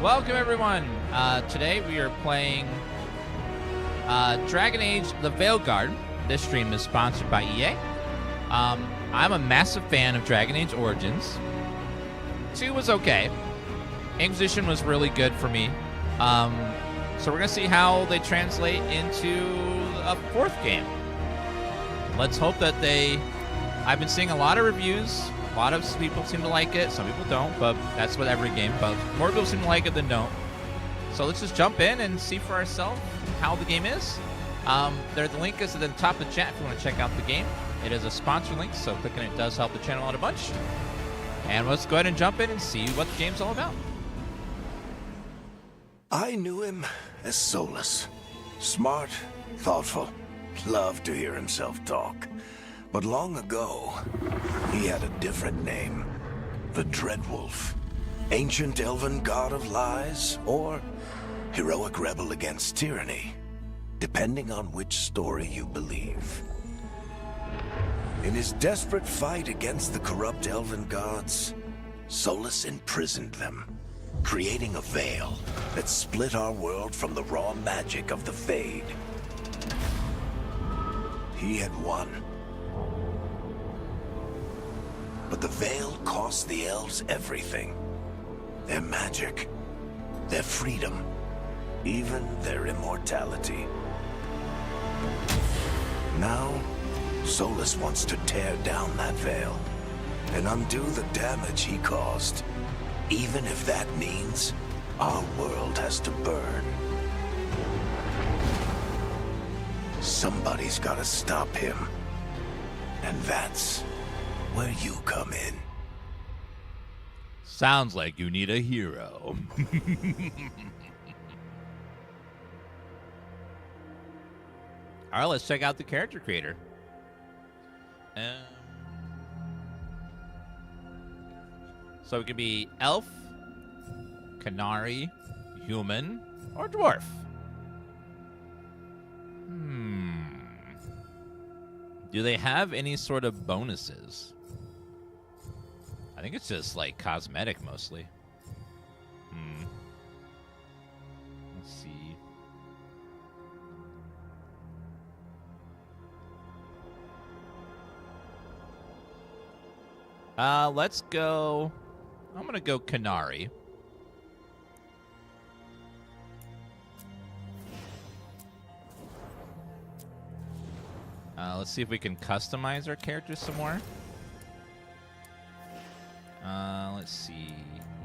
Welcome, everyone. Today we are playing Dragon Age: The Veilguard. This stream is sponsored by EA. I'm a massive fan of Dragon Age Origins. 2 was okay. Inquisition was really good for me. So we're going to see how they translate into a 4th game. Let's hope that they... I've been seeing a lot of reviews. A lot of people seem to like it. Some people don't, but that's with every game. But more people seem to like it than don't. So let's just jump in and see for ourselves how the game is. The link is at the top of the chat if you want to check out the game. It is a sponsor link, so clicking it does help the channel out a bunch. And let's go ahead and jump in and see what the game's all about. I knew him as Solas. Smart, thoughtful, loved to hear himself talk. But long ago, he had a different name. The Dreadwolf. Ancient elven god of lies, or heroic rebel against tyranny, depending on which story you believe. In his desperate fight against the corrupt elven gods, Solas imprisoned them, creating a veil that split our world from the raw magic of the Fade. He had won. But the veil cost the elves everything. Their magic, their freedom, even their immortality. Now, Solas wants to tear down that veil and undo the damage he caused, even if that means our world has to burn. Somebody's gotta stop him, and that's where you come in. Sounds like you need a hero. All right, let's check out the character creator. So it could be elf, canary, human, or dwarf. Do they have any sort of bonuses? I think it's just like cosmetic mostly. Let's see. Let's go. I'm gonna go canary. Let's see if we can customize our characters some more. Let's see.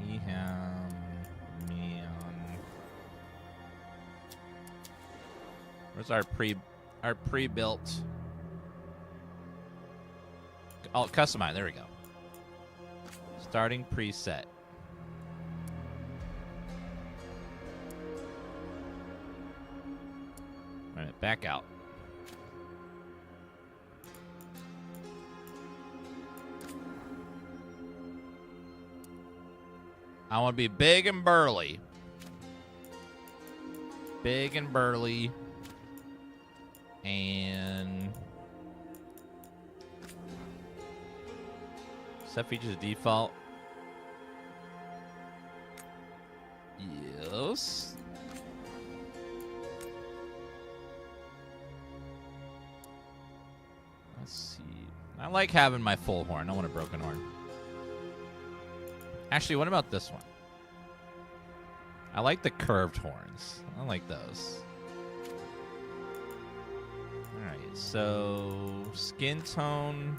We have where's our pre-built? Oh, customize. There we go. Starting preset. All right, back out. I want to be big and burly. Big and burly. And set features default. Yes. Let's see. I like having my full horn. I want a broken horn. Actually, what about this one? I like the curved horns. I like those. Alright, so skin tone.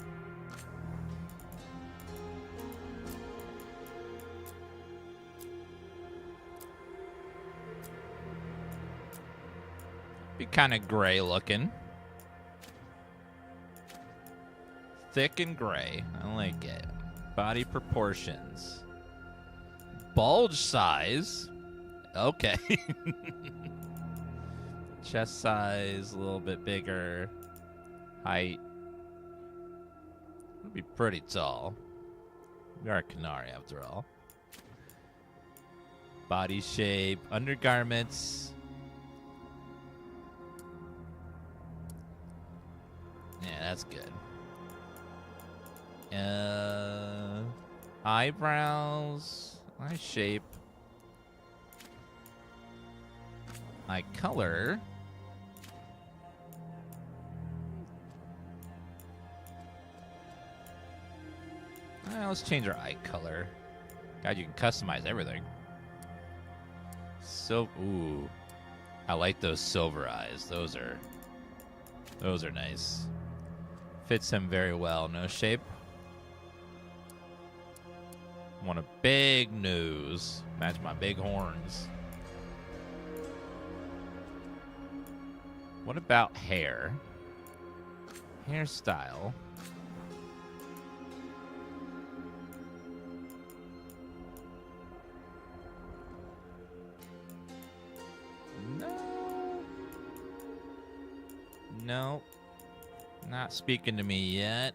Be kind of gray looking. Thick and gray. I like it. Body proportions. Bulge size. Okay. Chest size, a little bit bigger. Height. Would be pretty tall. We are a canary after all. Body shape, undergarments. Yeah, that's good. Eyebrows. Eye shape. eye color. Let's change our eye color. God, you can customize everything. So, ooh, I like those silver eyes. Those are nice. Fits him very well. No shape. Want a big nose. Match my big horns. What about hair? Hairstyle. No. Not speaking to me yet.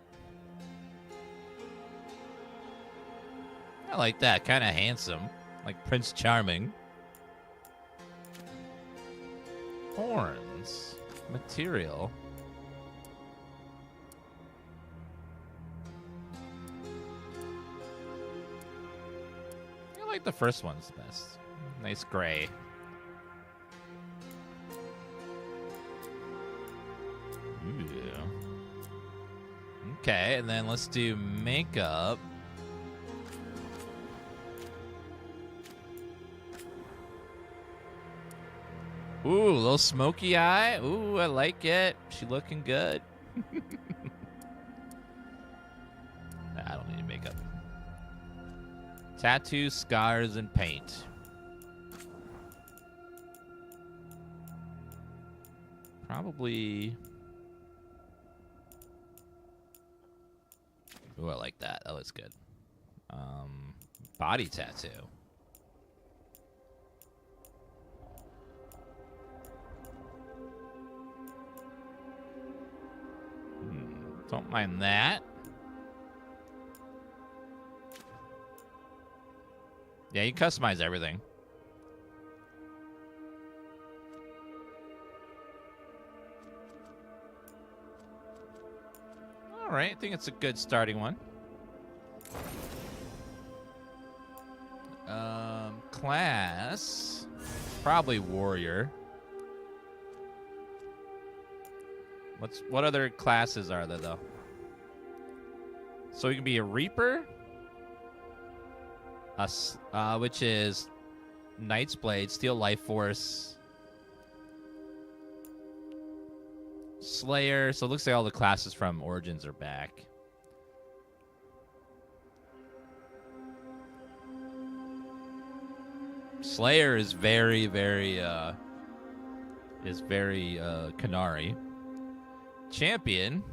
I like that. Kind of handsome. Like Prince Charming. Horns. Material. I like the first one's best. Nice gray. Ooh. Okay, and then let's do makeup. Ooh, a little smoky eye. Ooh, I like it. She looking good. Nah, I don't need makeup. Tattoos, scars, and paint. Probably... Ooh, I like that. That looks good. Body tattoo. Don't mind that. Yeah, you can customize everything. All right, I think it's a good starting one. Class, probably warrior. What other classes are there though? So you can be a reaper, which is Knight's Blade, Steel Life Force, Slayer. So it looks like all the classes from Origins are back. Slayer is very Canary. Champion.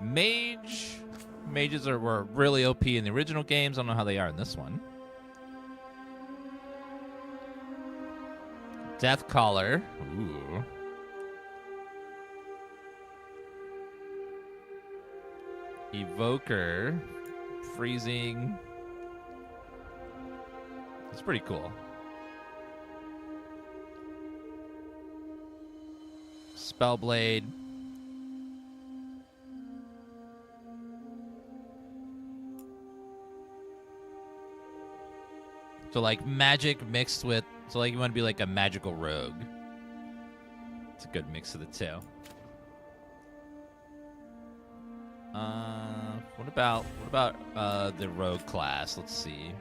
Mage. Mages were really OP in the original games. I don't know how they are in this one. Death Caller. Ooh. Evoker. Freezing. It's pretty cool. Spellblade. So like magic mixed with, so like you want to be like a magical rogue. It's a good mix of the two. What about the rogue class? Let's see.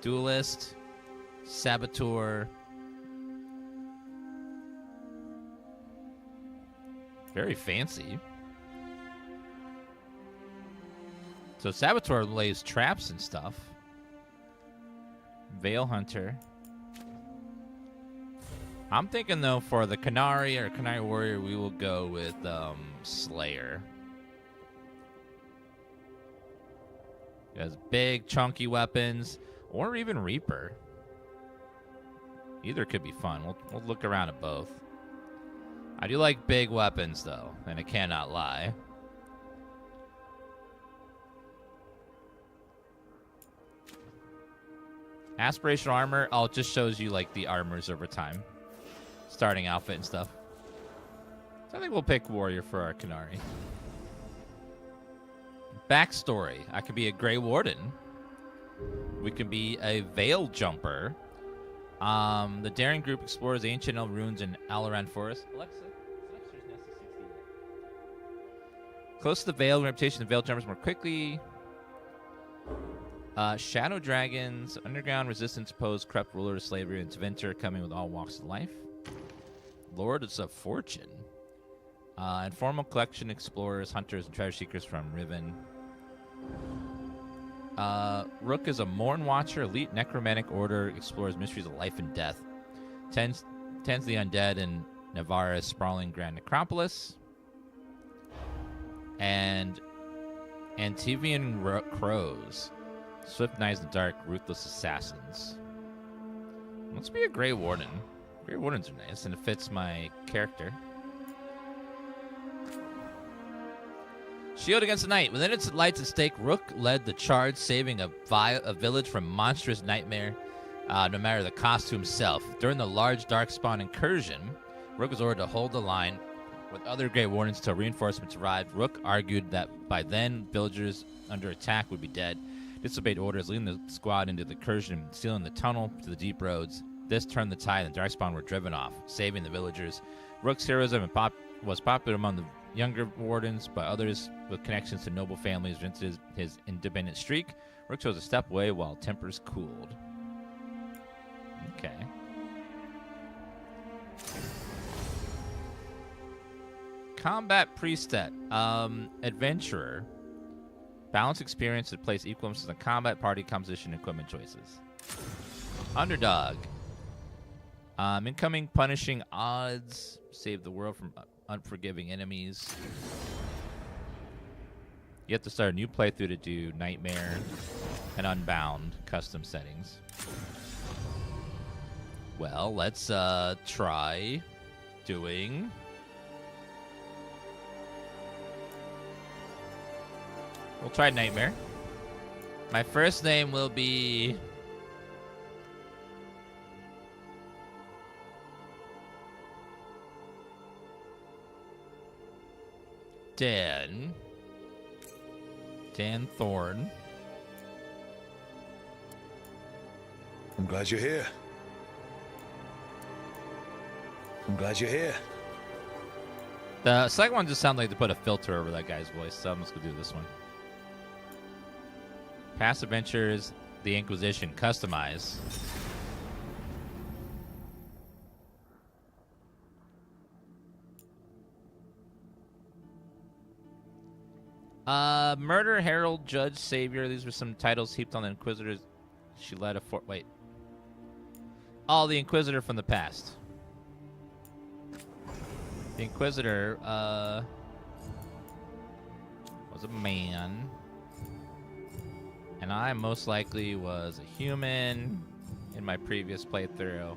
Duelist, Saboteur. Very fancy. So Saboteur lays traps and stuff. Veil Hunter. I'm thinking though for the Canary or Canary Warrior, we will go with Slayer. He has big, chunky weapons, or even Reaper. Either could be fun. We'll look around at both. I do like big weapons, though, and I cannot lie. Aspirational armor, it just shows you, like, the armors over time. Starting outfit and stuff. So I think we'll pick Warrior for our Canary. Backstory. I could be a Grey Warden. We can be a Veil Jumper. The daring group explores ancient elf ruins in Alaran Forest. Alexa, set upstairs nest to 60. Close to the Veil, reputation of Veil Jumpers more quickly. Shadow Dragons, underground resistance pose corrupt ruler of slavery, and Tventer coming with all walks of life. Lords of Fortune. Informal collection explorers, hunters, and treasure seekers from Riven. Rook is a Morn Watcher, elite necromantic order, explores mysteries of life and death. Tends the undead in Navarra's sprawling Grand Necropolis. And Antivian Crows. Swift Knights in the Dark, ruthless assassins. Let's be a Grey Warden. Grey Wardens are nice, and it fits my character. Shield against the night. Within its lights at stake, Rook led the charge, saving a village from monstrous nightmare, no matter the cost to himself. During the large darkspawn incursion, Rook was ordered to hold the line with other Grey Wardens till reinforcements arrived. Rook argued that by then, villagers under attack would be dead. Disobeyed orders, leading the squad into the incursion, sealing the tunnel to the deep roads. This turned the tide, and the darkspawn were driven off, saving the villagers. Rook's heroism was popular among the younger wardens, but others with connections to noble families rented his independent streak. Rook chose to step away while tempers cooled. Okay. Combat Priestess. Adventurer. Balance experience to place equal emphasis on combat, party composition, and equipment choices. Underdog. Incoming punishing odds. Save the world from unforgiving enemies. You have to start a new playthrough to do Nightmare and Unbound custom settings. Well, let's try doing... We'll try Nightmare. My first name will be... Dan Thorne. I'm glad you're here. I'm glad you're here. The second one just sounded like to put a filter over that guy's voice, so I'm just going to do this one. Past Adventures, The Inquisition, Customize. Murder, Herald, Judge, Savior. These were some titles heaped on the Inquisitors. She led a fort. Wait. Oh, the Inquisitor from the past. The Inquisitor was a man. And I most likely was a human in my previous playthrough.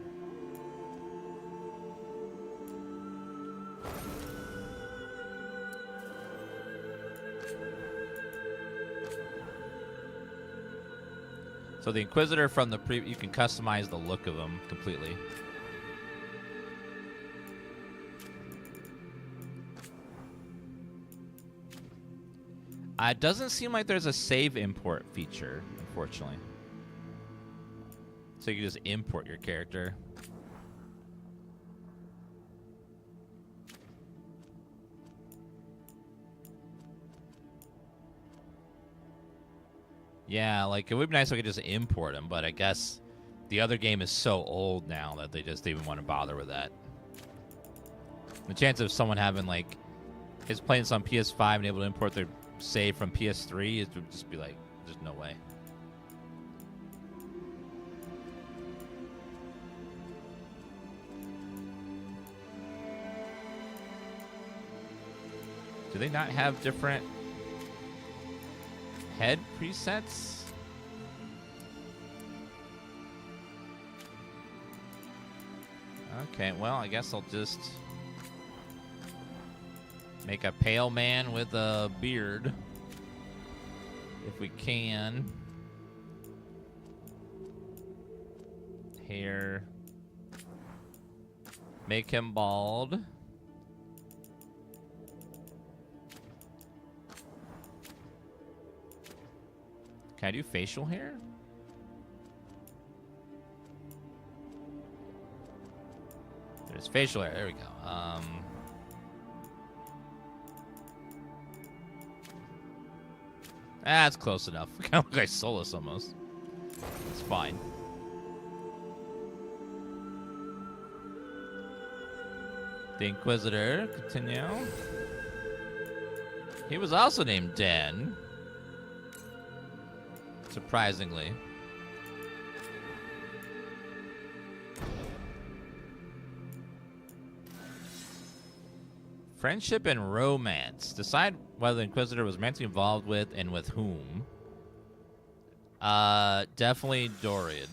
So the Inquisitor from the you can customize the look of him completely. It doesn't seem like there's a save import feature, unfortunately. So you can just import your character. Yeah, like, it would be nice if I could just import him, but I guess the other game is so old now that they just even want to bother with that. The chance of someone having, like, is playing this on PS5 and able to import their save from PS3, it would just be like, there's no way. Do they not have different head presets? Okay, well, I guess I'll just make a pale man with a beard, if we can. Hair. Make him bald. Can I do facial hair? There's facial hair. There we go. That's close enough. Kind of look like Solas almost. It's fine. The Inquisitor. Continue. He was also named Dan. Surprisingly. Friendship and romance. Decide whether the Inquisitor was meant to be involved with and with whom. Definitely Dorian.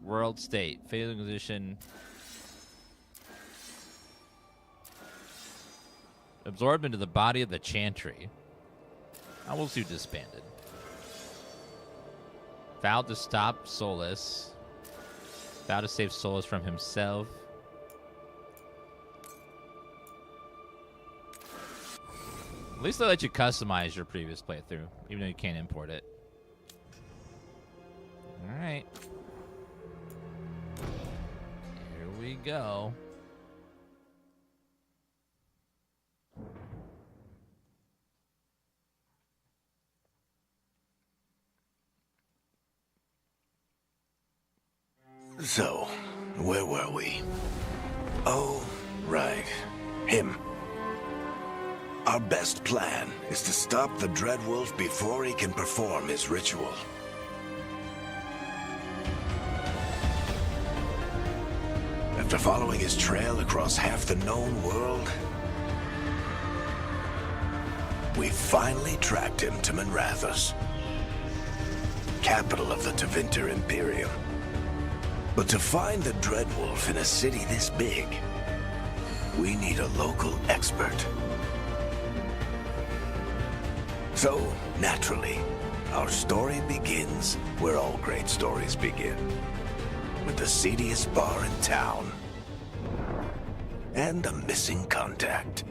World state. Fatal Inquisition. Absorbed into the body of the Chantry. I will do disbanded. Vowed to stop Solas. Vowed to save Solas from himself. At least they let you customize your previous playthrough, even though you can't import it. Alright. Here we go. So, where were we? Oh, right. Him. Our best plan is to stop the Dreadwolf before he can perform his ritual. After following his trail across half the known world, we finally tracked him to Minrathous, capital of the Tevinter Imperium. But to find the Dreadwolf in a city this big, we need a local expert. So, naturally, our story begins where all great stories begin. With the seediest bar in town. And a missing contact.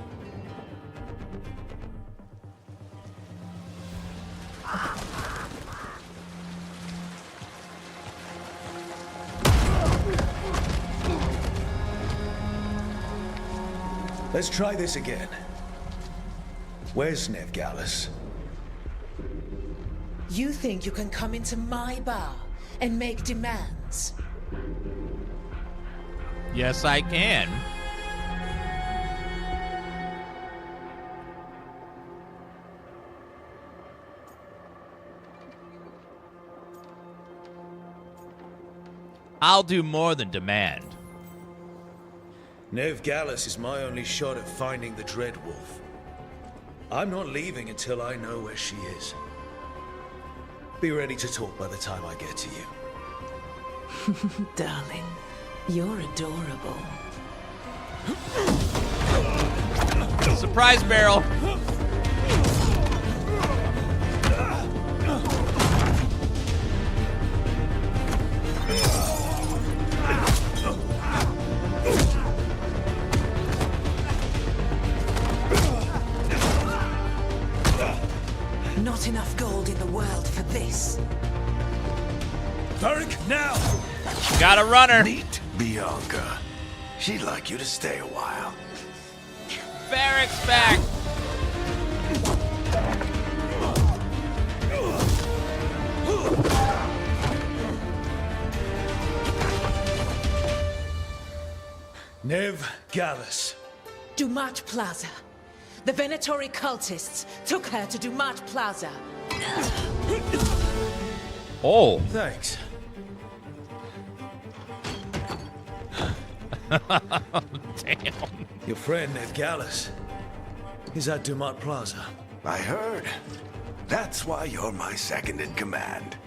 Let's try this again. Where's Neve Gallus? You think you can come into my bar and make demands? Yes, I can. I'll do more than demand. Neve Gallus is my only shot at finding the Dreadwolf. I'm not leaving until I know where she is. Be ready to talk by the time I get to you. Darling, you're adorable. Surprise barrel. Not enough gold in the world for this. Varric, now! Got a runner. Meet Bianca. She'd like you to stay a while. Varric's back. Neve Gallus. Dumat Plaza. The Venatori cultists took her to Dumat Plaza. Oh. Thanks. Damn. Your friend Neve Gallus is at Dumat Plaza. I heard. That's why you're my second in command.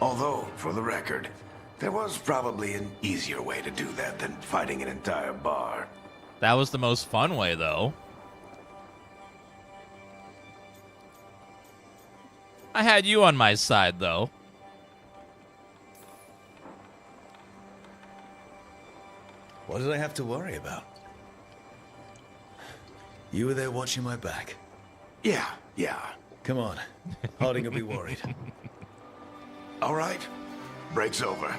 Although, for the record, there was probably an easier way to do that than fighting an entire bar. That was the most fun way, though. I had you on my side, though. What did I have to worry about? You were there watching my back. Yeah. Come on. Harding will be worried. All right. Break's over.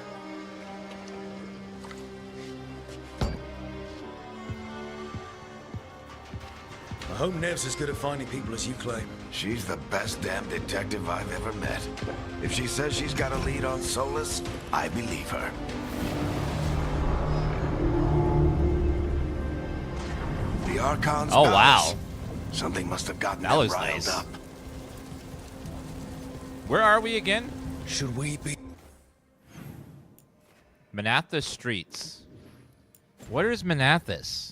I hope Neve's as good at finding people as you claim. She's the best damn detective I've ever met. If she says she's got a lead on Solas, I believe her. The Archon's Oh, palace. wow. Something must have gotten That them looks riled nice. up. Where are we again? Should we be... Manathas Streets. What is Manathas?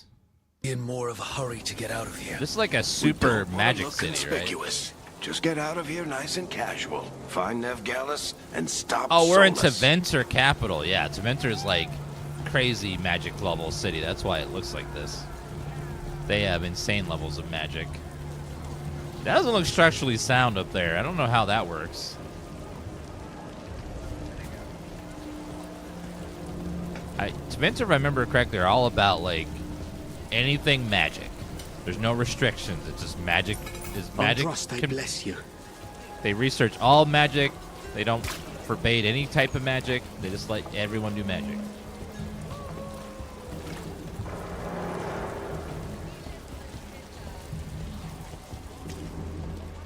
in more of a hurry to get out of here? This is like a super magic city, right? Just get out of here nice and casual. Find Neve Gallus and stop Oh, we're in Solas. Taventer capital. Yeah, Taventer's like crazy magic level city. That's why it looks like this. They have insane levels of magic. That doesn't look structurally sound up there. I don't know how that works. Taventer, if I remember correctly, are all about like anything magic. There's no restrictions. It's just magic. Is magic? Trust, I bless you. They research all magic. They don't forbade any type of magic. They just let everyone do magic.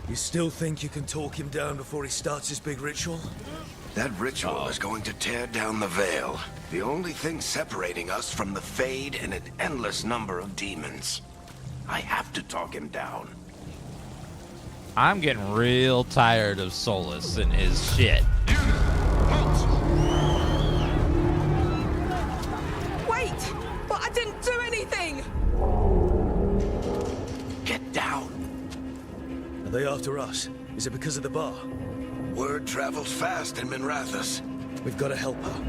You still think you can talk him down before he starts his big ritual? That ritual is going to tear down the veil. The only thing separating us from the Fade and an endless number of demons. I have to talk him down. I'm getting real tired of Solas and his shit. Wait! But I didn't do anything! Get down. Are they after us? Is it because of the bar? Word travels fast in Minrathous. We've got to help her.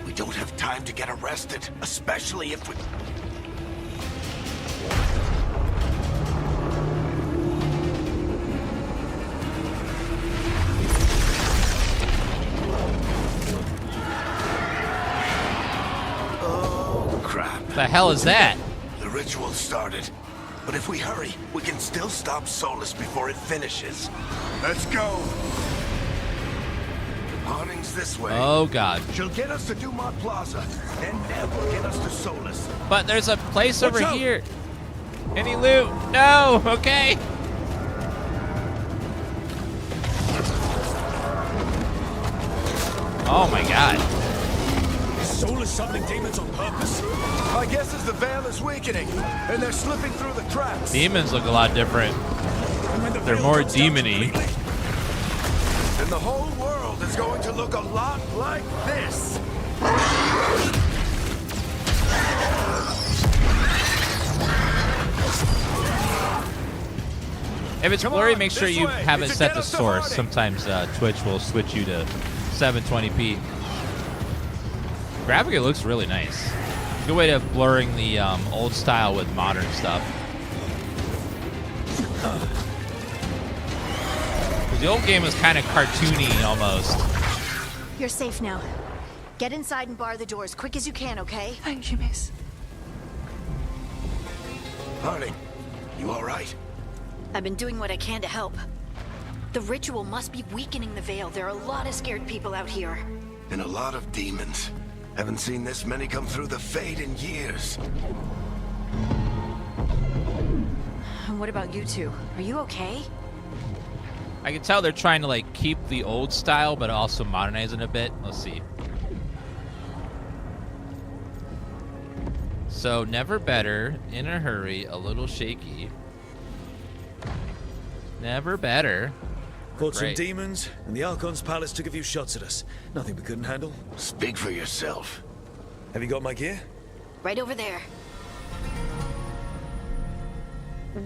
We don't have time to get arrested, especially if we... Oh, crap. The hell is that? The ritual started. But if we hurry, we can still stop Solas before it finishes. Let's go! Harding's this way. Oh god. She'll get us to Dumont Plaza, and Neve will get us to Solas. But there's a place over out. here. Any loot? No. Okay. Oh my god. Is Solas summoning demons on purpose? My guess is the veil is weakening, and they're slipping through the cracks. Demons look a lot different. They're more demon-y. And the whole world is going to look a lot like this. If it's Come blurry, on, make sure this you way. have it It's a set to Dennis source. Hardy. Sometimes Twitch will switch you to 720p. Graphically, it looks really nice. Good way to blurring the old style with modern stuff. 'Cause the old game was kind of cartoony almost. You're safe now. Get inside and bar the door as quick as you can, okay? Thank you, miss. Harding, you all right? I've been doing what I can to help. The ritual must be weakening the veil. There are a lot of scared people out here. And a lot of demons. Haven't seen this many come through the Fade in years. And what about you two? Are you okay? I can tell they're trying to like keep the old style, but also modernize it a bit. Let's see. So, never better, in a hurry, a little shaky. Never better. Fought some Great. demons, and the Archon's palace took a few shots at us. Nothing we couldn't handle. Speak for yourself. Have you got my gear? Right over there.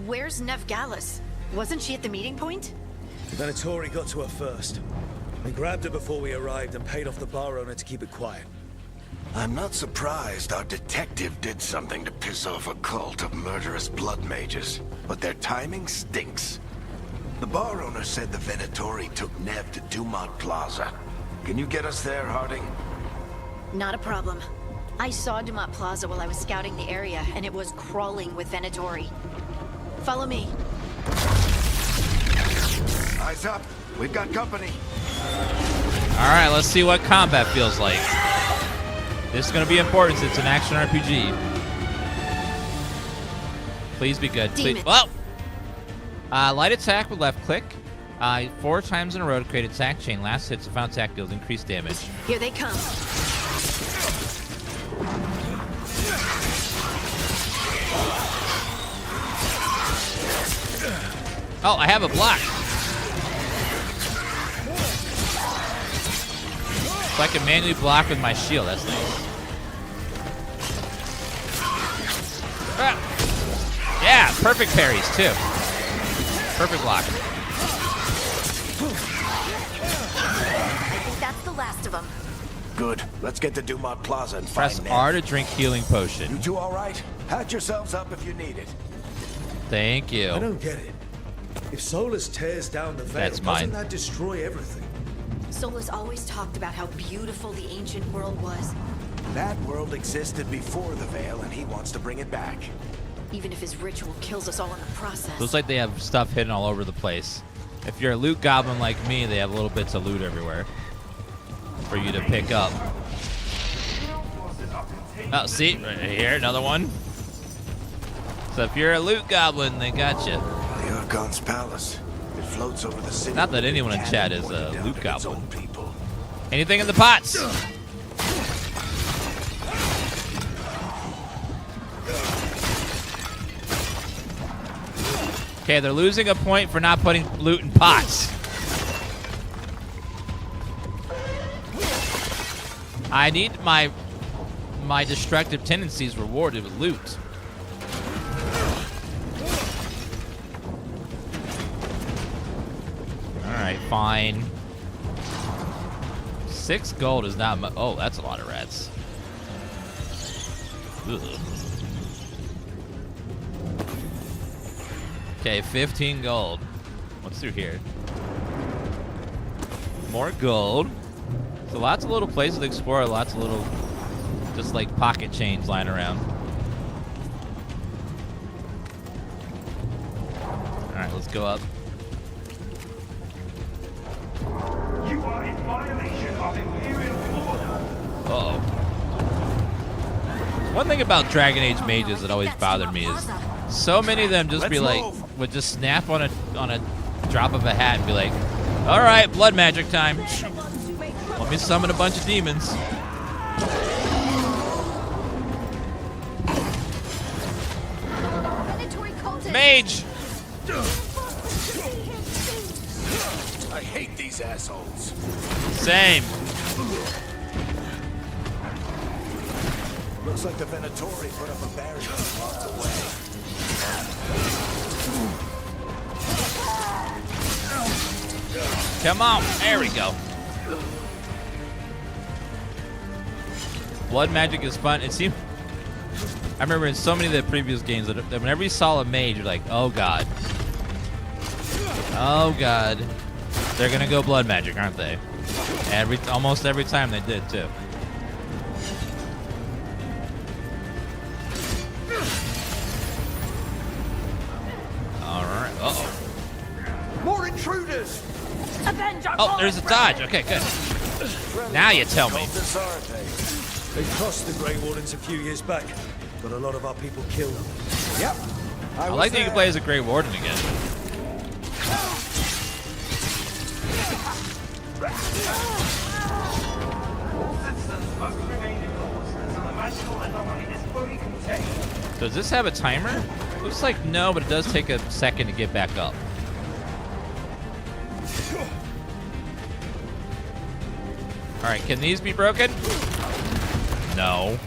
Where's Neve Gallus? Wasn't she at the meeting point? The Venatori got to her first. We grabbed her before we arrived and paid off the bar owner to keep it quiet. I'm not surprised our detective did something to piss off a cult of murderous blood mages, but their timing stinks. The bar owner said the Venatori took Neve to Dumont Plaza. Can you get us there, Harding? Not a problem. I saw Dumont Plaza while I was scouting the area, and it was crawling with Venatori. Follow me. Eyes up. We've got company. All right, let's see what combat feels like. This is going to be important since it's an action RPG. Please be good. Please. Well, light attack with left click. 4 times in a row to create attack chain. Last hits, if attack deals increased damage. Here they come. Oh, I have a block. So I can manually block with my shield. That's nice. Ah. Yeah, perfect parries too. Perfect block. I think that's the last of them. Good. Let's get to Dumont Plaza and Press find R Neve. to drink healing potion. You two all right? Patch yourselves up if you need it. Thank I you. don't get it. If Solas tears down the veil, That's mine. doesn't that destroy everything? Solas always talked about how beautiful the ancient world was. That world existed before the veil, and he wants to bring it back. Even if his ritual kills us all in the process. Looks like they have stuff hidden all over the place. If you're a loot goblin like me, they have little bits of loot everywhere for you to pick up. Oh, see? Right here, another one. So if you're a loot goblin, they got you. The Archon's palace. It floats over the city. Not that anyone in Cannon chat is pointed a down loot to its goblin. own people. Anything in the pots? Okay, they're losing a point for not putting loot in pots. I need my destructive tendencies rewarded with loot. Alright, fine. 6 gold is not much. Oh, that's a lot of rats. Ugh. Okay, 15 gold. What's through here? More gold. So lots of little places to explore, lots of little, just like pocket chains lying around. Alright, let's go up. You are in violation of Imperial order. Uh-oh. One thing about Dragon Age mages that always bothered me is so many of them just be like, would just snap on a drop of a hat and be like, all right, blood magic time. Let me summon a bunch of demons. Mage! I hate these assholes. Same. Looks like the Venatori put up a barrier and walked away. Come on. There we go. Blood magic is fun. It seemed. I remember in so many of the previous games that whenever you saw a mage, you're like, oh god. Oh god. They're gonna go blood magic, aren't they? Almost every time they did too. Alright. Uh-oh. More intruders! Oh, there's a dodge. Okay, good. Now you tell me. They crossed the Grey Wardens a few years back, but a lot of our people killed them. Yep. I like that you can play as a Grey Warden again. Citizens must remain indoors until the magical anomaly is fully contained. Does this have a timer? Looks like no, but it does take a second to get back up. Alright, can these be broken? No.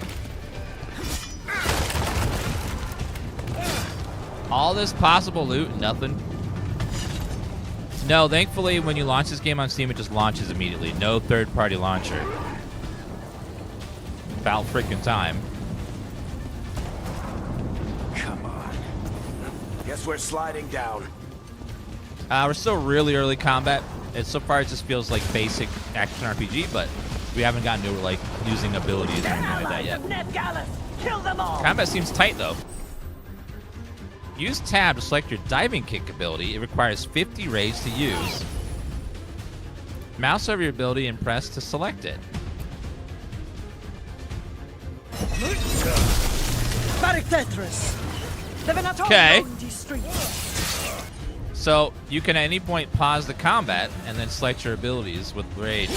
All this possible loot, nothing. No, thankfully, when you launch this game on Steam, it just launches immediately. No third-party launcher. About freaking time. Come on. Guess we're sliding down. We're still really early combat. So far, it just feels like basic action RPG, but We haven't gotten to like using abilities or anything like that yet. Neve Gallus! Kill them all! Combat seems tight though. Use tab to select your diving kick ability. It requires 50 rage to use. Mouse over your ability and press to select it. Okay. So you can at any point pause the combat and then select your abilities with rage.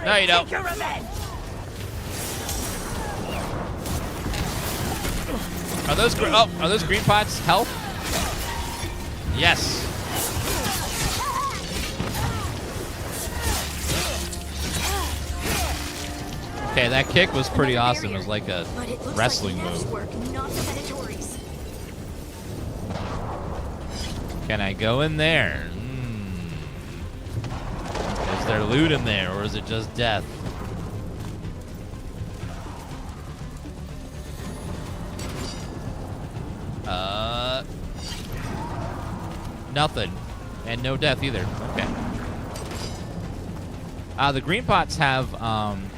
No, you don't. Are those green pots health? Yes. Okay, that kick was pretty awesome. It was like a wrestling move. Can I go in there? Is there loot in there, or is it just death? Nothing. And no death either. Okay. The green pots have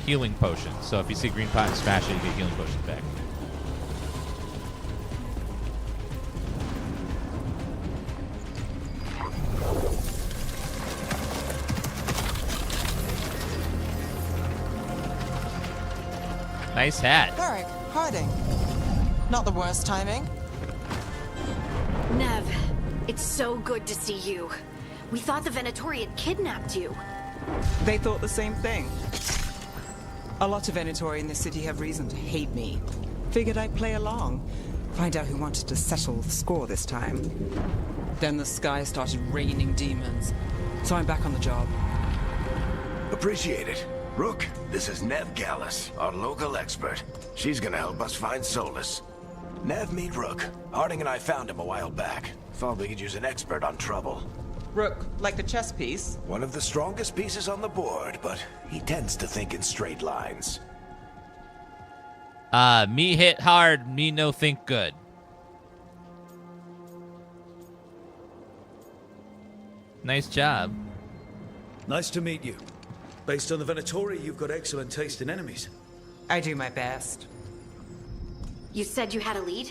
healing potions. So if you see green pot and smash it, you get healing potions back. Nice hat. Varric, hiding. Not the worst timing. Neve, it's so good to see you. We thought the Venatori had kidnapped you. They thought the same thing. A lot of Venatori in this city have reason to hate me. Figured I'd play along. Find out who wanted to settle the score this time. Then the sky started raining demons. So I'm back on the job. Appreciate it. Rook, this is Neve Gallus, our local expert. She's gonna help us find Solas. Neve, meet Rook. Harding and I found him a while back. Thought we could use an expert on trouble. Rook, like the chess piece? One of the strongest pieces on the board, but he tends to think in straight lines. Me hit hard, me no think good. Nice job. Nice to meet you. Based on the Venatori, you've got excellent taste in enemies. I do my best. You said you had a lead?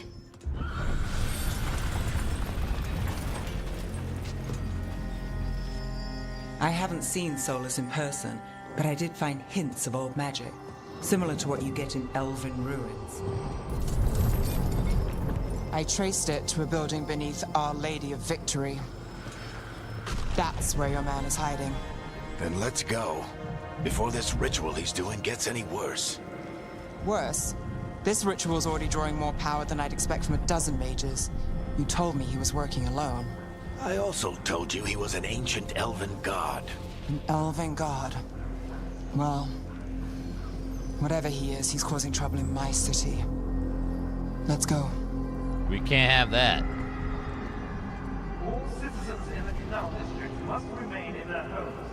I haven't seen Solas in person, but I did find hints of old magic, similar to what you get in elven ruins. I traced it to a building beneath Our Lady of Victory. That's where your man is hiding. Then let's go. Before this ritual he's doing gets any worse. Worse, this ritual's already drawing more power than I'd expect from a dozen mages. You told me he was working alone. I also told you he was an ancient elven god. An elven god. Well, whatever he is, he's causing trouble in my city. Let's go. We can't have that. All citizens in the Canal District must remain in their homes.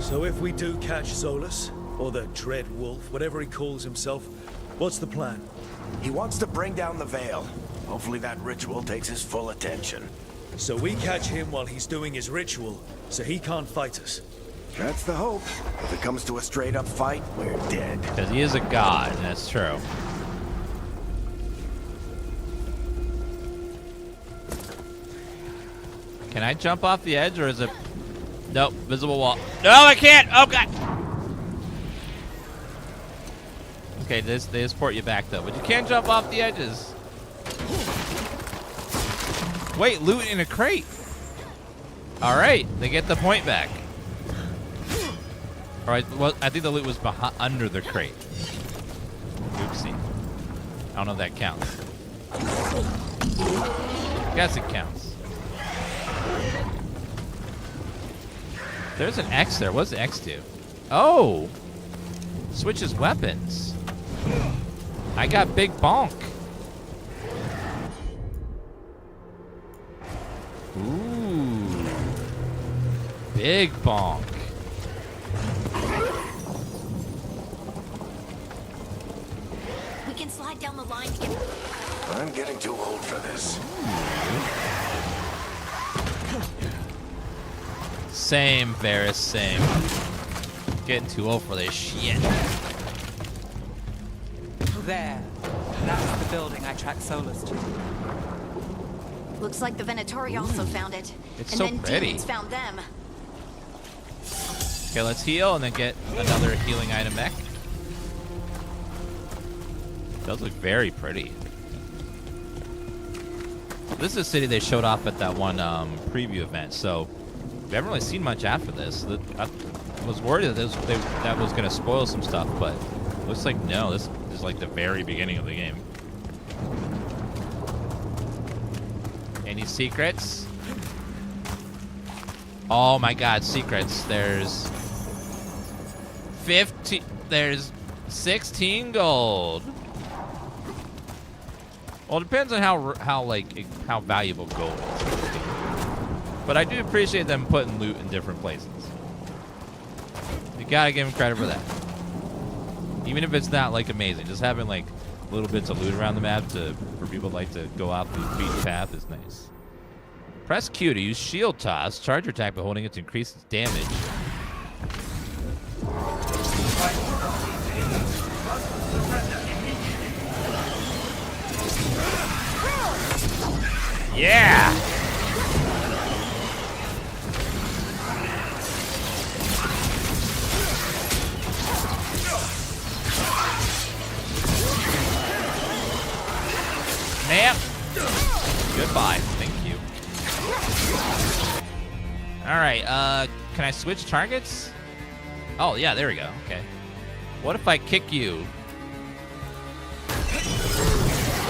So if we do catch Solas, or the Dread Wolf, whatever he calls himself, what's the plan? He wants to bring down the Veil. Hopefully that ritual takes his full attention. So we catch him while he's doing his ritual, so he can't fight us. That's the hope. If it comes to a straight-up fight, we're dead. Because he is a god, and that's true. Can I jump off the edge, or is it... Nope, visible wall. No, I can't! Oh, God! Okay, they support you back, though, but you can't jump off the edges. Wait, loot in a crate. All right, they get the point back. All right, well, I think the loot was under the crate. Oopsie. I don't know if that counts. Guess it counts. There's an X there. What's the X do? Oh! Switches weapons. I got big bonk. Ooh. Big bonk. We can slide down the line to get... I'm getting too old for this. Same, Varys, same. Getting too old for this shit. There. That's the building I tracked Solas to. Looks like the Venatori also found it. It's and so then pretty. demons found them. Okay, let's heal and then get another healing item back. Does look very pretty. This is a city they showed off at that one preview event, so we haven't really seen much after this. I was worried that that was going to spoil some stuff, but looks like no. This is like the very beginning of the game. Any secrets? Oh my God, secrets! There's 15. There's 16 gold. Well, it depends on how valuable gold is. But I do appreciate them putting loot in different places. You gotta give them credit for that. Even if it's not like amazing, just having like little bits of loot around the map for people that like to go out the beaten path is nice. Press Q to use shield toss. Charge your attack by holding it to increase its damage. Yeah! Snap! Goodbye. Thank you. Alright, can I switch targets? Oh, yeah, there we go. Okay. What if I kick you?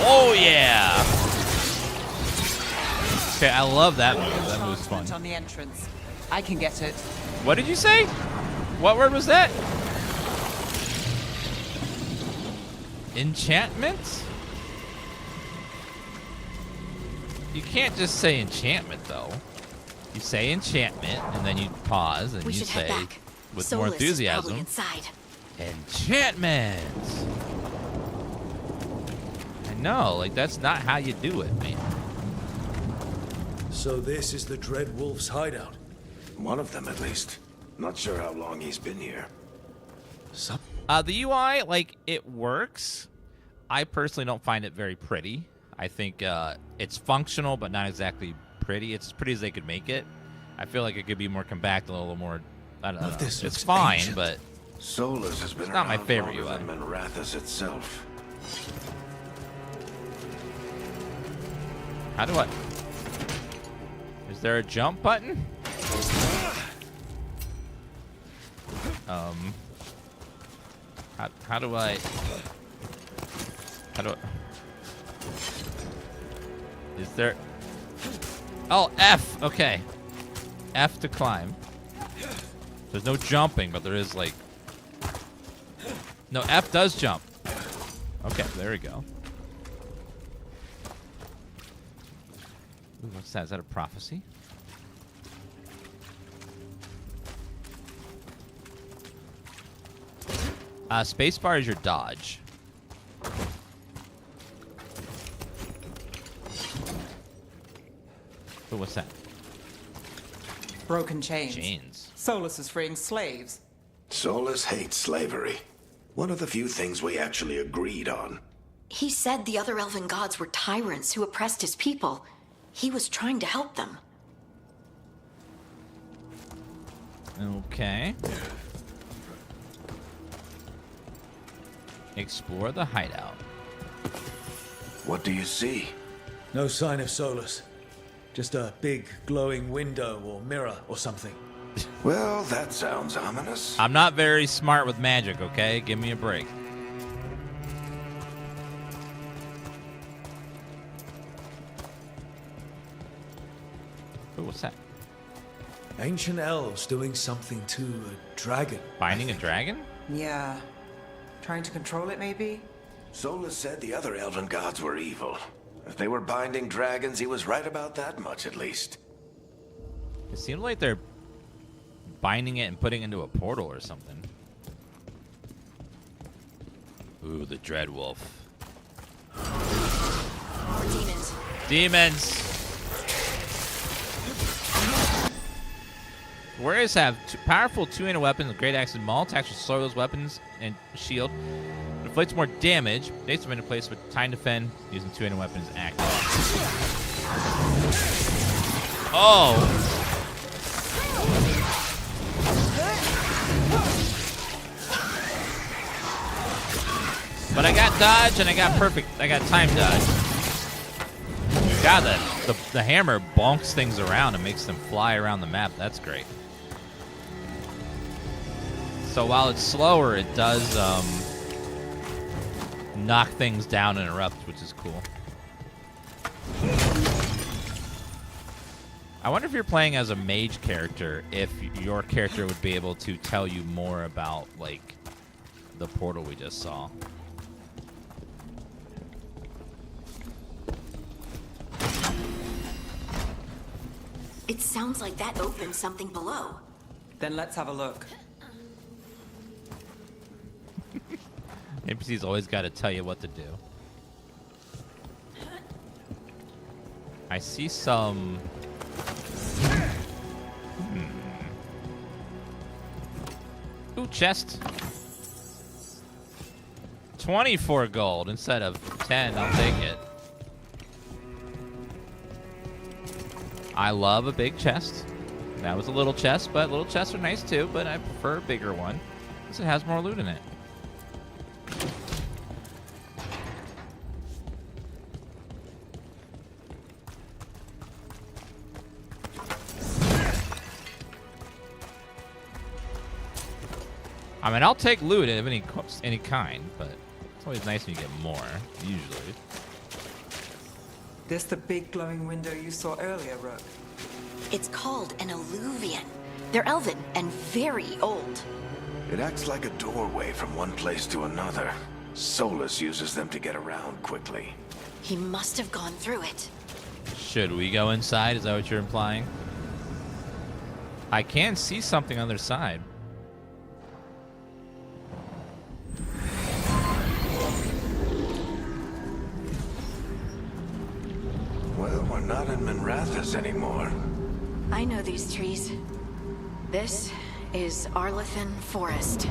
Oh, yeah! Okay, I love that move. That move's fun. On the entrance. I can get it. What did you say? What word was that? Enchantment? You can't just say enchantment, though. You say enchantment, and then you pause, and We you should head say, back. with Solas more is enthusiasm, probably inside. enchantment! I know, like, that's not how you do it, man. So this is the Dread Wolf's hideout. One of them, at least. Not sure how long he's been here. The UI, like, it works. I personally don't find it very pretty. I think it's functional, but not exactly pretty. It's as pretty as they could make it. I feel like it could be more compact, a little more. I don't know. This It's looks fine, ancient. but Solas has been It's not my around favorite longer UI. than Manrathus itself. how do I? Is there a jump button? How do I? How do I? Is there? Oh, F. Okay. F to climb. There's no jumping, but there is like. No, F does jump. Okay, there we go. Ooh, what's that? Is that a prophecy? Spacebar is your dodge. But what's that? Broken chains. Chains. Solas is freeing slaves. Solas hates slavery. One of the few things we actually agreed on. He said the other elven gods were tyrants who oppressed his people. He was trying to help them. Okay. Explore the hideout. What do you see? No sign of Solas. Just a big glowing window or mirror or something. Well, that sounds ominous. I'm not very smart with magic, okay? Give me a break. Ooh, what's that? Ancient elves doing something to a dragon. Binding a dragon? Yeah. Trying to control it, maybe? Solas said the other elven gods were evil. If they were binding dragons, he was right about that much, at least. It seems like they're binding it and putting it into a portal or something. Ooh, the Dread Wolf. More demons. Demons! Warriors have powerful two-handed weapons with great axe and maul. Attacks will slow those weapons and shield. Inflicts more damage. Dates have been in place with time to defend using two-handed weapons active. Oh! But I got dodge and I got perfect. I got time dodge. God, the hammer bonks things around and makes them fly around the map. That's great. So while it's slower, it does knock things down and erupt, which is cool. I wonder if you're playing as a mage character, if your character would be able to tell you more about, like, the portal we just saw. It sounds like that opened something below. Then let's have a look. NPC's always got to tell you what to do. I see some... Ooh, chest. 24 gold instead of 10. I'll take it. I love a big chest. That was a little chest, but little chests are nice too, but I prefer a bigger one because it has more loot in it. I mean, I'll take loot of any kind, but it's always nice when you get more, usually. This the big glowing window you saw earlier, Rook? It's called an eluvian. They're elven and very old. It acts like a doorway from one place to another. Solas uses them to get around quickly. He must have gone through it. Should we go inside? Is that what you're implying? I can see something on their side. Well, we're not in Minrathous anymore. I know these trees. This is Arlathan Forest.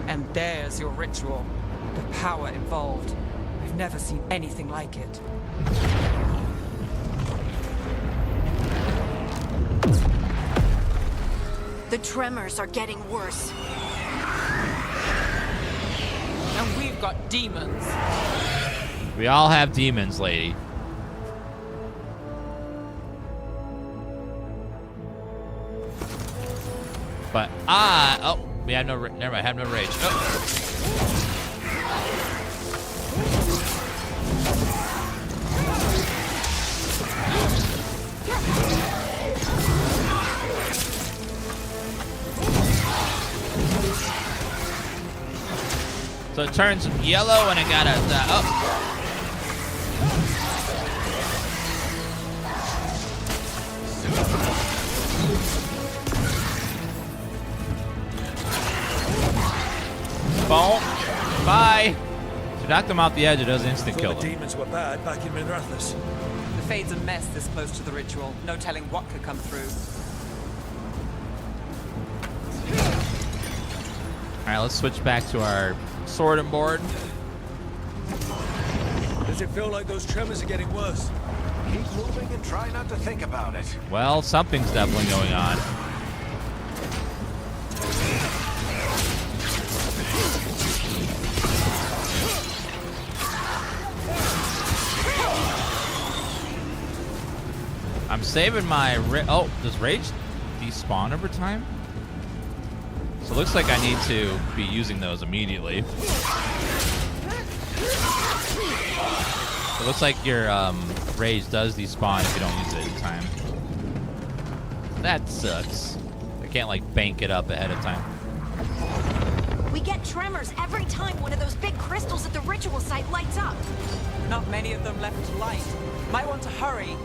And there's your ritual. The power involved. I've never seen anything like it. The tremors are getting worse. And we've got demons. We all have demons, lady. But oh, we have no. Never mind, I have no rage. Oh. So it turns yellow, and I gotta. Oh. Boom. Bye. To knock them off the edge, it does instant kill The them. demons were bad back in Minrathous. The Fade's a mess this close to the ritual. No telling what could come through. Alright, let's switch back to our sword and board. Does it feel like those tremors are getting worse? Keep moving and try not to think about it. Well, something's definitely going on. I'm saving my oh, does rage despawn over time? So it looks like I need to be using those immediately. It looks like your rage does despawn if you don't use it in time. That sucks. I can't like bank it up ahead of time. We get tremors every time one of those big crystals at the ritual site lights up. Not many of them left to light. Might want to hurry.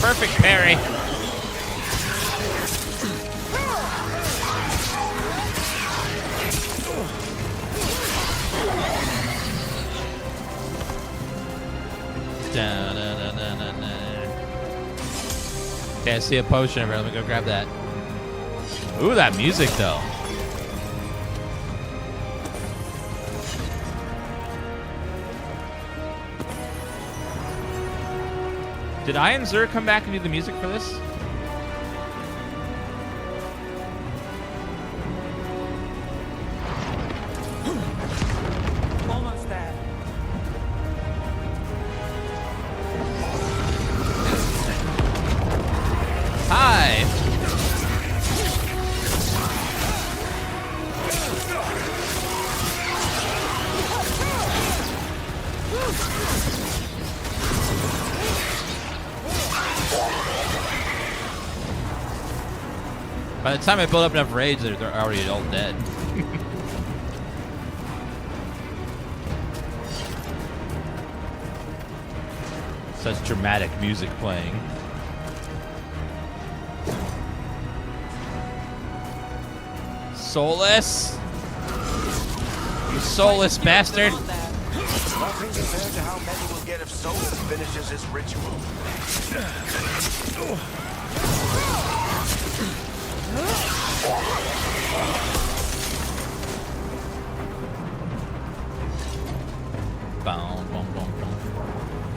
Perfect parry. Okay, I see a potion over there. Let me go grab that. Ooh, that music, though. Did I and Zur come back and do the music for this? Almost there. Hi. By the time I build up enough rage, they're already all dead. Such dramatic music playing. Solas? You soulless bastard! Nothing compared to how many will get if Solas finishes his ritual. Boom, boom, boom, boom.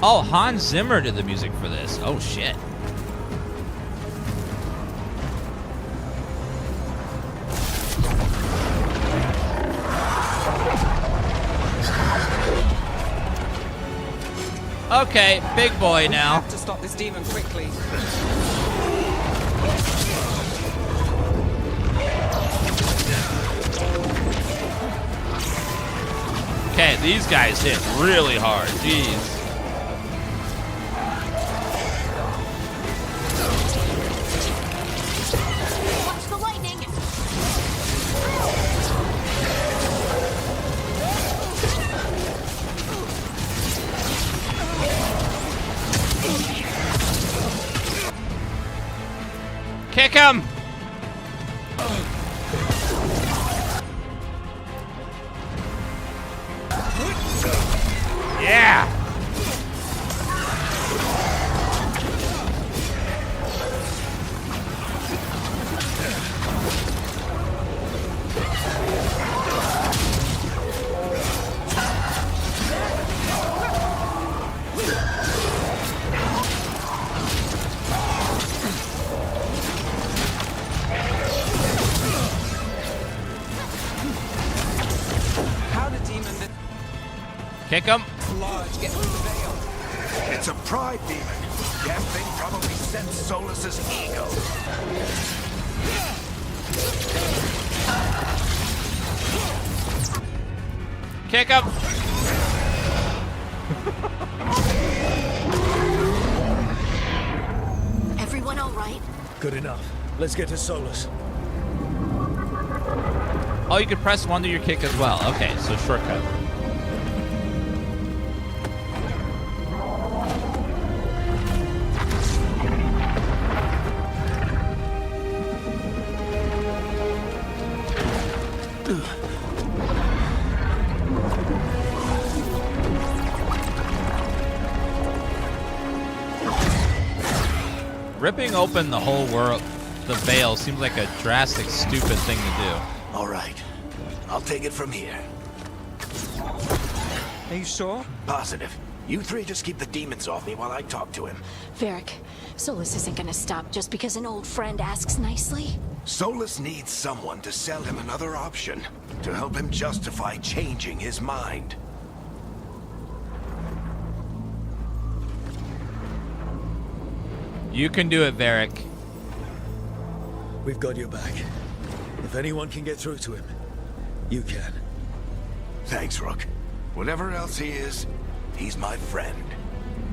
Oh, Hans Zimmer did the music for this. Oh, shit. Okay, big boy We now. have to stop this demon quickly. Okay, these guys hit really hard. Jeez. Watch the lightning! Kick him! Yeah! How did demon that Kick him! large get through the veil? It's a pride demon. That thing probably sensed Solas's ego. Kick him! Everyone all right? Good enough. Let's get to Solas. Oh, you could press one to your kick as well. Okay, so shortcut. Ripping open the whole world, the veil, seems like a drastic, stupid thing to do. All right. I'll take it from here. Are you sure? Positive. You three just keep the demons off me while I talk to him. Varric, Solas isn't gonna stop just because an old friend asks nicely. Solas needs someone to sell him another option, to help him justify changing his mind. You can do it, Varric. We've got your back. If anyone can get through to him, you can. Thanks, Rook. Whatever else he is, he's my friend.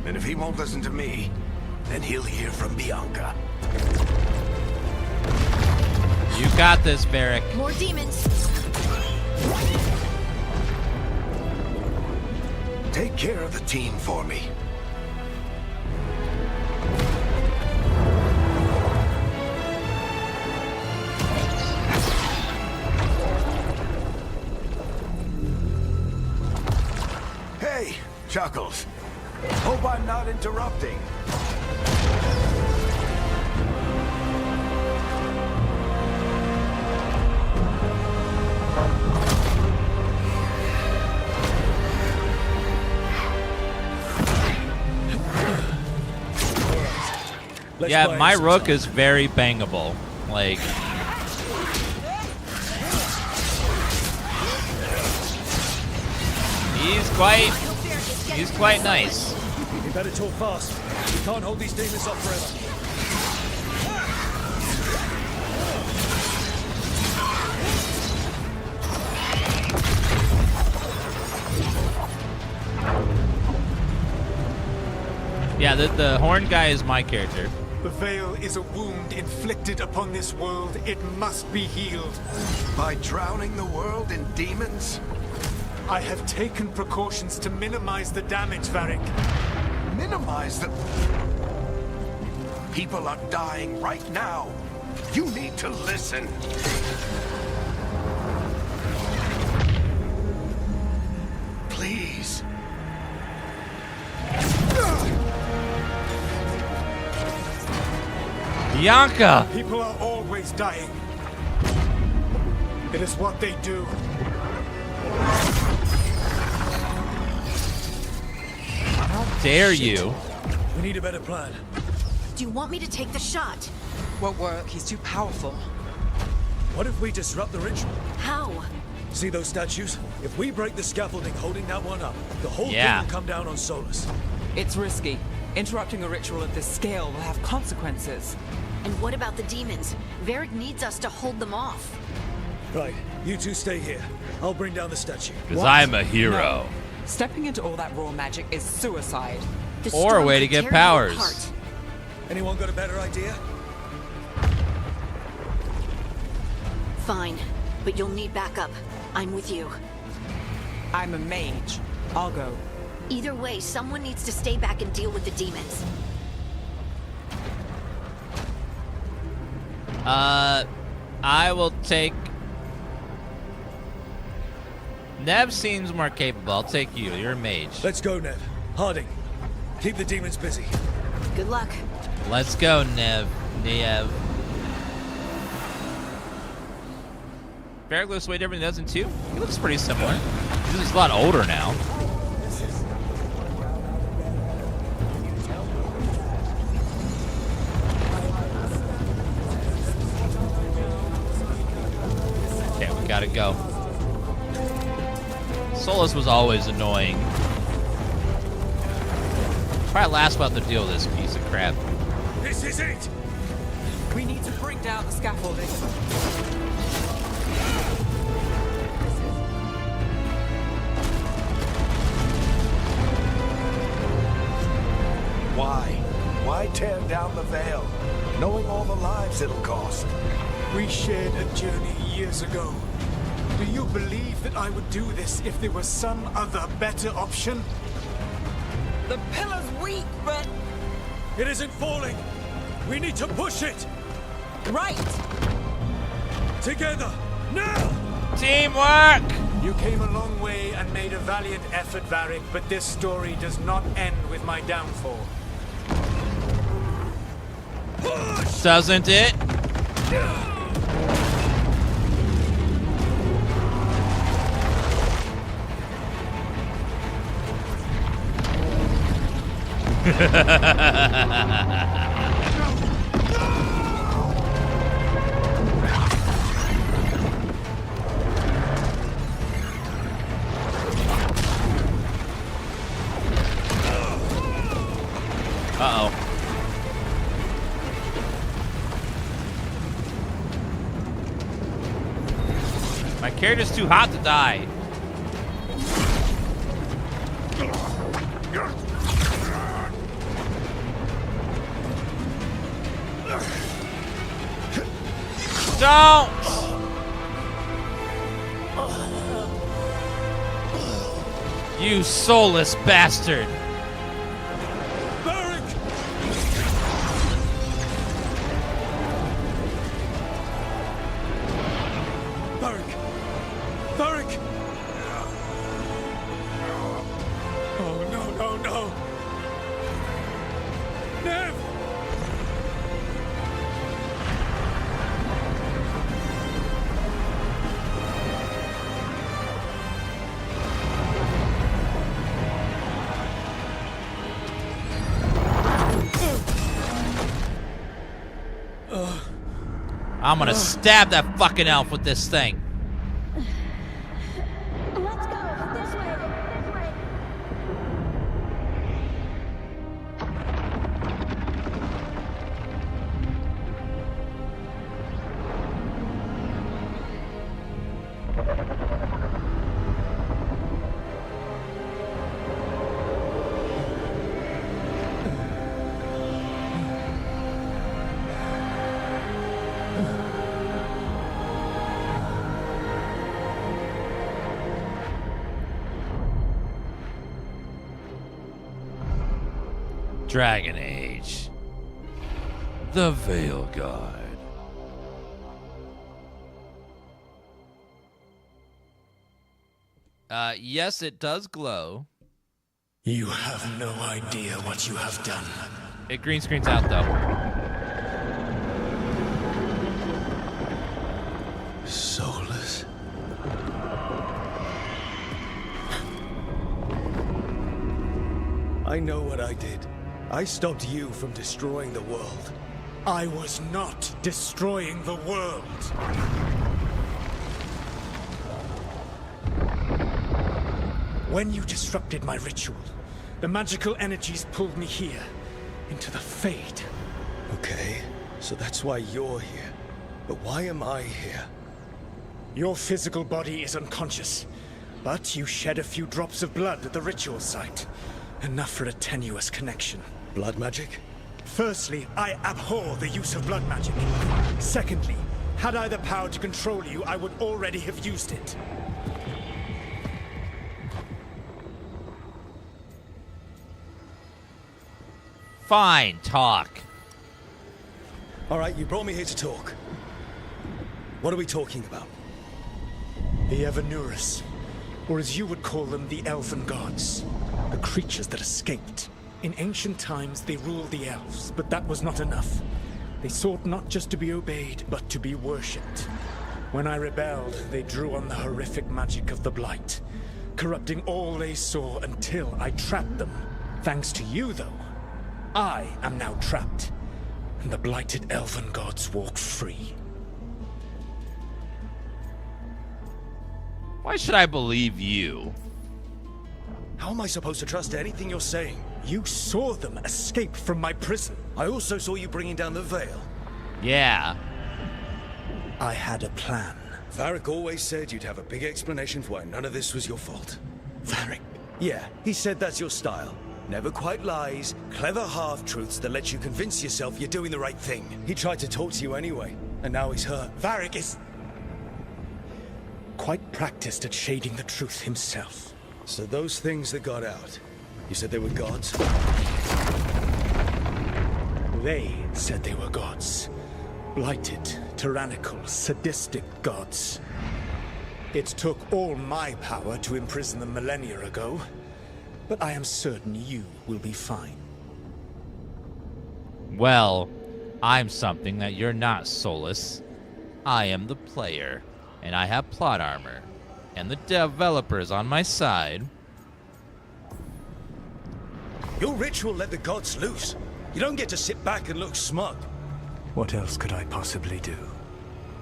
And if he won't listen to me, then he'll hear from Bianca. You got this, Varric. More demons! Take care of the team for me. Hey, Chuckles. Hope I'm not interrupting. Yeah, my rook is very bangable. Like, he's quite nice. You better talk fast. We can't hold these demons up forever. Yeah, the horn guy is my character. The veil is a wound inflicted upon this world. It must be healed. By drowning the world in demons? I have taken precautions to minimize the damage, Varric. Minimize the... People are dying right now. You need to listen. Please. Bianca! People are always dying. It is what they do. How dare you? We need a better plan. Do you want me to take the shot? Won't work. He's too powerful. What if we disrupt the ritual? How? See those statues? If we break the scaffolding holding that one up, the whole Yeah. thing will come down on Solas. It's risky. Interrupting a ritual of this scale will have consequences. And what about the demons? Varric needs us to hold them off. Right, you two stay here. I'll bring down the statue. Because I'm a hero. No. Stepping into all that raw magic is suicide. The Or a storm way to could get tear you powers. apart. Anyone got a better idea? Fine, but you'll need backup. I'm with you. I'm a mage. I'll go. Either way, someone needs to stay back and deal with the demons. I will take... Neve seems more capable. I'll take you. You're a mage. Let's go, Neve. Harding, keep the demons busy. Good luck. Let's go, Neve. Varric looks way different than he does in 2. He looks pretty similar. He's just a lot older now. Okay, we gotta go. Solas was always annoying. Probably last about to deal with this piece of crap. This is it! We need to bring down the scaffolding. Why? Why tear down the veil, knowing all the lives it'll cost? We shared a journey years ago. Do you believe that I would do this if there was some other better option? The pillar's weak, but... It isn't falling! We need to push it! Right! Together! Now! Teamwork! You came a long way and made a valiant effort, Varric, but this story does not end with my downfall. Doesn't it? Uh-oh. My character's too hot to die. Don't! You soulless bastard! Varric! Varric! Varric! Oh, no, no, no! Neve! I'm gonna stab that fucking elf with this thing. Let's go. This way. This way. Dragon Age. The Veilguard. Yes, it does glow. You have no idea what you have done. It green screens out, though. Solas. I know what I did. I stopped you from destroying the world. I was not destroying the world. When you disrupted my ritual, the magical energies pulled me here, into the Fade. Okay, so that's why you're here. But why am I here? Your physical body is unconscious, but you shed a few drops of blood at the ritual site. Enough for a tenuous connection. Blood magic? Firstly, I abhor the use of blood magic. Secondly, had I the power to control you, I would already have used it. Fine, talk. All right, you brought me here to talk. What are we talking about? The Evanurus, or as you would call them, the Elven Gods. The creatures that escaped. In ancient times, they ruled the elves, but that was not enough. They sought not just to be obeyed, but to be worshipped. When I rebelled, they drew on the horrific magic of the Blight, corrupting all they saw until I trapped them. Thanks to you, though, I am now trapped, and the blighted Elven Gods walk free. Why should I believe you? How am I supposed to trust anything you're saying? You saw them escape from my prison. I also saw you bringing down the veil. Yeah. I had a plan. Varric always said you'd have a big explanation for why none of this was your fault. Varric. Yeah, he said that's your style. Never quite lies, clever half-truths that let you convince yourself you're doing the right thing. He tried to talk to you anyway, and now he's hurt. Varric is quite practiced at shading the truth himself. So those things that got out, you said they were gods? They said they were gods. Blighted, tyrannical, sadistic gods. It took all my power to imprison them millennia ago, but I am certain you will be fine. Well, I'm something that you're not, Solas. I am the player, and I have plot armor, and the developers on my side. Your ritual let the gods loose. You don't get to sit back and look smug. What else could I possibly do?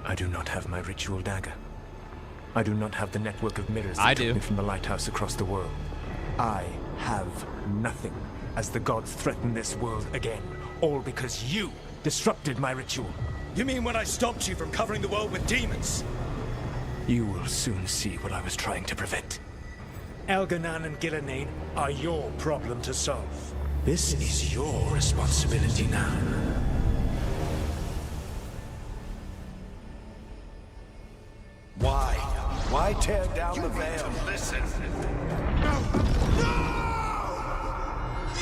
I do not have my ritual dagger. I do not have the network of mirrors that took me from the lighthouse across the world. I have nothing as the gods threaten this world again, all because you disrupted my ritual. You mean when I stopped you from covering the world with demons? You will soon see what I was trying to prevent. Elganan and Gillenane are your problem to solve. This is your responsibility now. Why? Why tear down the veil? Listen.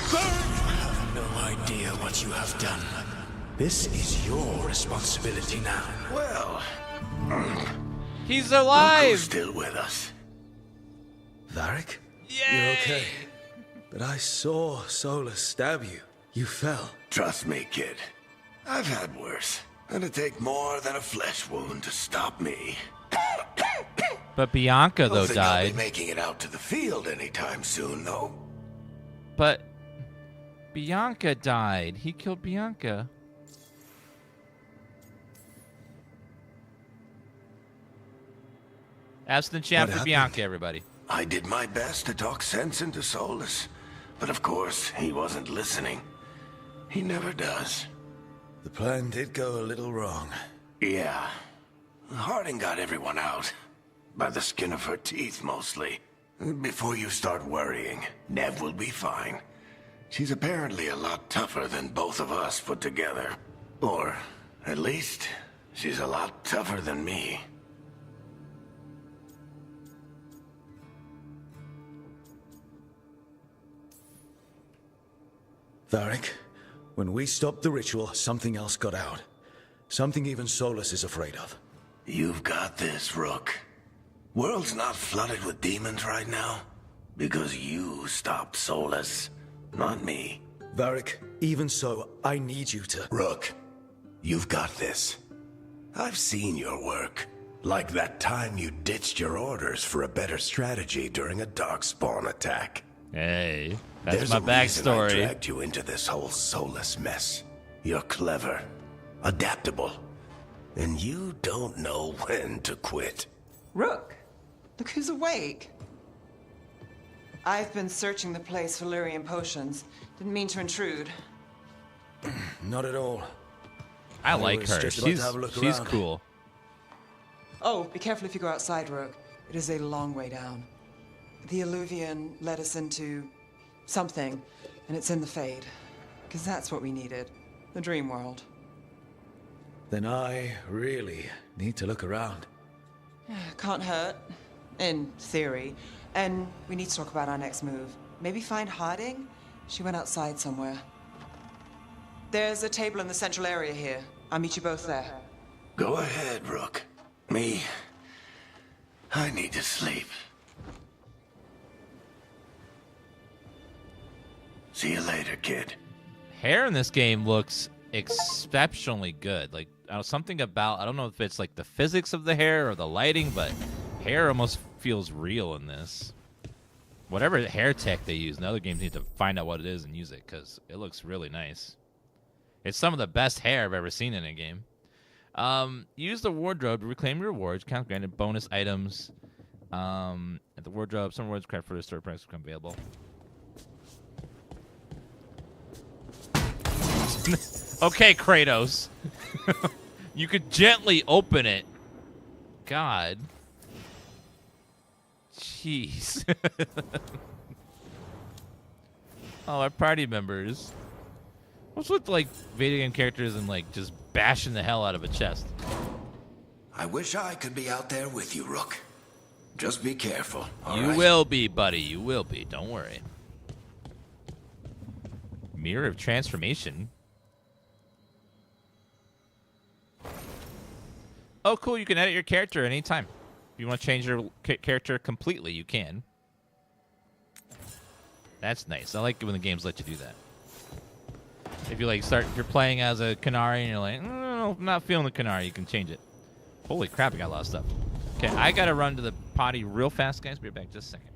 You have no idea what you have done. This is your responsibility now. Well, He's look alive! who's still with us. Varric? Yay! You're okay. But I saw Solas stab you. You fell. Trust me, kid. I've had worse. It'd take more than a flesh wound to stop me. But Bianca, though, Don't think I'll died. be making it out to the field anytime soon, though. But Bianca died. He killed Bianca. Absent champ What for happened? Bianca, everybody. I did my best to talk sense into Solas, but of course, he wasn't listening. He never does. The plan did go a little wrong. Yeah. Harding got everyone out. By the skin of her teeth, mostly. Before you start worrying, Neve will be fine. She's apparently a lot tougher than both of us put together. Or, at least, she's a lot tougher than me. Varric, when we stopped the ritual, something else got out. Something even Solas is afraid of. You've got this, Rook. World's not flooded with demons right now. Because you stopped Solas, not me. Varric, even so, I need you to... Rook, you've got this. I've seen your work. Like that time you ditched your orders for a better strategy during a darkspawn attack. Hey, that's There's my a reason I backstory. dragged you into this whole Solas mess. You're clever, adaptable, and you don't know when to quit. Rook, look who's awake. I've been searching the place for Lyrian potions. Didn't mean to intrude. Not at all. I like was her. just about to have a look She's around. cool. Oh, be careful if you go outside, Rook. It is a long way down. The eluvian led us into something, and it's in the Fade. Because that's what we needed. The dream world. Then I really need to look around. Can't hurt. In theory. And we need to talk about our next move. Maybe find Harding? She went outside somewhere. There's a table in the central area here. I'll meet you both there. Go ahead, Rook. Me, I need to sleep. See you later, kid. Hair in this game looks exceptionally good. Like something about, I don't know if it's like the physics of the hair or the lighting, but hair almost feels real in this. Whatever hair tech they use in other games, need to find out what it is and use it, because it looks really nice. It's some of the best hair I've ever seen in a game. Use the wardrobe to reclaim your rewards. Count granted bonus items. At the wardrobe, some rewards credit for the store price become available. Okay, Kratos. You could gently open it. God. Jeez. Oh, our party members. What's with, like, video game characters and, like, just bashing the hell out of a chest? I wish I could be out there with you, Rook. Just be careful, all You right? will be, buddy. You will be. Don't worry. Mirror of Transformation. Oh, cool. You can edit your character anytime. If you want to change your character completely, you can. That's nice. I like it when the games let you do that. If you if you're playing as a Canary and you're like, no, I'm not feeling the Canary, you can change it. Holy crap, I got a lot of stuff. Okay, I gotta run to the potty real fast, guys. Be right back just a second.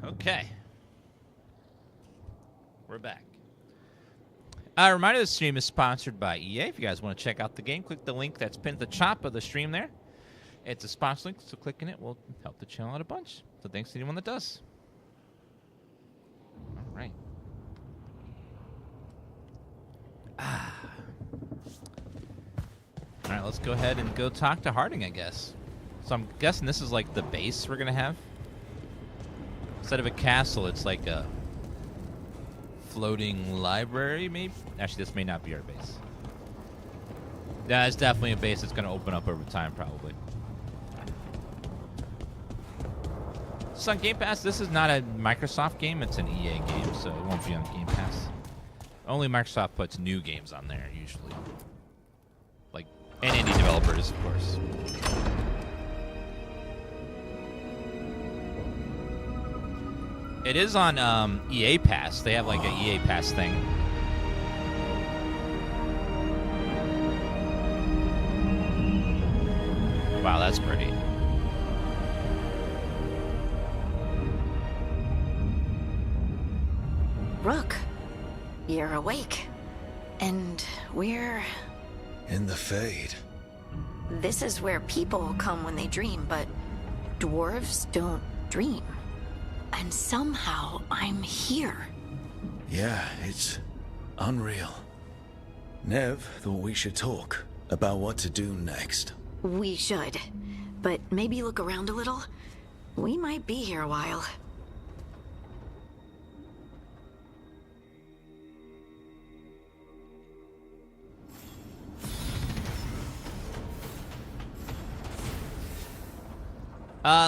Okay. We're back. A reminder, the stream is sponsored by EA. If you guys want to check out the game, click the link that's pinned at the top of the stream there. It's a sponsor link, so clicking it will help the channel out a bunch. So thanks to anyone that does. All right. right, let's go ahead and go talk to Harding, I guess. So I'm guessing this is like the base we're gonna have. Instead of a castle, it's like a floating library, maybe? Actually, this may not be our base. Yeah, it's definitely a base that's gonna open up over time, probably. So on Game Pass, this is not a Microsoft game, it's an EA game, so it won't be on Game Pass. Only Microsoft puts new games on there, usually. Like, and indie developers, of course. It is on EA Pass. They have like an EA Pass thing. Wow, that's pretty. Rook, you're awake. And we're... In the Fade. This is where people come when they dream, but dwarves don't dream. And somehow I'm here. Yeah, it's unreal. Neve thought we should talk about what to do next. We should. But maybe look around a little. We might be here a while.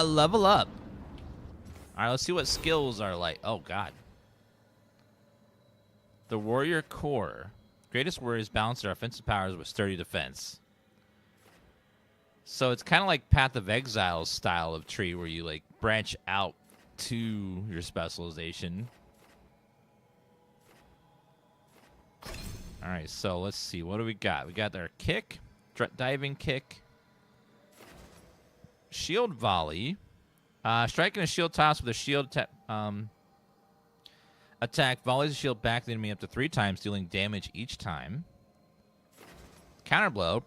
Level up. Alright, let's see what skills are like. Oh, God. The Warrior Core. Greatest warriors balance their offensive powers with sturdy defense. So it's kind of like Path of Exile's style of tree where you, like, branch out to your specialization. Alright, so let's see. What do we got? We got our kick, diving kick, shield volley, striking a shield toss with a shield attack volleys a shield back to the enemy up to 3 times, dealing damage each time. Counterblow,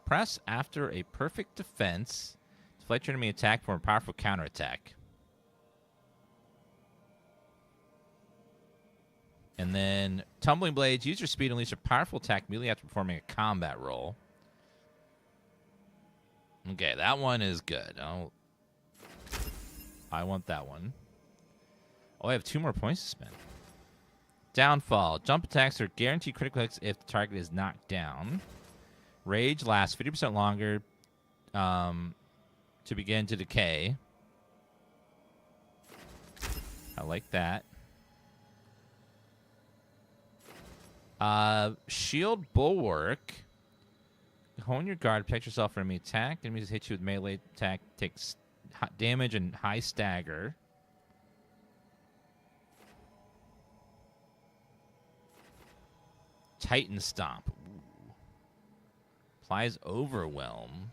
press after a perfect defense, deflect your enemy attack for a powerful counterattack. And then Tumbling Blades, use your speed and unleash a powerful attack immediately after performing a combat roll. Okay, that one is good. I want that one. Oh, I have 2 more points to spend. Downfall. Jump attacks are guaranteed critical hits if the target is knocked down. Rage lasts 50% longer to begin to decay. I like that. Shield Bulwark. Hone your guard, protect yourself from enemy attack. Enemies hit you with melee attack, takes damage and high stagger. Titan Stomp. Ooh. Applies Overwhelm.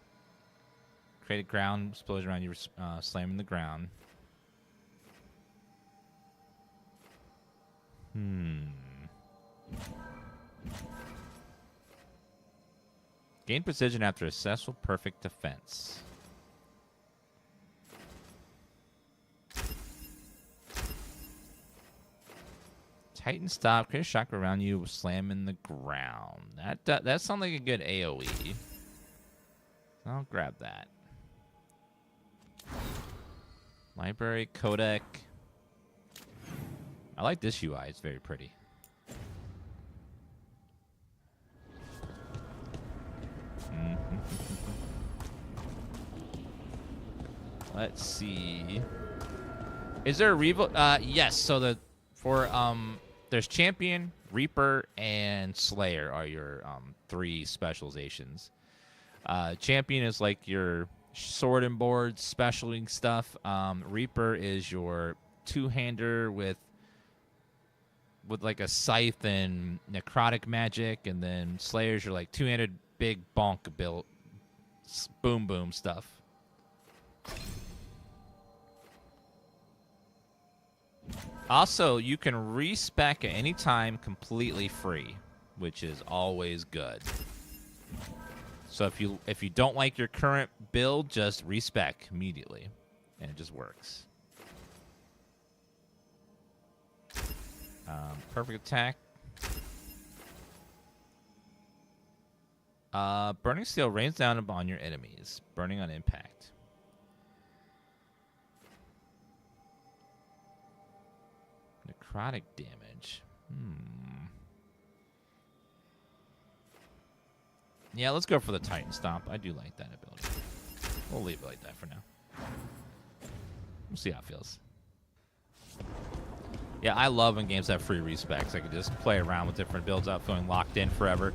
Create a ground explosion around you, slamming the ground. Gain precision after a successful perfect defense. Titan Stop. Create a shock around you, slamming the ground. That sounds like a good AoE. I'll grab that. Library Codec. I like this UI. It's very pretty. Let's see. Is there a revolt? Yes. So there's Champion, Reaper, and Slayer are your 3 specializations. Champion is like your sword and board specialing stuff. Reaper is your 2-hander with like a scythe and necrotic magic, and then Slayer's your like 2-handed big bonk built boom stuff. Also, you can respec at any time completely free, which is always good. So if you don't like your current build, just respec immediately, and it just works. Perfect attack. Burning steel rains down upon your enemies. Burning on impact. Necrotic damage. Yeah, let's go for the Titan Stomp. I do like that ability. We'll leave it like that for now. We'll see how it feels. Yeah, I love when games have free respecs. I can just play around with different builds without feeling locked in forever.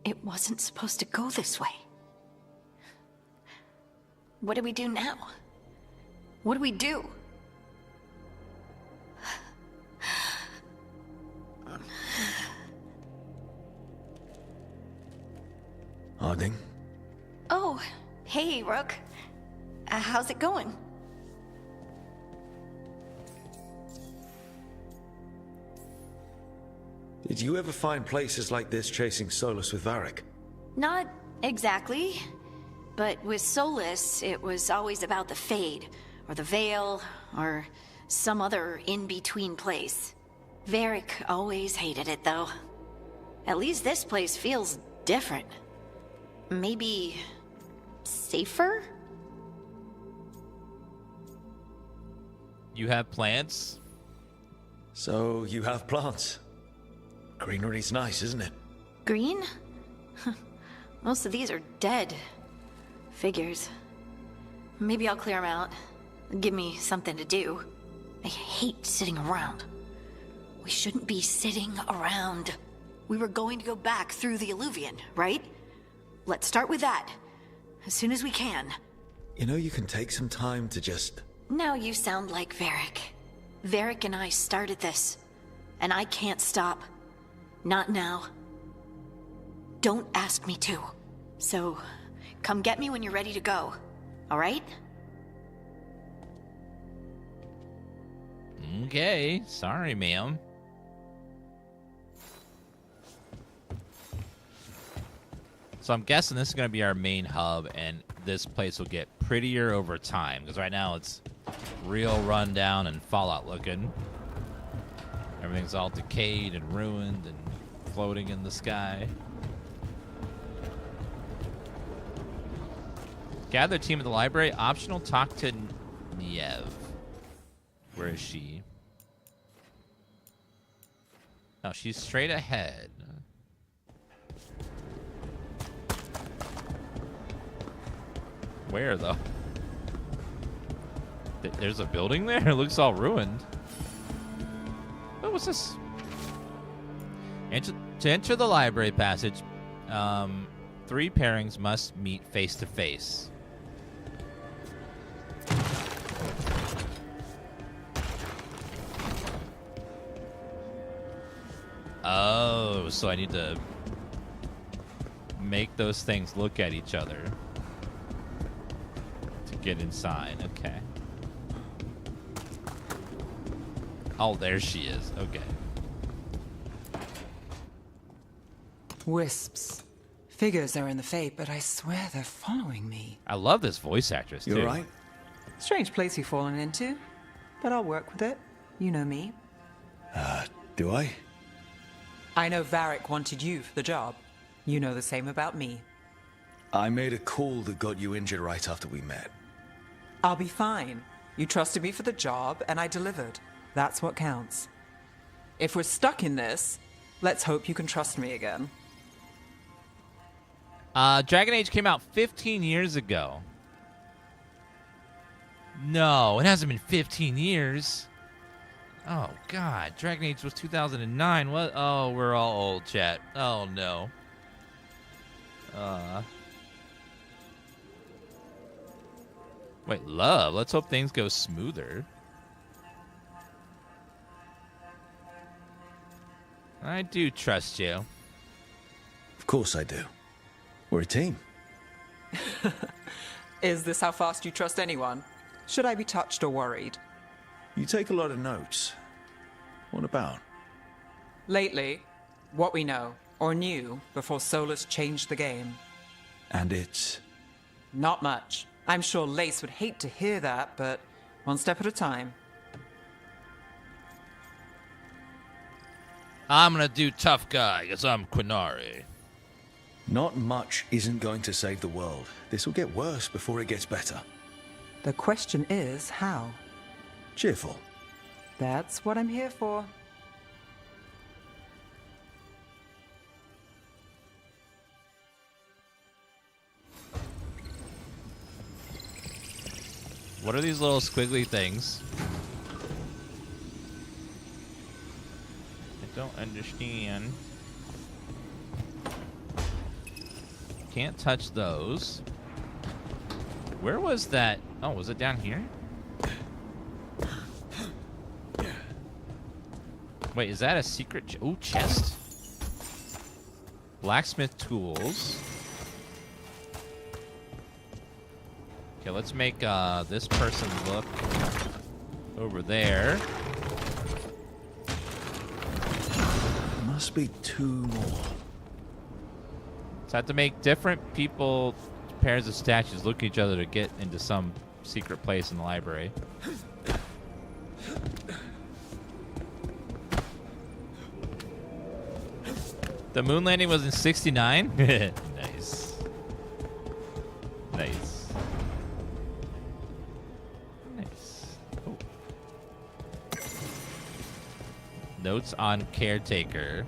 It wasn't supposed to go this way. What do we do now? What do we do? Harding? Oh, hey, Rook. How's it going? Did you ever find places like this chasing Solas with Varric? Not exactly. But with Solas, it was always about the Fade, or the Veil, or some other in-between place. Varric always hated it, though. At least this place feels different. Maybe safer? You have plants? So you have plants. Greenery's nice, isn't it? Green? Most of these are dead. Figures. Maybe I'll clear them out. Give me something to do. I hate sitting around. We shouldn't be sitting around. We were going to go back through the eluvian, right? Let's start with that. As soon as we can. You know, you can take some time to just... Now you sound like Varric. Varric and I started this. And I can't stop. Not now. Don't ask me to. So, come get me when you're ready to go. Alright? Okay. Sorry, ma'am. So I'm guessing this is going to be our main hub, and this place will get prettier over time. Because right now it's real rundown and Fallout looking. Everything's all decayed and ruined and floating in the sky. Gather team at the library. Optional, talk to Neve. Where is she? Oh, she's straight ahead. Where, though? There's a building there? It looks all ruined. Oh, what's this? To enter the library passage, 3 pairings must meet face to face. Oh, so I need to make those things look at each other to get inside. Okay. Oh, there she is. Okay. Wisps. Figures are in the fate, but I swear they're following me. I love this voice actress, too. You alright? Strange place you've fallen into, but I'll work with it. You know me. Do I? I know Varric wanted you for the job. You know the same about me. I made a call that got you injured right after we met. I'll be fine. You trusted me for the job, and I delivered. That's what counts. If we're stuck in this, let's hope you can trust me again. Dragon Age came out 15 years ago. No, it hasn't been 15 years. Oh, God. Dragon Age was 2009. What? Oh, we're all old, chat. Oh, no. Wait, love. Let's hope things go smoother. I do trust you. Of course I do. We're a team. Is this how fast you trust anyone? Should I be touched or worried? You take a lot of notes. What about? Lately, what we know, or knew, before Solas changed the game. And it's... Not much. I'm sure Lace would hate to hear that, but one step at a time. I'm gonna do tough guy because I'm Quinari. Not much isn't going to save the world. This will get worse before it gets better. The question is, how? Cheerful. That's what I'm here for. What are these little squiggly things? I don't understand. Can't touch those. Where was that? Oh, was it down here? Wait, is that a secret? Ooh, chest. Blacksmith tools. Okay, let's make this person look over there. Must be 2 more. So I have to make different people, pairs of statues, look at each other to get into some secret place in the library. The moon landing was in 69? Nice. Nice. Nice. Oh. Notes on caretaker.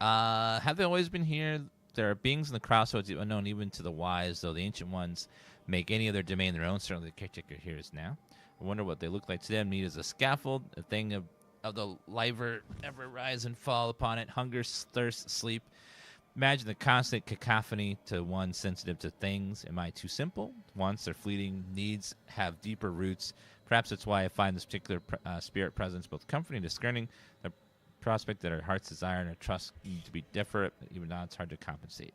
Have they always been here? There are beings in the crossroads unknown even to the wise, though the ancient ones make any of their domain their own. Certainly the caretaker here is now. I wonder what they look like to them. Need as a scaffold, a thing of the liver ever rise and fall upon it. Hunger, thirst, sleep. Imagine the constant cacophony to one sensitive to things. Am I too simple? Wants are fleeting. Needs have deeper roots. Perhaps that's why I find this particular spirit presence both comforting and discerning. The prospect that our heart's desire and our trust need to be different. Even now, it's hard to compensate.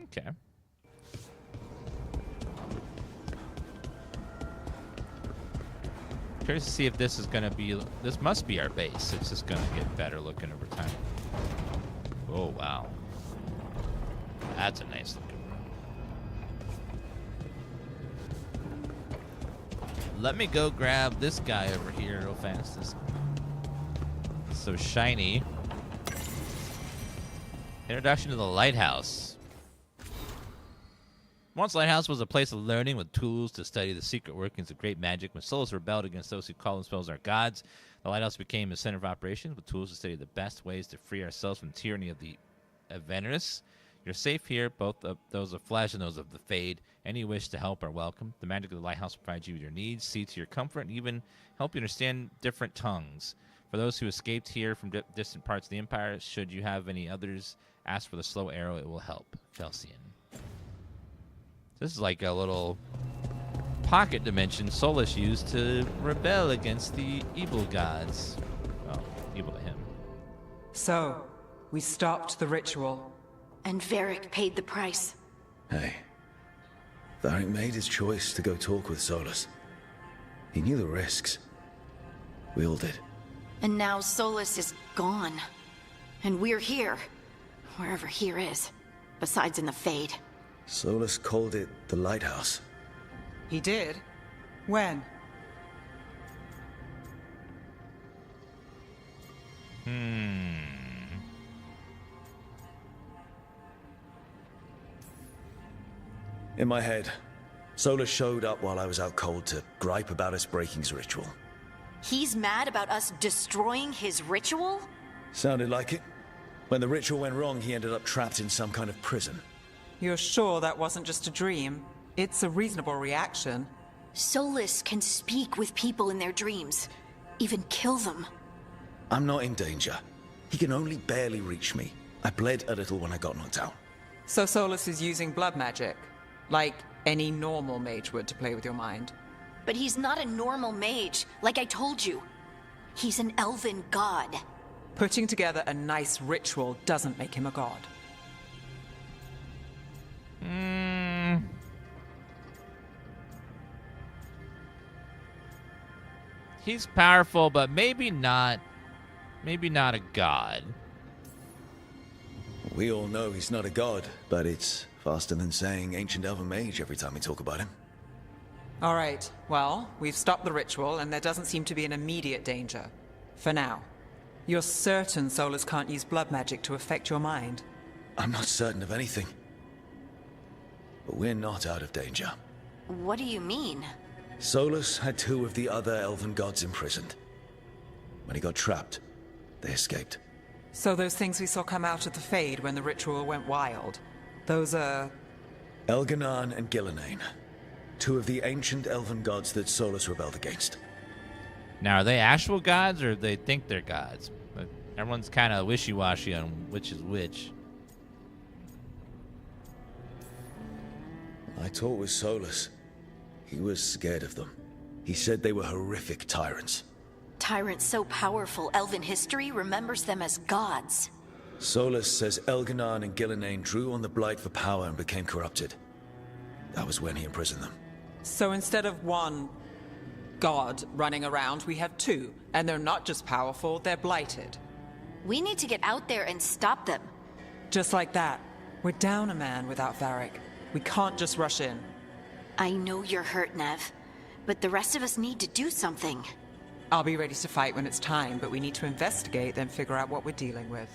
Okay. Curious to see if this is going to be... This must be our base. It's just going to get better looking over time. Oh, wow. That's a nice looking room. Let me go grab this guy over here real fast. This so shiny. Introduction to the lighthouse. Once Lighthouse was a place of learning with tools to study the secret workings of great magic. When Solas rebelled against those who call themselves our gods, the Lighthouse became a center of operations with tools to study the best ways to free ourselves from the tyranny of the Avengers. You're safe here, both of those of flesh and those of the Fade. Any wish to help are welcome. The magic of the Lighthouse provides you with your needs, see to your comfort, and even help you understand different tongues. For those who escaped here from distant parts of the Empire, should you have any others, ask for the slow arrow. It will help. Felsian. This is like a little pocket dimension Solas used to rebel against the evil gods. Well, evil to him. So, we stopped the ritual. And Varric paid the price. Hey. Varric made his choice to go talk with Solas. He knew the risks. We all did. And now Solas is gone. And we're here. Wherever here is. Besides in the Fade. Solas called it the Lighthouse. He did? When? In my head, Solas showed up while I was out cold to gripe about us breaking his ritual. He's mad about us destroying his ritual? Sounded like it. When the ritual went wrong, he ended up trapped in some kind of prison. You're sure that wasn't just a dream? It's a reasonable reaction. Solas can speak with people in their dreams. Even kill them. I'm not in danger. He can only barely reach me. I bled a little when I got knocked out. So Solas is using blood magic? Like any normal mage would to play with your mind? But he's not a normal mage, like I told you. He's an elven god. Putting together a nice ritual doesn't make him a god. He's powerful, but maybe not a god. We all know he's not a god, but it's faster than saying ancient elven mage every time we talk about him. All right, well, we've stopped the ritual, and there doesn't seem to be an immediate danger. For now. You're certain Solas can't use blood magic to affect your mind? I'm not certain of anything. But we're not out of danger. What do you mean? Solas had 2 of the other elven gods imprisoned. When he got trapped, they escaped. So those things we saw come out of the Fade when the ritual went wild, those are... Elganan and Gillenane. 2 of the ancient elven gods that Solas rebelled against. Now, are they actual gods, or they think they're gods? But everyone's kind of wishy-washy on which is which. I talked with Solas. He was scared of them. He said they were horrific tyrants. Tyrants so powerful, elven history remembers them as gods. Solas says Elganan and Gillenane drew on the Blight for power and became corrupted. That was when he imprisoned them. So instead of 1 god running around, we have 2. And they're not just powerful, they're blighted. We need to get out there and stop them. Just like that. We're down a man without Varric. We can't just rush in. I know you're hurt, Neve, but the rest of us need to do something. I'll be ready to fight when it's time, but we need to investigate, then figure out what we're dealing with.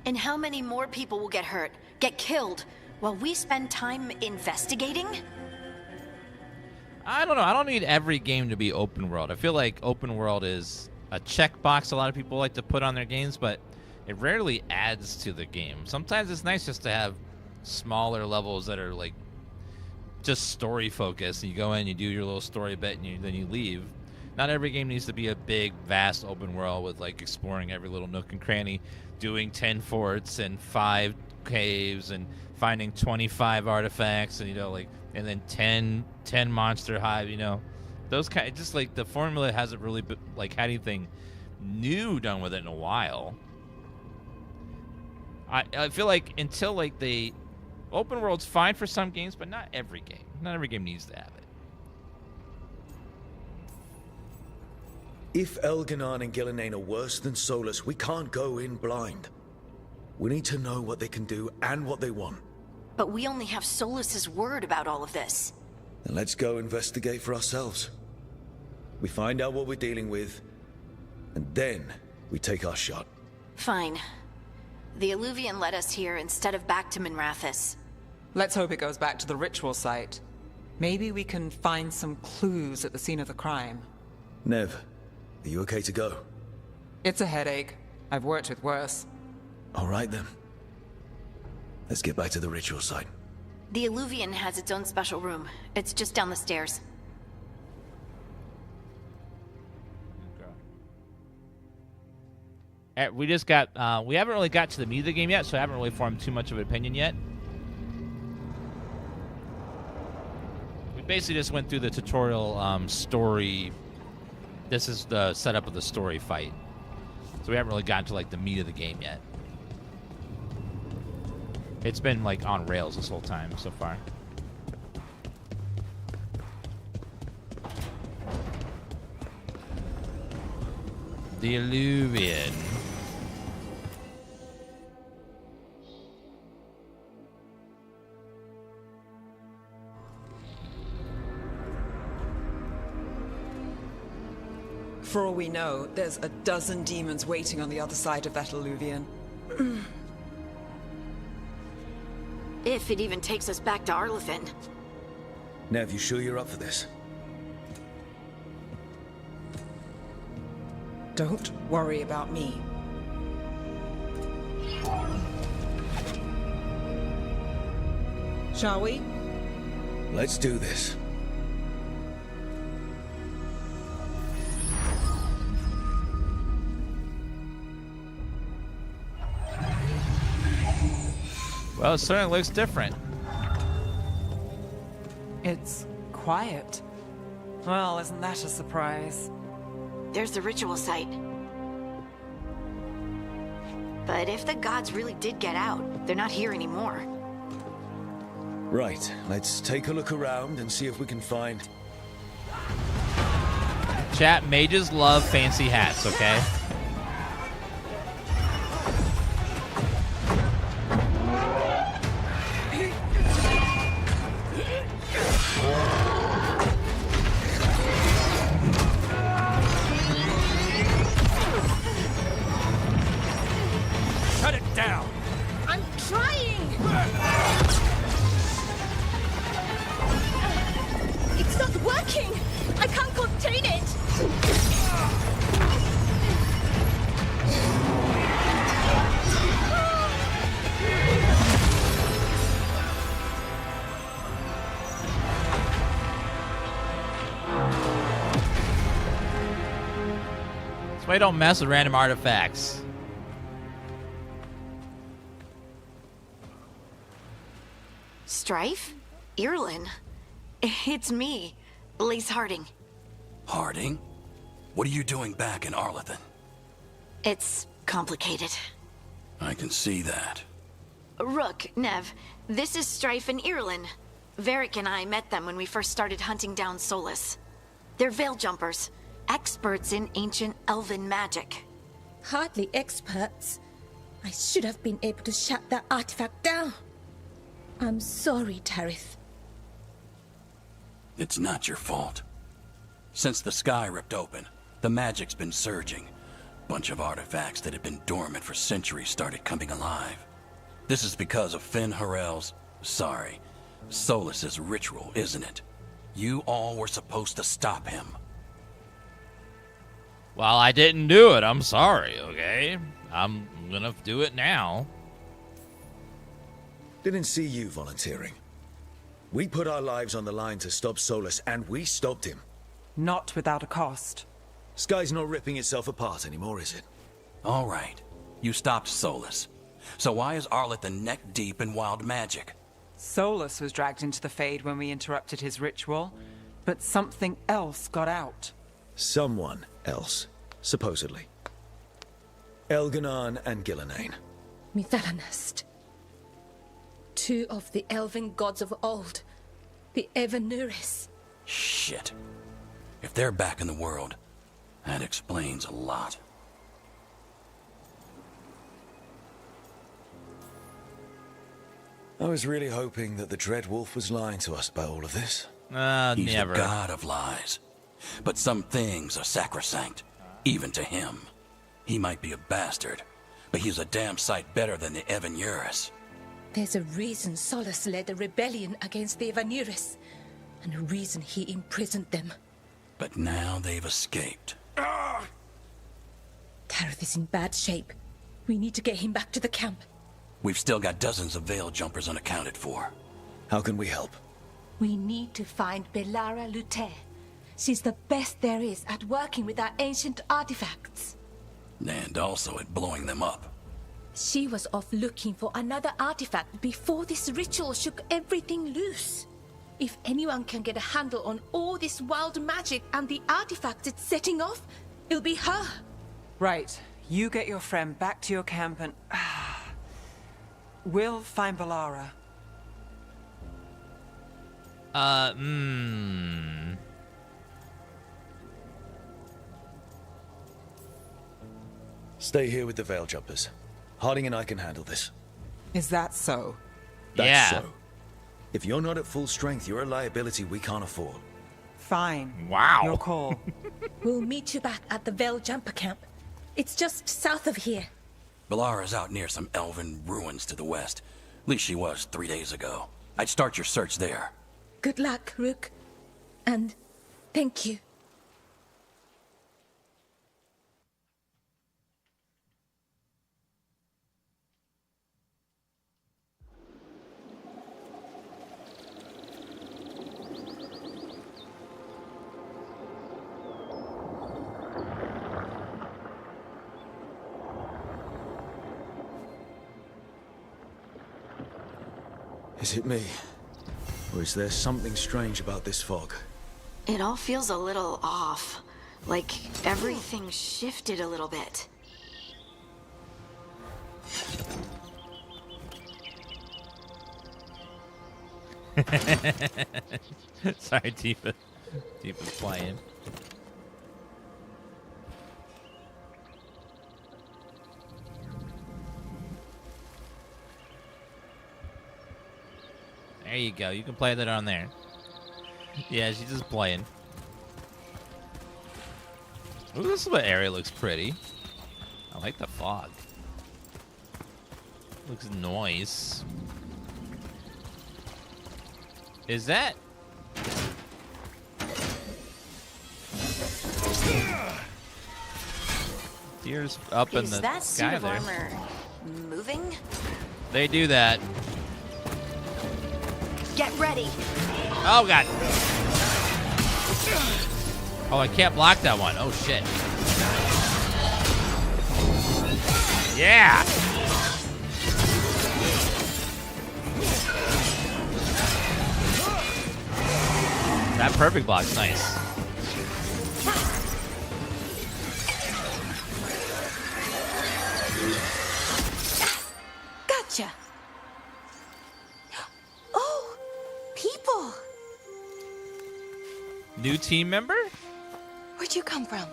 And how many more people will get hurt, get killed, while we spend time investigating? I don't know. I don't need every game to be open world. I feel like open world is a checkbox a lot of people like to put on their games, but it rarely adds to the game. Sometimes it's nice just to have smaller levels that are like just story focused. You go in, you do your little story bit, and then you leave. Not every game needs to be a big, vast open world with like exploring every little nook and cranny, doing 10 forts and 5 caves and finding 25 artifacts and and then 10 monster hive, those kind, just like the formula hasn't really been, like, had anything new done with it in a while. I feel like until like the open world's fine for some games, but not every game. Not every game needs to have it. If Elganan and Gillenane are worse than Solas, we can't go in blind. We need to know what they can do and what they want. But we only have Solas's word about all of this. Then let's go investigate for ourselves. We find out what we're dealing with, and then we take our shot. Fine. The eluvian led us here instead of back to Minrathous. Let's hope it goes back to the ritual site. Maybe we can find some clues at the scene of the crime. Neve, are you okay to go? It's a headache. I've worked with worse. All right then. Let's get back to the ritual site. The eluvian has its own special room. It's just down the stairs. We just got, we haven't really got to the meat of the game yet, so I haven't really formed too much of an opinion yet. We basically just went through the tutorial story. This is the setup of the story fight. So we haven't really gotten to like the meat of the game yet. It's been like on rails this whole time so far. The eluvian. For all we know, there's a dozen demons waiting on the other side of that eluvian. If it even takes us back to Arlathan. Neve, you sure you're up for this? Don't worry about me. Shall we? Let's do this. Well, it certainly looks different. It's quiet. Well, isn't that a surprise? There's the ritual site. But if the gods really did get out, they're not here anymore. Right, let's take a look around and see if we can find... Chat, mages love fancy hats, okay? Drain it! That's why you don't mess with random artifacts. Strife? Irlin? It's me, Lace Harding. Harding? What are you doing back in Arlathan? It's complicated. I can see that. Rook, Neve, this is Strife and Irlin. Varric and I met them when we first started hunting down Solas. They're veil jumpers, experts in ancient elven magic. Hardly experts. I should have been able to shut that artifact down. I'm sorry, Tarith. It's not your fault. Since the sky ripped open, the magic's been surging. Bunch of artifacts that had been dormant for centuries started coming alive. This is because of Finn Harel's, Solas's ritual, isn't it? You all were supposed to stop him. Well, I didn't do it. I'm sorry, okay? I'm gonna do it now. Didn't see you volunteering. We put our lives on the line to stop Solas, and we stopped him. Not without a cost. Sky's not ripping itself apart anymore, is it? All right, you stopped Solas. So why is Arlathan neck deep in wild magic? Solas was dragged into the Fade when we interrupted his ritual, but something else got out. Someone else, supposedly. Elganan and Gillenane. Mithalanast. Two of the elven gods of old. The Evanuris. Shit. If they're back in the world, that explains a lot. I was really hoping that the Dread Wolf was lying to us about all of this. He's Never. the god of lies. But some things are sacrosanct, even to him. He might be a bastard, but he's a damn sight better than the Evanuris. There's a reason Solas led a rebellion against the Evanuris, and a reason he imprisoned them. But now they've escaped. Tarith is in bad shape. We need to get him back to the camp. We've still got dozens of veil jumpers unaccounted for. How can we help? We need to find Belara Lute. She's the best there is at working with our ancient artifacts. And also at blowing them up. She was off looking for another artifact before this ritual shook everything loose. If anyone can get a handle on all this wild magic and the artifacts it's setting off, it'll be her. Right. You get your friend back to your camp and... We'll find Belara. Stay here with the Veil Jumpers. Harding and I can handle this. Is that so? That's Yeah. so. If you're not at full strength, you're a liability we can't afford. Fine. Wow. Your call. We'll meet you back at the Veil Jumper camp. It's just south of here. Belara's out near some elven ruins to the west. At least she was 3 days ago. I'd start your search there. Good luck, Rook. And thank you. Is it me? Or is there something strange about this fog? It all feels a little off. Like everything shifted a little bit. Sorry, Tifa. Tifa's playing. There you go. You can play that on there. Yeah, she's just playing. Ooh, this area looks pretty. I like the fog. Looks nice. Is that... spears up in Is the that suit sky of there. armor moving? They do that. Get ready. Oh, God. Oh, I can't block that one. Oh, shit. Yeah. That perfect block's nice. Gotcha. Oh, people. New team member? Where'd you come from?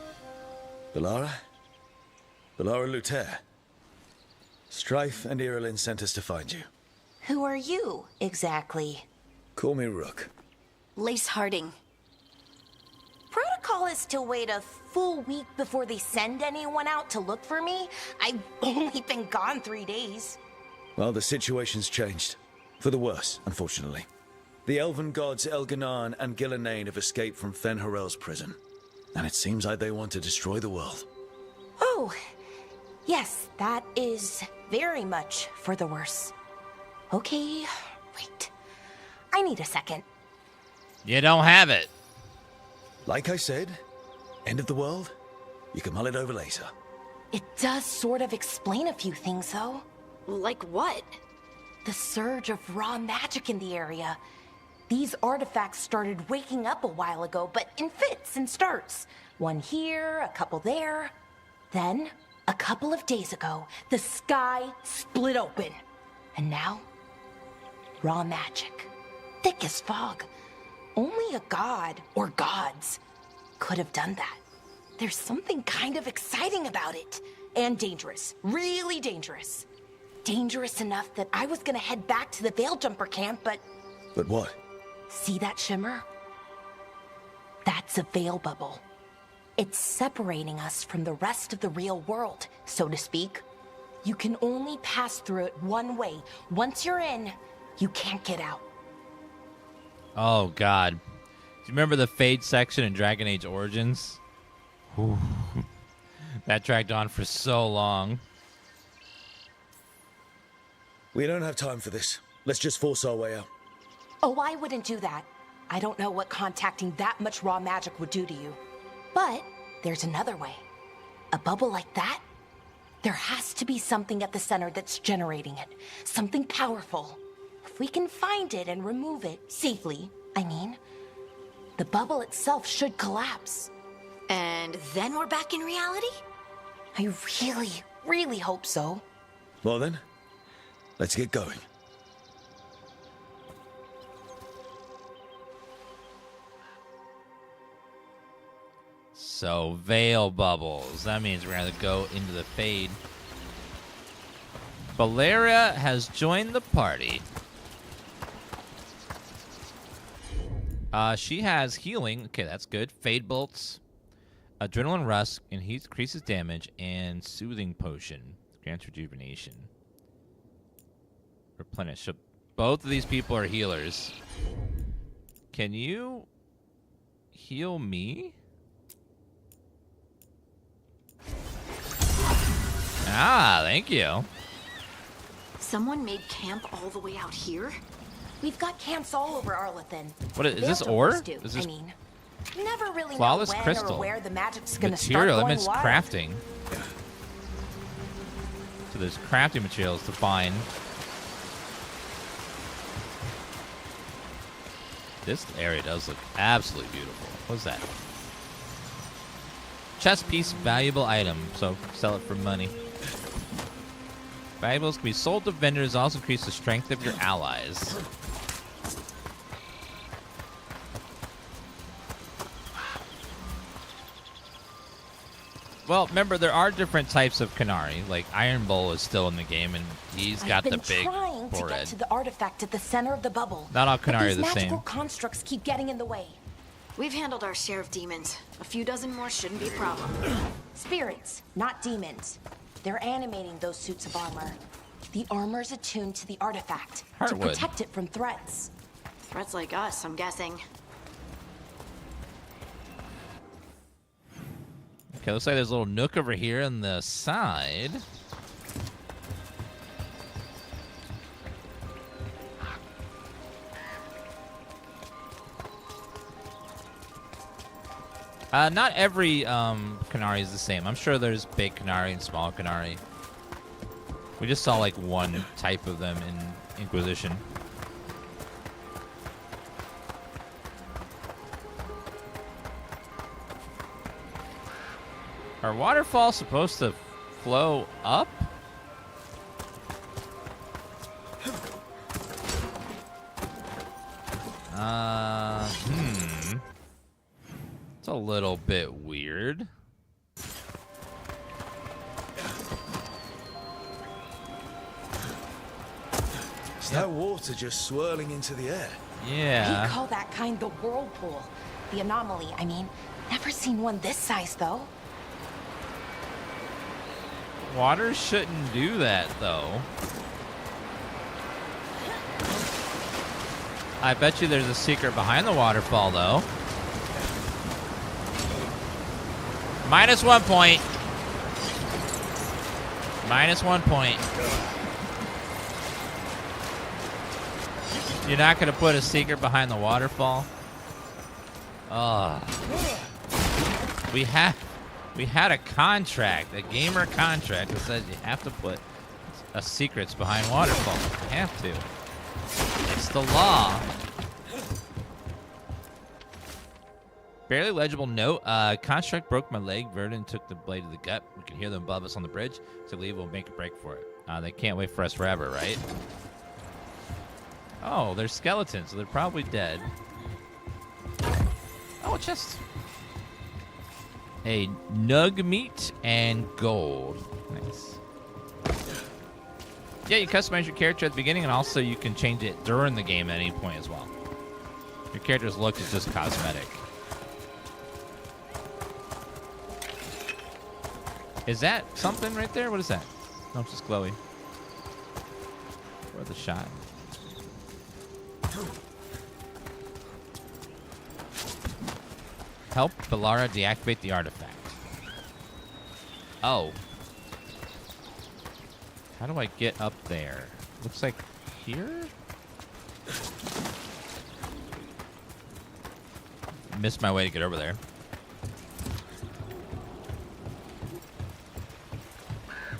Bellara? Bellara Luther. Strife and Irilyn sent us to find you. Who are you, exactly? Call me Rook. Lace Harding. Protocol is to wait a full week before they send anyone out to look for me. I've only been gone 3 days. Well, the situation's changed. For the worse, unfortunately. The elven gods Elganan and Gillenane have escaped from Fen'Harel's prison. And it seems like they want to destroy the world. Oh, yes, that is very much for the worse. Okay, wait. I need a second. You don't have it. Like I said, end of the world? You can mull it over later. It does sort of explain a few things, though. Like what? The surge of raw magic in the area. These artifacts started waking up a while ago, but in fits and starts. One here, a couple there. Then, a couple of days ago, the sky split open. And now, raw magic. Thick as fog. Only a god, or gods, could have done that. There's something kind of exciting about it. And dangerous. Really dangerous. Dangerous enough that I was gonna head back to the Veil Jumper camp, but... But what? See that shimmer? That's a veil bubble. It's separating us from the rest of the real world, so to speak. You can only pass through it one way. Once you're in, you can't get out. Oh, God. Do you remember the Fade section in Dragon Age Origins? Whew. That dragged on for so long. We don't have time for this. Let's just force our way out. Oh, I wouldn't do that. I don't know what contacting that much raw magic would do to you. But there's another way. A bubble like that? There has to be something at the center that's generating it. Something powerful. If we can find it and remove it, safely, I mean, the bubble itself should collapse. And then we're back in reality? I really, really hope so. Well then, let's get going. So, veil bubbles. That means we're going to go into the Fade. Valeria has joined the party. She has healing. Okay, that's good. Fade bolts, adrenaline rush, and he increases damage, and soothing potion grants rejuvenation. Replenish. So both of these people are healers. Can you heal me? Ah, thank you. Someone made camp all the way out here? We've got camps all over Arlathan. What is this Veil ore? Jumpers do, Is this I mean, you never really flawless know when crystal? or where the magic's gonna Material, start that going means wild. crafting. So there's crafting materials to find. This area does look absolutely beautiful. What's that? Chest piece, valuable item. So sell it for money. Valuables can be sold to vendors. Also increase the strength of your allies. Well, remember, there are different types of Qunari. Like, Iron Bull is still in the game, and he's got the big trying to forehead. get to the artifact at the center of the bubble. Not all but Qunari are these the magical same. constructs keep getting in the way. We've handled our share of demons. A few dozen more shouldn't be a problem. Spirits, not demons. They're animating those suits of armor. The armor's attuned to the artifact to Heartwood. protect it from threats. Threats like us, I'm guessing. Okay, looks like there's a little nook over here on the side. Not every Canary is the same. I'm sure there's big Canary and small Canary. We just saw like one type of them in Inquisition. Are waterfalls supposed to flow up? It's a little bit weird. Is that water just swirling into the air? Yeah. We call that kind the whirlpool. The anomaly, I mean. Never seen one this size, though. Water shouldn't do that, though. I bet you there's a secret behind the waterfall, though. Minus 1 point. Minus 1 point. You're not going to put a secret behind the waterfall? We had a contract, a gamer contract that says you have to put secrets behind waterfalls. You have to. It's the law. Barely legible note. Construct broke my leg. Verdun took the blade to the gut. We can hear them above us on the bridge. So leave. We'll make a break for it. They can't wait for us forever, right? Oh, they're skeletons, so they're probably dead. Oh, just a nug meat and gold. Nice. Yeah, you customize your character at the beginning, and also you can change it during the game at any point as well. Your character's look is just cosmetic. Is that something right there? What is that? No, it's just glowy. Worth a shot. Help Balara deactivate the artifact. Oh. How do I get up there? Looks like here? Missed my way to get over there.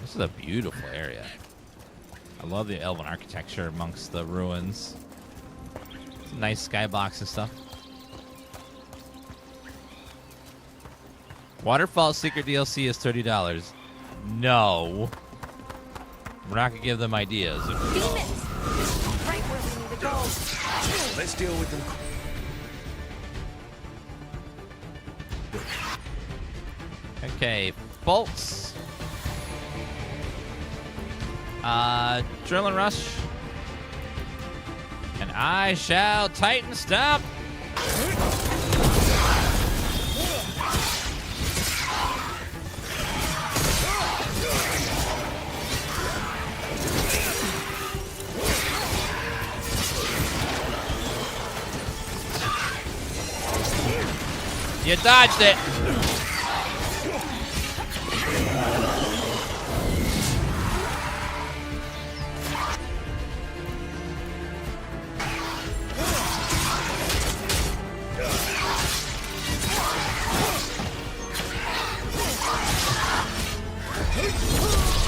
This is a beautiful area. I love the elven architecture amongst the ruins. Some nice skybox and stuff. Waterfall Secret DLC is $30. No. We're not going to give them ideas. Demons! Right where we need to go. Let's deal with them. Okay, bolts. Drill and rush. And I shall tighten stop. You dodged it.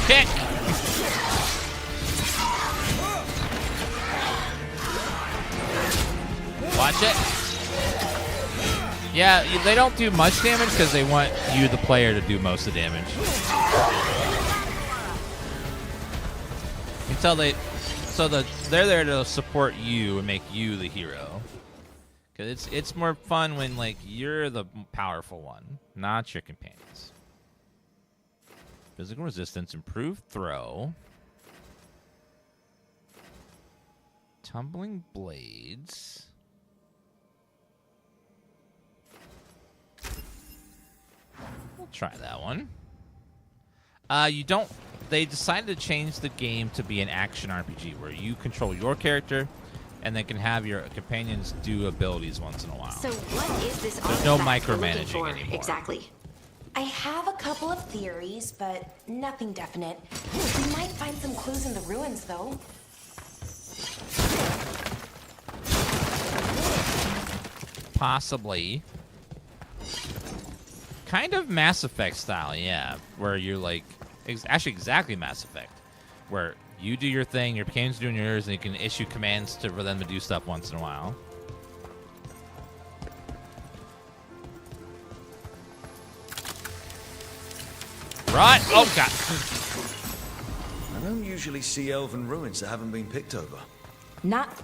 Kick. Watch it. Yeah, they don't do much damage because they want you, the player, to do most of the damage. You can tell they're there to support you and make you the hero. Because it's more fun when like you're the powerful one, not your companions. Physical resistance, improved throw, tumbling blades. We'll try that one. They decided to change the game to be an action RPG where you control your character and then can have your companions do abilities once in a while. So what is this There's no artifact we're looking micromanaging for anymore. exactly? I have a couple of theories, but nothing definite. We might find some clues in the ruins, though. Possibly. Kind of Mass Effect style, yeah. Where you're like, actually exactly Mass Effect. Where you do your thing, your companions doing yours, and you can issue commands for them to do stuff once in a while. Right. Oh, God. I don't usually see elven ruins that haven't been picked over. Not.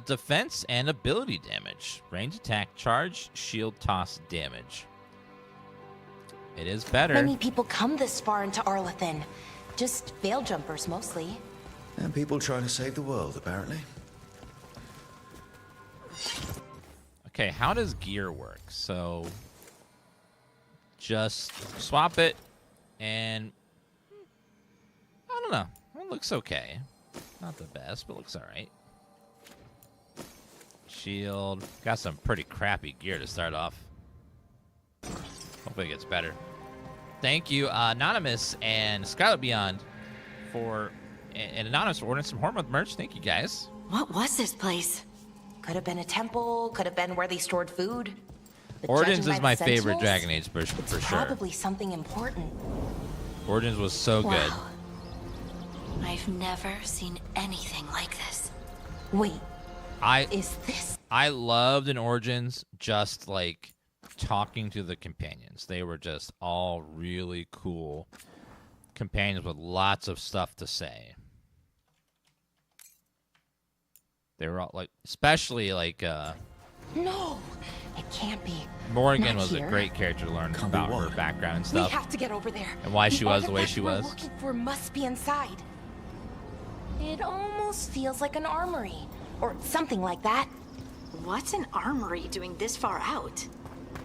Defense and ability damage. Range attack, charge, shield toss damage. It is better. Many people come this far into Arlathan. Just veil jumpers, mostly. And people trying to save the world, apparently. Okay, how does gear work? So, just swap it, and I don't know. It looks okay. Not the best, but looks all right. Shield. Got some pretty crappy gear to start off. Hopefully it gets better. Thank you, Anonymous and Scarlet Beyond, for and Anonymous for ordering some Hormonth merch. Thank you, guys. What was this place? Could have been a temple, could have been where they stored food. But Origins judging by is the my favorite Sentinels, Dragon Age version it's for sure. probably something important. Origins was so good. Wow. I've never seen anything like this. Wait, is this? I loved in Origins just like talking to the companions. They were just all really cool companions with lots of stuff to say. They were all like, especially like No, it can't be. Morgan Not was here. a great character to learn about her background and stuff. We have to get over there. And why she was the way artifact she we're was. looking for must be inside. It almost feels like an armory, or something like that. What's an armory doing this far out?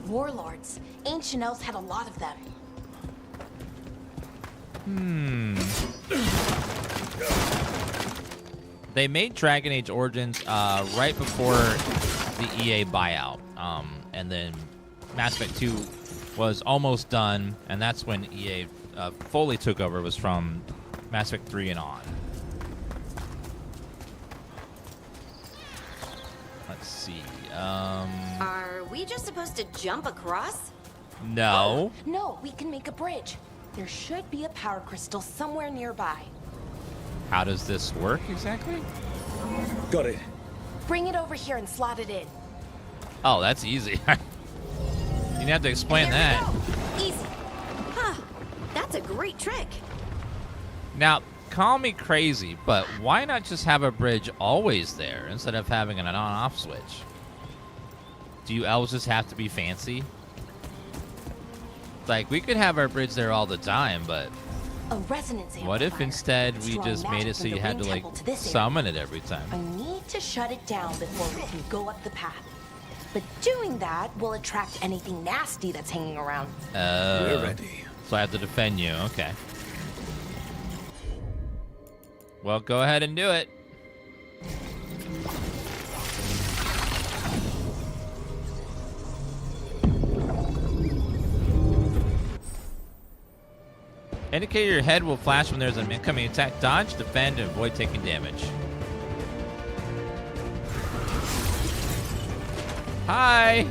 Warlords. Ancient elves had a lot of them. They made Dragon Age Origins right before the EA buyout. And then Mass Effect 2 was almost done, and that's when EA fully took over. It was from Mass Effect 3 and on. Let's see. Are we just supposed to jump across? No. No, we can make a bridge. There should be a power crystal somewhere nearby. How does this work exactly? Got it. Bring it over here and slot it in. Oh, that's easy. You didn't have to explain There that. we go. Easy. Huh. That's a great trick. Now, call me crazy, but why not just have a bridge always there instead of having an on-off switch? Do you elves just have to be fancy? Like, we could have our bridge there all the time, but A resonance what if amplifier. instead we Drawing just made magic it so from you the had to, ring like, temple to this area. summon it every time? I need to shut it down before we can go up the path. But doing that will attract anything nasty that's hanging around. We're ready. So I have to defend you. Okay. Well, go ahead and do it. Indicate your head will flash when there's an incoming attack. Dodge, defend, and avoid taking damage. Hi!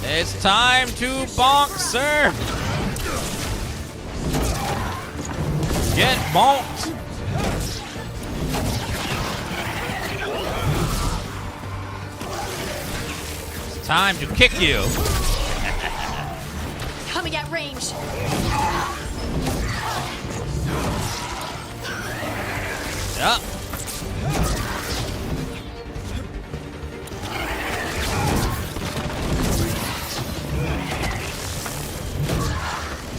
It's time to bonk, sir! Get bonked! It's time to kick you! Coming at range. Yup.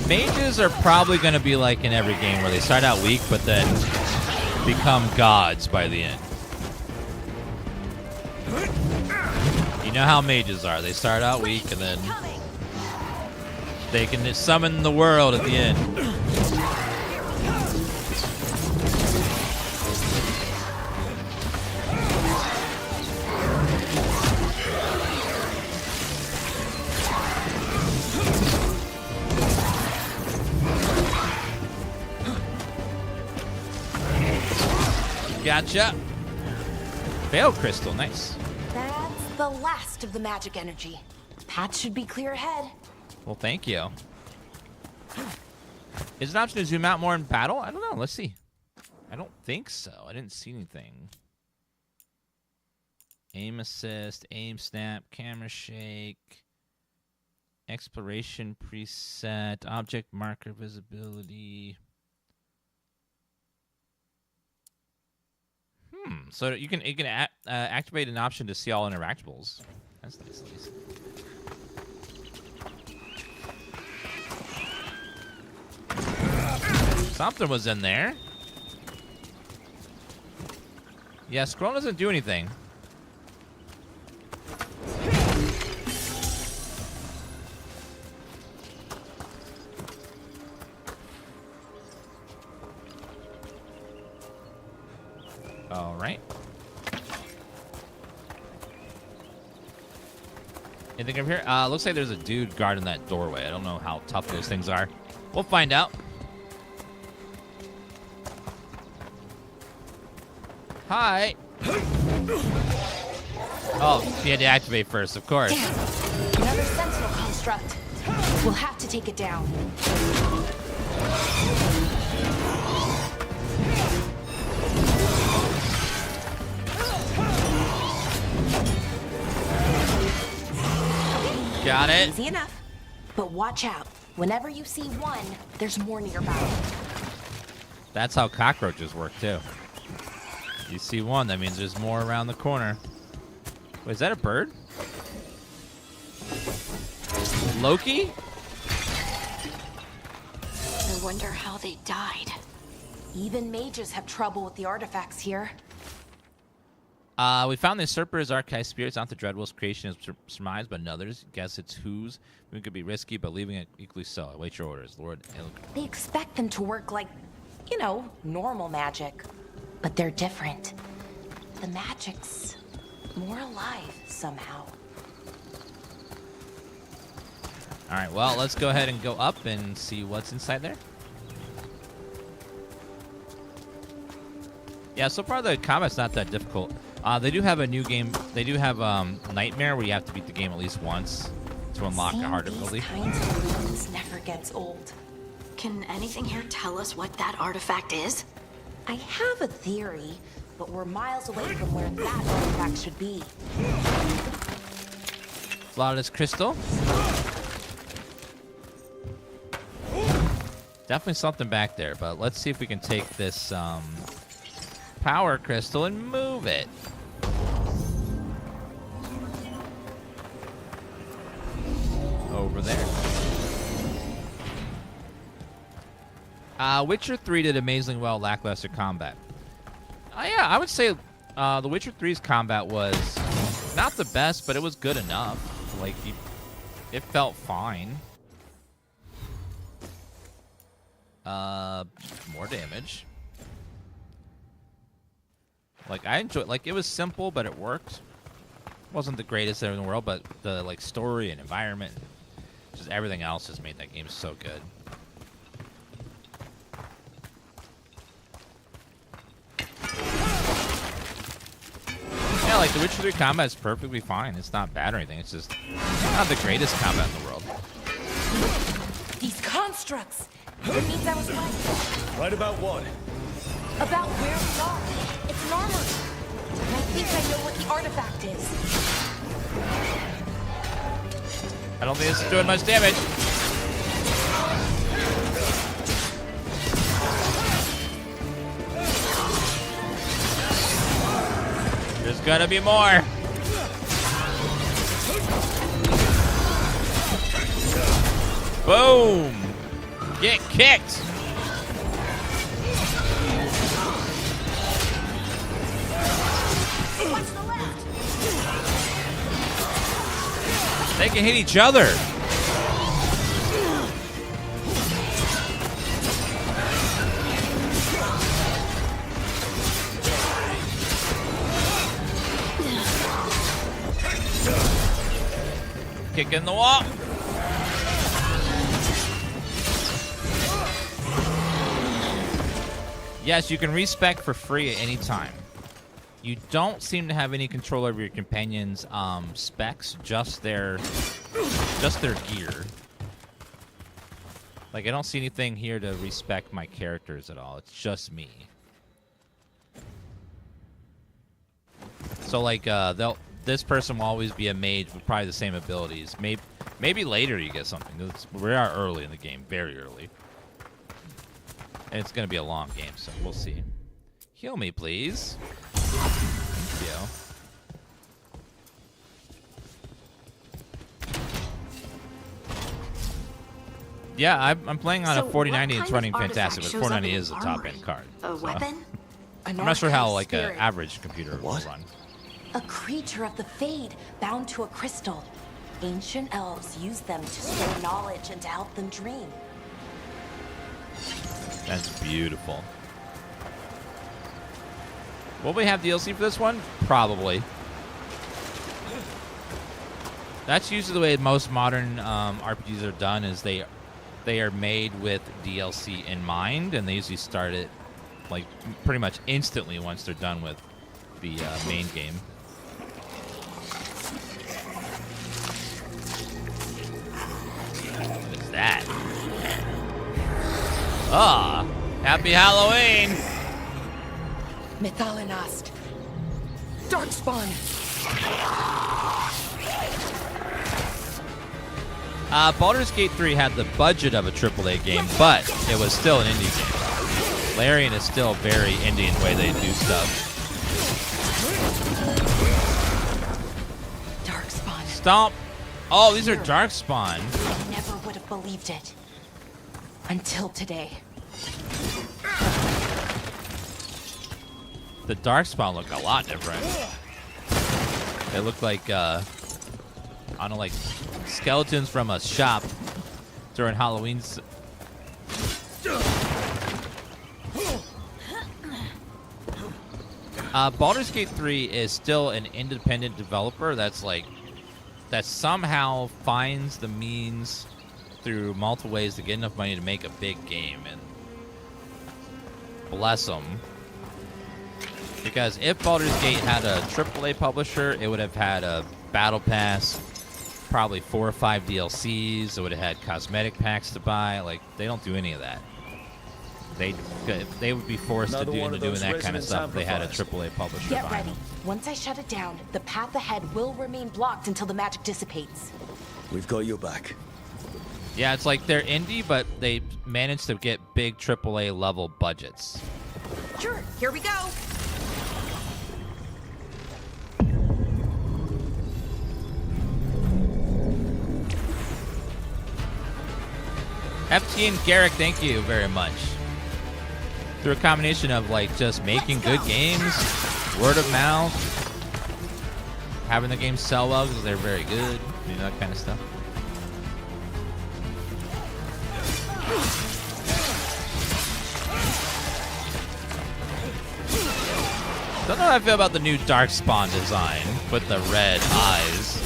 Mages are probably going to be like in every game where they start out weak, but then become gods by the end. You know how mages are. They start out weak and then They can summon the world at the end. Gotcha. Veil crystal, nice. That's the last of the magic energy. Path should be clear ahead. Well, thank you. Is it an option to zoom out more in battle? I don't know. Let's see. I don't think so. I didn't see anything. Aim assist, aim snap, camera shake, exploration preset, object marker visibility. So you can activate an option to see all interactables. That's nice, at least. Something was in there. Yeah, scroll doesn't do anything. All right. Anything over here? Looks like there's a dude guarding that doorway. I don't know how tough those things are. We'll find out. Hi. Oh, you had to activate first, of course. Damn. Another sentinel construct. We'll have to take it down. Got it. Easy enough. But watch out. Whenever you see one, there's more nearby. That's how cockroaches work, too. You see one, that means there's more around the corner. Wait, is that a bird? Loki? I wonder how they died. Even mages have trouble with the artifacts here. We found the usurper's archive spirits. Not the Dreadwolf's creation is surmised, but others guess it's whose. It could be risky, but leaving it equally so. I wait your orders, Lord. They expect them to work like, you know, normal magic. But they're different. The magic's more alive somehow. All right, well, let's go ahead and go up and see what's inside there. Yeah, so far the combat's not that difficult. They do have a new game. They do have Nightmare, where you have to beat the game at least once to unlock a hard difficulty. These kinds of ruins never gets old. Can anything here tell us what that artifact is? I have a theory, but we're miles away from where that artifact should be. Flawless crystal. Definitely something back there, but let's see if we can take this power crystal and move it. Over there. Witcher 3 did amazingly well, lackluster combat. Yeah, I would say The Witcher 3's combat was not the best, but it was good enough. Like, it felt fine. More damage. Like, I enjoyed, like, it was simple, but it worked. Wasn't the greatest thing in the world, but the, like, story and environment, just everything else just made that game so good. Yeah, like, The Witcher 3 combat is perfectly fine. It's not bad or anything. It's just not the greatest combat in the world. These constructs! It means I was right. Right about what? About where we are. It's an armory. And I think I know what the artifact is. I don't think this is doing much damage. There's gonna be more. Boom! Get kicked! They can hit each other. Kick in the wall. Yes, you can respec for free at any time. You don't seem to have any control over your companions' specs, just their gear. Like, I don't see anything here to respec my characters at all. It's just me. So, like, this person will always be a mage with probably the same abilities. Maybe later you get something. We are early in the game, very early. And it's going to be a long game, so we'll see. Heal me, please. Thank you. Yeah, I'm playing on a 4090 and it's running fantastic, but 490 is a top-end card. A weapon? I'm not sure how, like, an average computer will run. A creature of the Fade, bound to a crystal. Ancient elves use them to store knowledge and to help them dream. That's beautiful. Will we have DLC for this one? Probably. That's usually the way most modern RPGs are done, is they are made with DLC in mind, and they usually start it like pretty much instantly once they're done with the main game. What is that? Ah, happy Halloween! Methalinast. Darkspawn. Baldur's Gate 3 had the budget of a AAA game, but it was still an indie game. Larian is still very indie in the way they do stuff. Darkspawn. Stomp! Oh, these are Darkspawn. I never would have believed it. Until today. The Darkspawn look a lot different. They look like, I don't know, like skeletons from a shop during Halloween's. Baldur's Gate 3 is still an independent developer that somehow finds the means through multiple ways to get enough money to make a big game, and bless them. Because if Baldur's Gate had a AAA publisher, it would have had a battle pass, probably 4 or 5 DLCs. It would have had cosmetic packs to buy. Like, they don't do any of that. They would be forced to doing that kind of stuff if they had a AAA publisher. Get ready. Once I shut it down, the path ahead will remain blocked until the magic dissipates. We've got your back. Yeah, it's like they're indie, but they managed to get big AAA level budgets. Sure, here we go. FT and Garrick, thank you very much. Through a combination of like just making good games, word of mouth, having the games sell well because they're very good, you know, that kind of stuff. Don't know how I feel about the new Darkspawn design with the red eyes.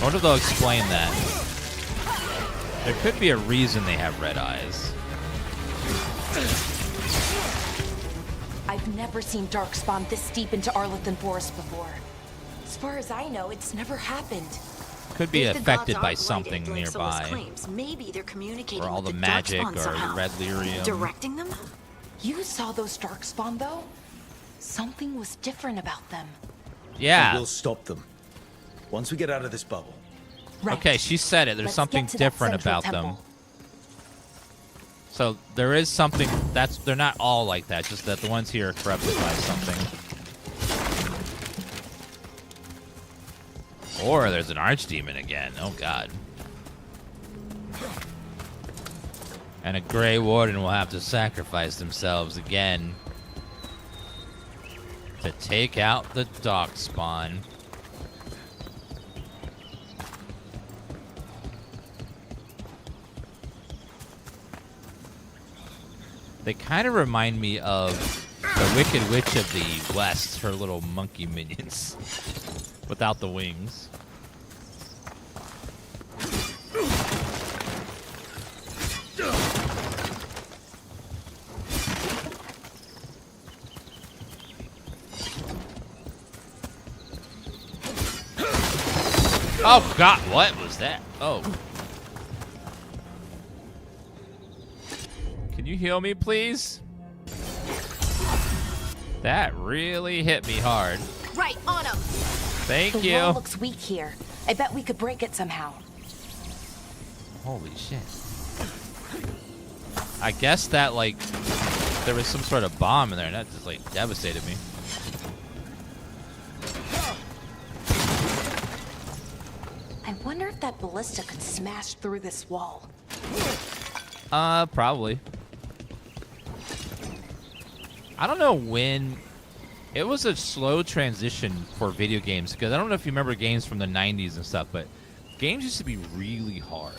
I wonder if they'll explain that. There could be a reason they have red eyes. I've never seen Darkspawn this deep into Arlathan Forest before. As far as I know, it's never happened. Could be If the affected gods by aren't something blighted, like Solas nearby. claims, maybe they're communicating Or all with the magic Darkspawn or somehow. red lyrium. Directing them? You saw those Darkspawn, though? Something was different about them. Yeah. We'll stop them. Once we get out of this bubble. Right. Okay, she said it. There's Let's something get to that different central about them. temple. So there is something they're not all like that, just that the ones here are corrupted by something. Or there's an archdemon again. Oh god. And a Grey Warden will have to sacrifice themselves again to take out the Darkspawn. They kind of remind me of the Wicked Witch of the West, her little monkey minions, without the wings. Oh God, what was that? Oh. Can you heal me, please? That really hit me hard. Right on him. Thank you. The wall looks weak here. I bet we could break it somehow. Holy shit. I guess that, like, there was some sort of bomb in there, and that just, like, devastated me. I wonder if that ballista could smash through this wall. Probably. I don't know when. It was a slow transition for video games, because I don't know if you remember games from the 90s and stuff, but games used to be really hard.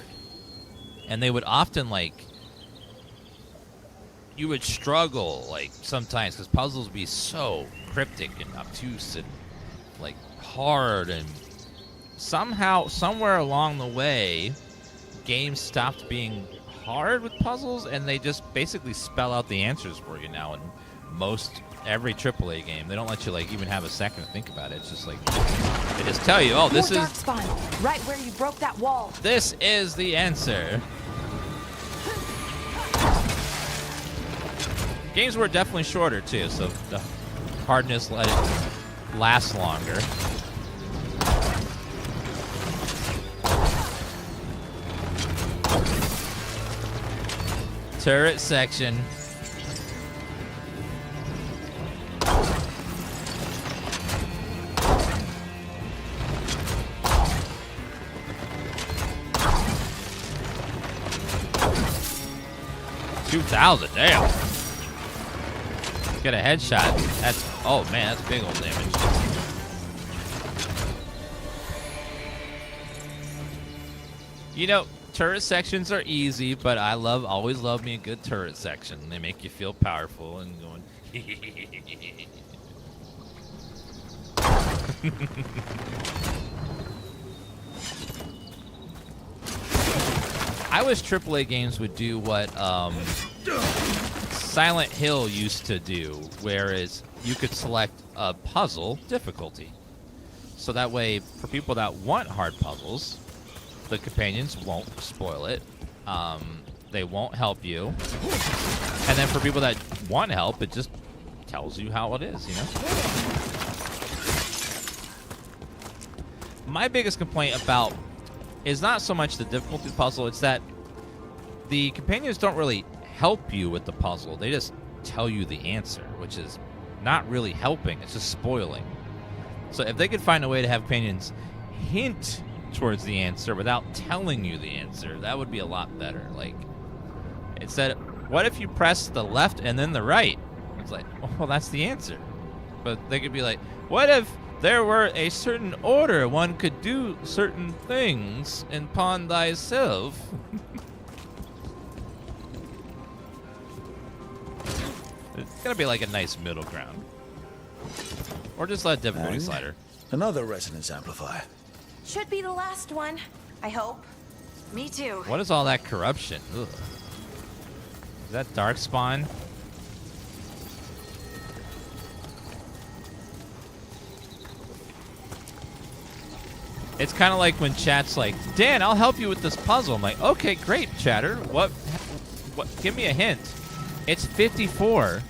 And they would often, like, you would struggle, like, sometimes, because puzzles would be so cryptic and obtuse and, like, hard. And somehow, somewhere along the way, games stopped being hard with puzzles, and they just basically spell out the answers for you now. And every AAA game, they don't let you, like, even have a second to think about it. It's just like, they just tell you, oh, this is... darkspawn, right where you broke that wall. This is the answer. Games were definitely shorter, too, so the hardness let it last longer. Turret section. $2,000, damn. Get a headshot. That's, oh man, that's big old damage. You know, turret sections are easy, but I always love me a good turret section. They make you feel powerful and going. I wish AAA games would do what Silent Hill used to do, whereas you could select a puzzle difficulty. So that way, for people that want hard puzzles, the companions won't spoil it. They won't help you. And then for people that want help, it just tells you how it is, you know? My biggest complaint about is not so much the difficulty of the puzzle, it's that the companions don't really help you with the puzzle. They just tell you the answer, which is not really helping. It's just spoiling. So if they could find a way to have companions hint towards the answer without telling you the answer, that would be a lot better. Like, it said, what if you press the left and then the right? It's like, well, that's the answer. But they could be like, what if there were a certain order one could do certain things upon thyself? It's gotta be like a nice middle ground. Or just let difficulty slider. Another resonance amplifier. Should be the last one, I hope. Me too. What is all that corruption? Ugh. Is that darkspawn? It's kind of like when chat's like, Dan, I'll help you with this puzzle. I'm like, okay, great, chatter. What? Give me a hint. It's 54.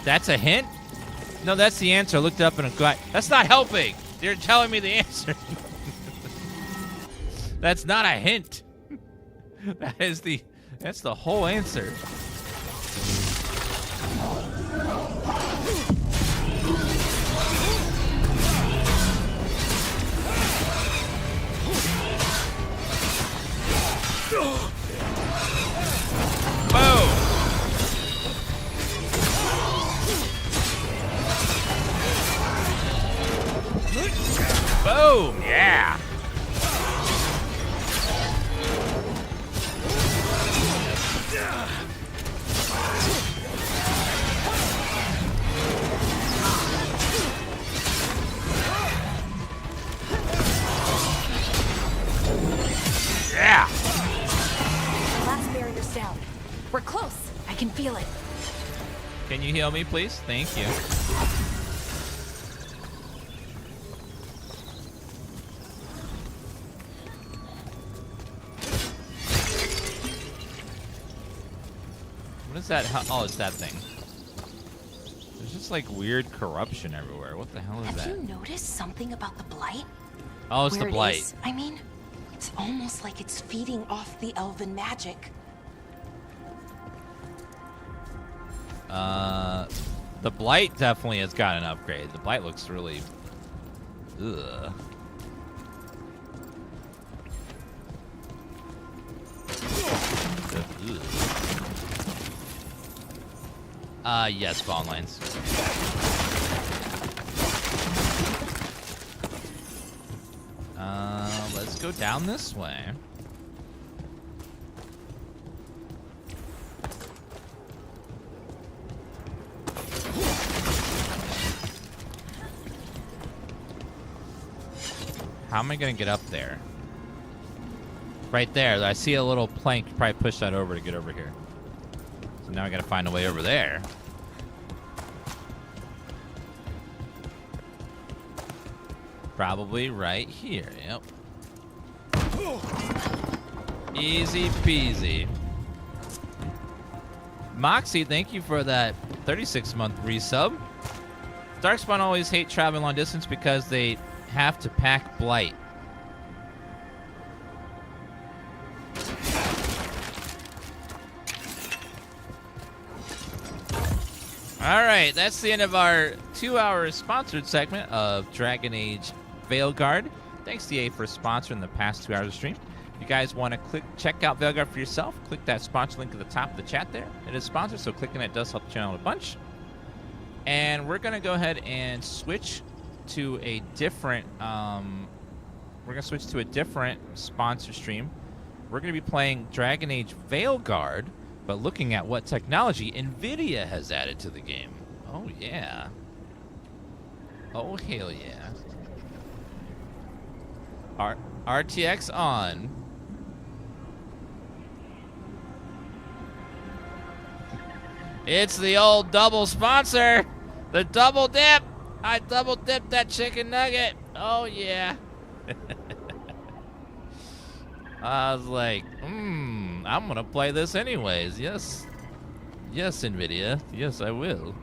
That's a hint? No, that's the answer. I looked it up and that's not helping. You're telling me the answer. That's not a hint. That's the whole answer. Boom! Boom! Yeah! Yeah! Last barrier's down. We're close. I can feel it. Can you heal me, please? Thank you. is that? Oh, it's that thing. There's just like weird corruption everywhere. What the hell is that? Have you noticed something about the Blight? Oh, it's the Where it Blight. is, I mean, it's almost like it's feeding off the elven magic. The Blight definitely has got an upgrade. The Blight looks really... Ugh. Yes, phone lines. Let's go down this way. How am I gonna get up there? Right there. I see a little plank. Probably push that over to get over here. So now I gotta find a way over there. Probably right here. Yep. Easy peasy. Moxie, thank you for that 36-month resub. Darkspawn always hate traveling long distance because they have to pack Blight. Alright, that's the end of our 2-hour sponsored segment of Dragon Age Veilguard. Thanks to EA for sponsoring the past 2 hours of stream. If you guys want to check out Veilguard for yourself, click that sponsor link at the top of the chat there. It is sponsored, so clicking it does help the channel a bunch. And we're going to go ahead and switch to a different sponsor stream. We're going to be playing Dragon Age Veilguard, but looking at what technology NVIDIA has added to the game. Oh, yeah. Oh, hell yeah. RTX on. It's the old double sponsor. The double dip. I double dipped that chicken nugget. Oh, yeah. I was like, I'm going to play this anyways. Yes. Yes, NVIDIA. Yes, I will.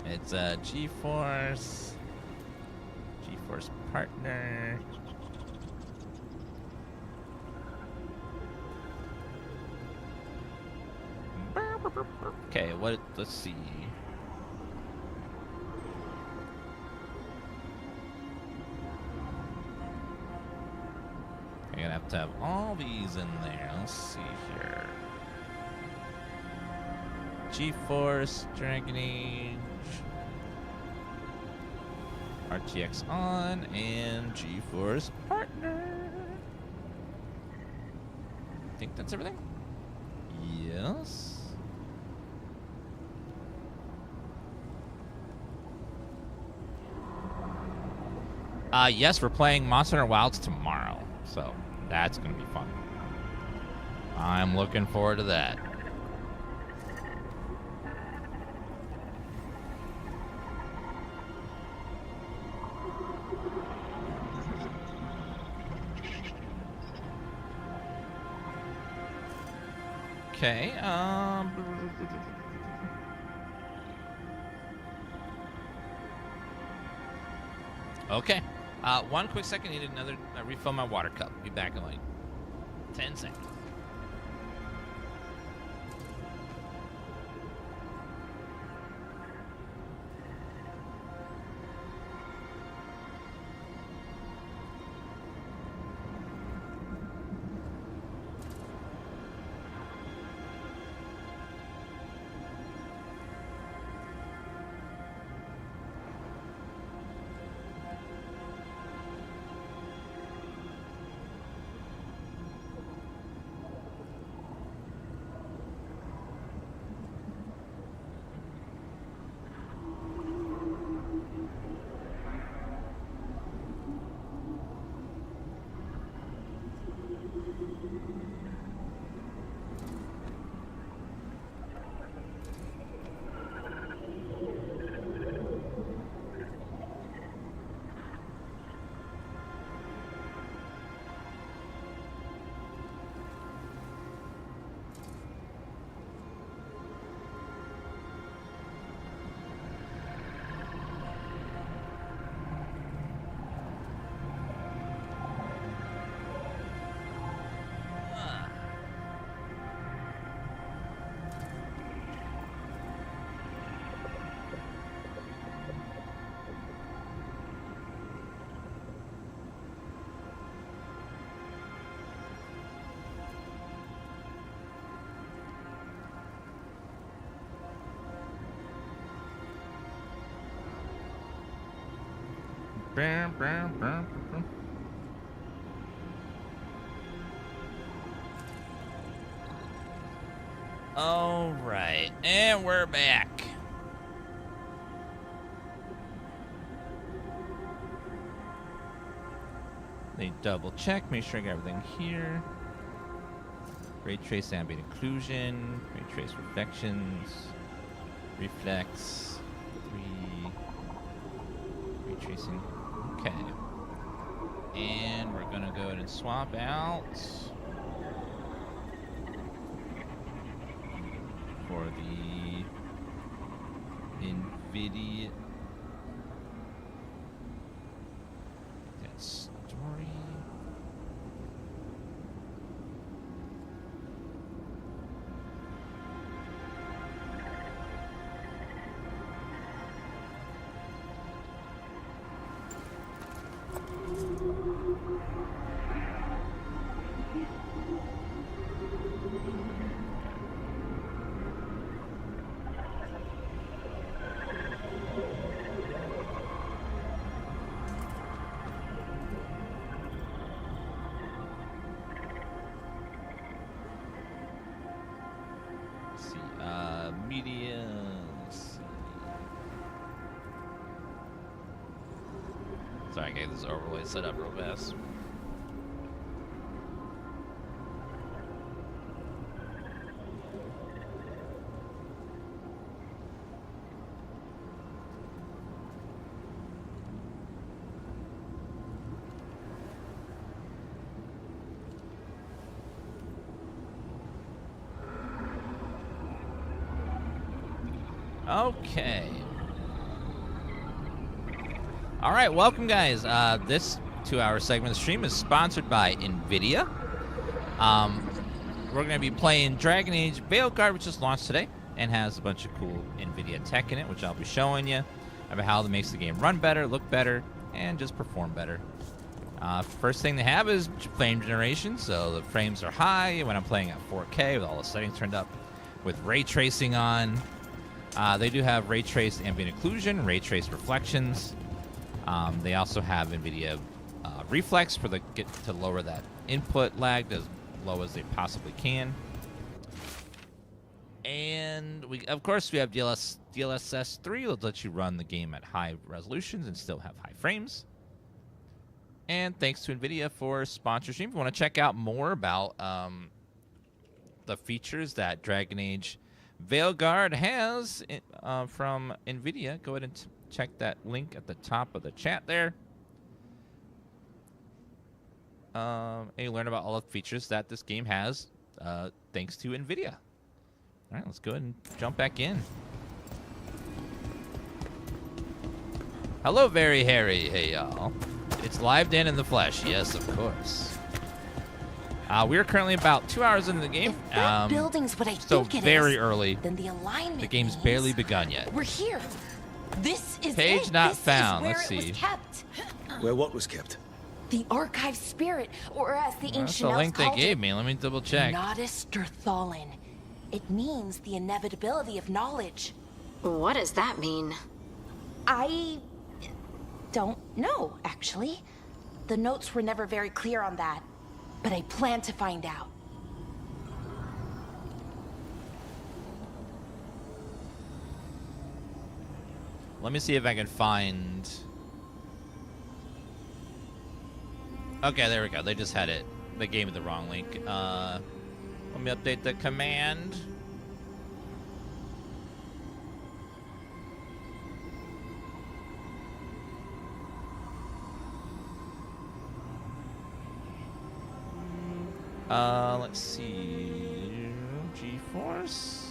It's a GeForce partner. Okay, let's see. I'm gonna have to have all these in there. Let's see here. GeForce, Dragon Age, RTX on, and GeForce partner. I think that's everything. Yes. Yes, we're playing Monster Hunter Wilds tomorrow, so that's gonna be fun. I'm looking forward to that. Okay, okay. One quick second, need another refill my water cup. Be back in like 10 seconds. All right, and we're back. They double check, make sure I got everything here. Ray trace ambient occlusion, ray trace reflections, reflex, 3, ray tracing. Okay. And we're gonna go ahead and swap out for the NVIDIA. That story. Media. Let's see. Sorry, I got this overlay set up real fast. Okay. All right, welcome, guys. This 2-hour segment of the stream is sponsored by NVIDIA. We're going to be playing Dragon Age Veilguard, which just launched today and has a bunch of cool NVIDIA tech in it, which I'll be showing you about how it makes the game run better, look better, and just perform better. First thing they have is frame generation, so the frames are high when I'm playing at 4K with all the settings turned up, with ray tracing on. They do have ray trace ambient occlusion, ray trace reflections. They also have NVIDIA reflex for the to lower that input lag as low as they possibly can. And of course we have DLSS 3, which lets you run the game at high resolutions and still have high frames. And thanks to NVIDIA for sponsorship. If you want to check out more about the features that Dragon Age Veilguard has from NVIDIA, go ahead and check that link at the top of the chat there. And you learn about all the features that this game has thanks to NVIDIA. All right, let's go ahead and jump back in. Hello, Very Harry. Hey, y'all. It's live Dan in the flesh. Yes, of course. We're currently about 2 hours into the game. If that building's what I think it very is, early. Then the alignment The game's means barely begun yet. We're here. This is Page it. not This found. Is where Let's it see. Was kept. Where what was kept? The archive spirit, or as the That's ancient the link they called gave it, me. Let me double check. Nodus Derthalin. It means the inevitability of knowledge. What does that mean? I don't know, actually. The notes were never very clear on that, but I plan to find out. Let me see if I can find... Okay, there we go. They just had it. They gave me the wrong link. Let me update the command. Let's see. GeForce.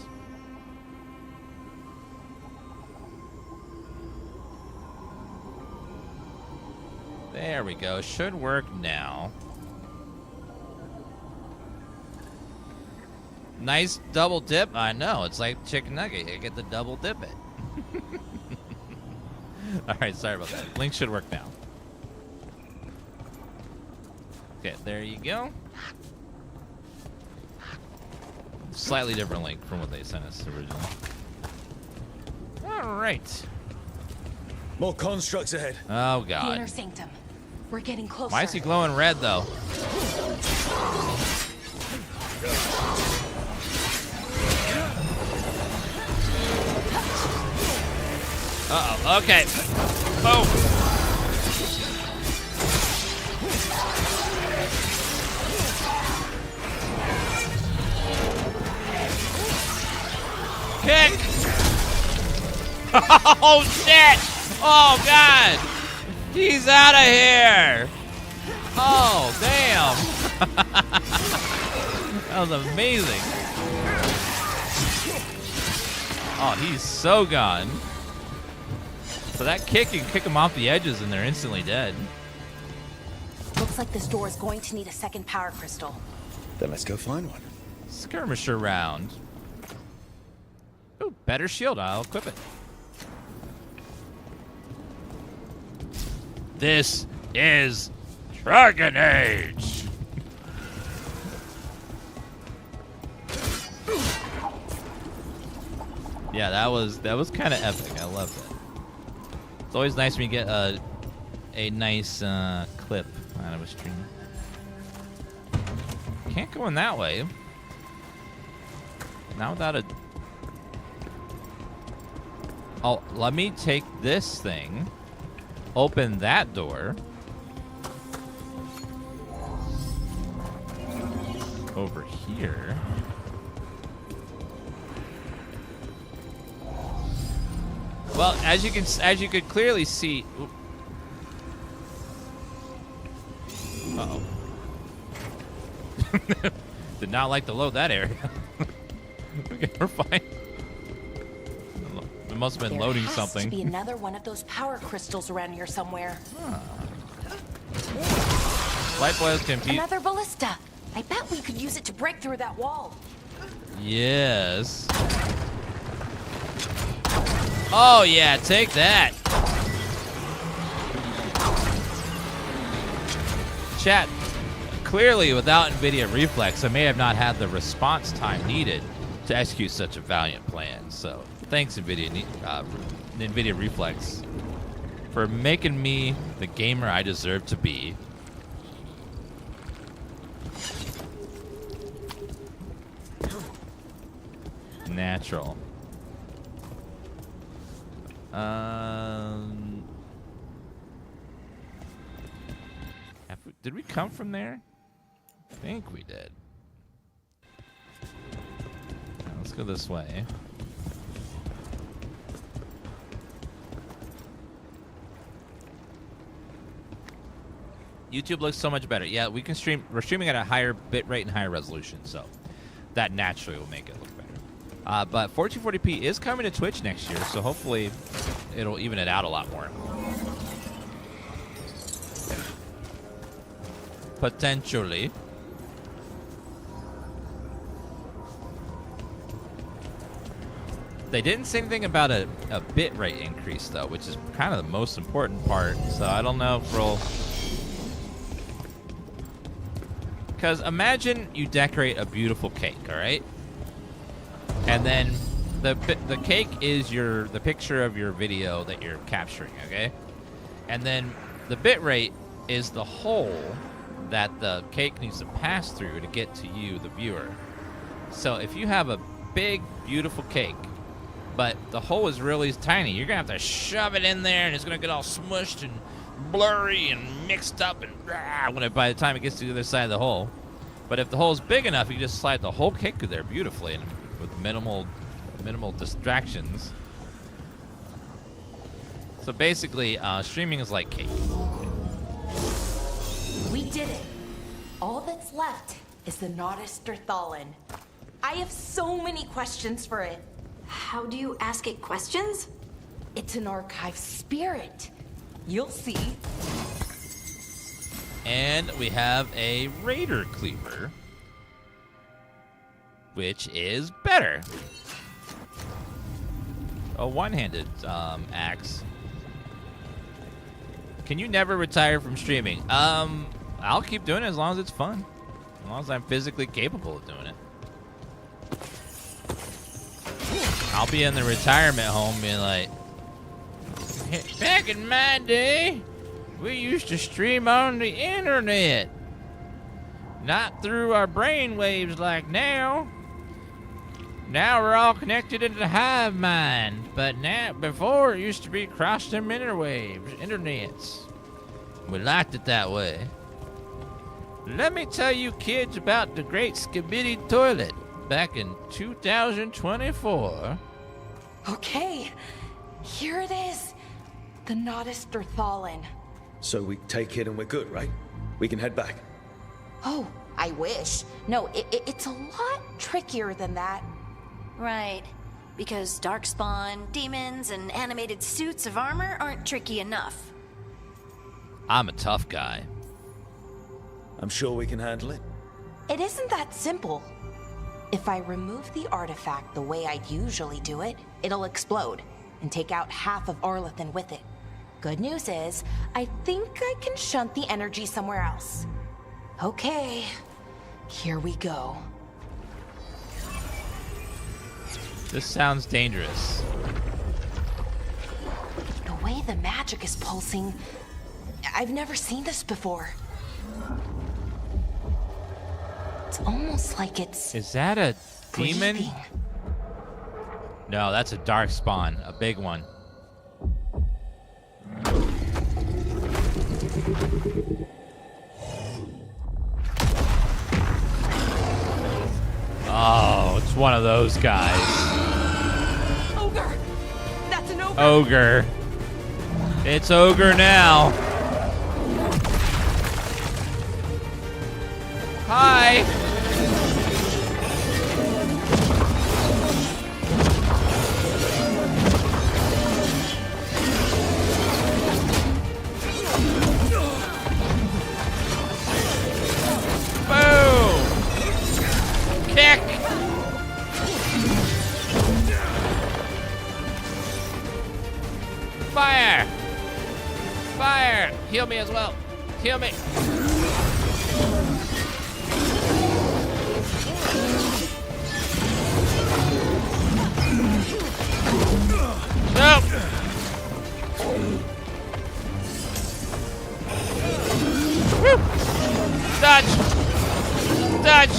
There we go. Should work now. Nice double dip. I know. It's like chicken nugget. You get the double dip it. All right. Sorry about that. Link should work now. Okay. There you go. Slightly different link from what they sent us originally. All right. More constructs ahead. Oh, The God. inner sanctum. We're getting closer. Why is he glowing red, though? Uh-oh. Okay. Boom. Kick! Oh, shit! Oh, God! He's out of here! Oh, damn! That was amazing. Oh, he's so gone. So that kick can kick him off the edges and they're instantly dead. Looks like this door is going to need a second power crystal. Then let's go find one. Skirmisher round. Ooh, better shield. I'll equip it. This is Dragon Age. Yeah, that was kind of epic. I love that. It's always nice when you get a nice clip out of a stream. Can't go in that way. Not without a... Oh, let me take this thing. Open that door. Over here. Well, as you could clearly see. Uh-oh. Did not like to load that area. Okay, we're fine. It must have been loading something. There has to be another one of those power crystals around here somewhere. Light boils compete. Another ballista. I bet we could use it to break through that wall. Yes. Oh yeah, take that. Chat. Clearly, without NVIDIA Reflex, I may have not had the response time needed to execute such a valiant plan. So, thanks NVIDIA Reflex for making me the gamer I deserve to be. Natural. Did we come from there? I think we did. Let's go this way. YouTube looks so much better. Yeah, we can stream. We're streaming at a higher bit rate and higher resolution, so that naturally will make it look better. But 1440p is coming to Twitch next year, so hopefully it'll even it out a lot more. Potentially. They didn't say anything about a bit rate increase, though, which is kind of the most important part. So I don't know if we'll... Because imagine you decorate a beautiful cake, all right? And then the cake is the picture of your video that you're capturing, okay? And then the bit rate is the hole that the cake needs to pass through to get to you, the viewer. So if you have a big, beautiful cake, but the hole is really tiny, you're gonna have to shove it in there, and it's gonna get all smushed and blurry and mixed up, and by the time it gets to the other side of the hole. But if the hole is big enough, you can just slide the whole cake through there beautifully and with minimal distractions. So basically, streaming is like cake. We did it. All that's left is the Nodus Thalin. I have so many questions for it. How do you ask it questions? It's an archive spirit. You'll see. And we have a Raider Cleaver, which is better. A one-handed axe. Can you never retire from streaming? I'll keep doing it as long as it's fun. As long as I'm physically capable of doing it. I'll be in the retirement home being like, Back in my day, we used to stream on the internet. Not through our brain waves like now. Now we're all connected into the hive mind. But now, before it used to be across them internets. We liked it that way. Let me tell you kids about the great Skibidi toilet back in 2024. Okay, here it is. The Nodus Thalin. So we take it and we're good, right? We can head back. Oh, I wish. No, it's a lot trickier than that. Right. Because darkspawn, demons, and animated suits of armor aren't tricky enough. I'm a tough guy. I'm sure we can handle it. It isn't that simple. If I remove the artifact the way I'd usually do it, it'll explode and take out half of Arlathan with it. Good news is, I think I can shunt the energy somewhere else. Okay, here we go. This sounds dangerous. The way the magic is pulsing, I've never seen this before. It's almost like it's... Is that a demon? breathing. No, that's a darkspawn, a big one. Oh, it's one of those guys. Ogre! That's an ogre! Ogre. It's ogre now. Hi. Boom. Kick. Fire. Fire. Heal me as well. Heal me. Nope. Woo. Dodge. Dodge.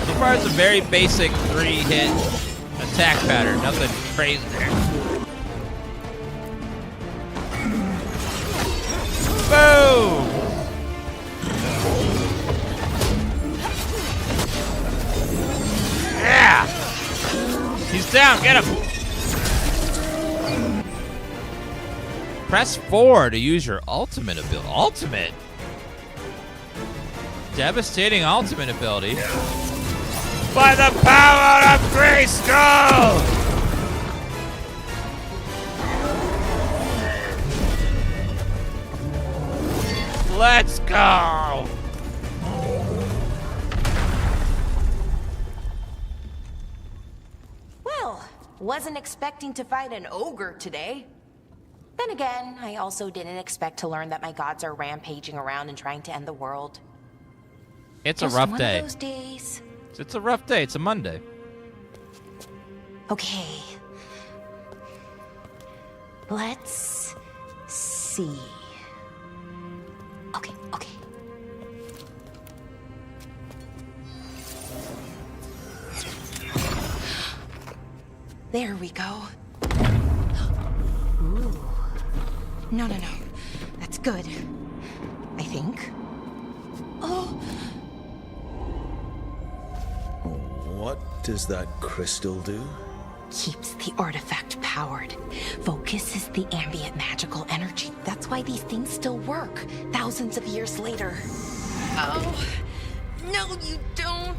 So far, it's a very basic 3-hit attack pattern. Nothing crazy there. Boom! Yeah! He's down, get him! Press 4 to use your ultimate ability. Ultimate? Devastating ultimate ability. By the power of Grayskull! Let's go! Well, wasn't expecting to fight an ogre today. Then again, I also didn't expect to learn that my gods are rampaging around and trying to end the world. It's a Just rough one day. of those days. It's a rough day. It's a Monday. Okay. Let's see. Okay. There we go. Ooh. No. That's good. I think. Oh. What does that crystal do? Keeps the artifact powered. Focuses the ambient magical energy. That's why these things still work, thousands of years later. Oh, no you don't.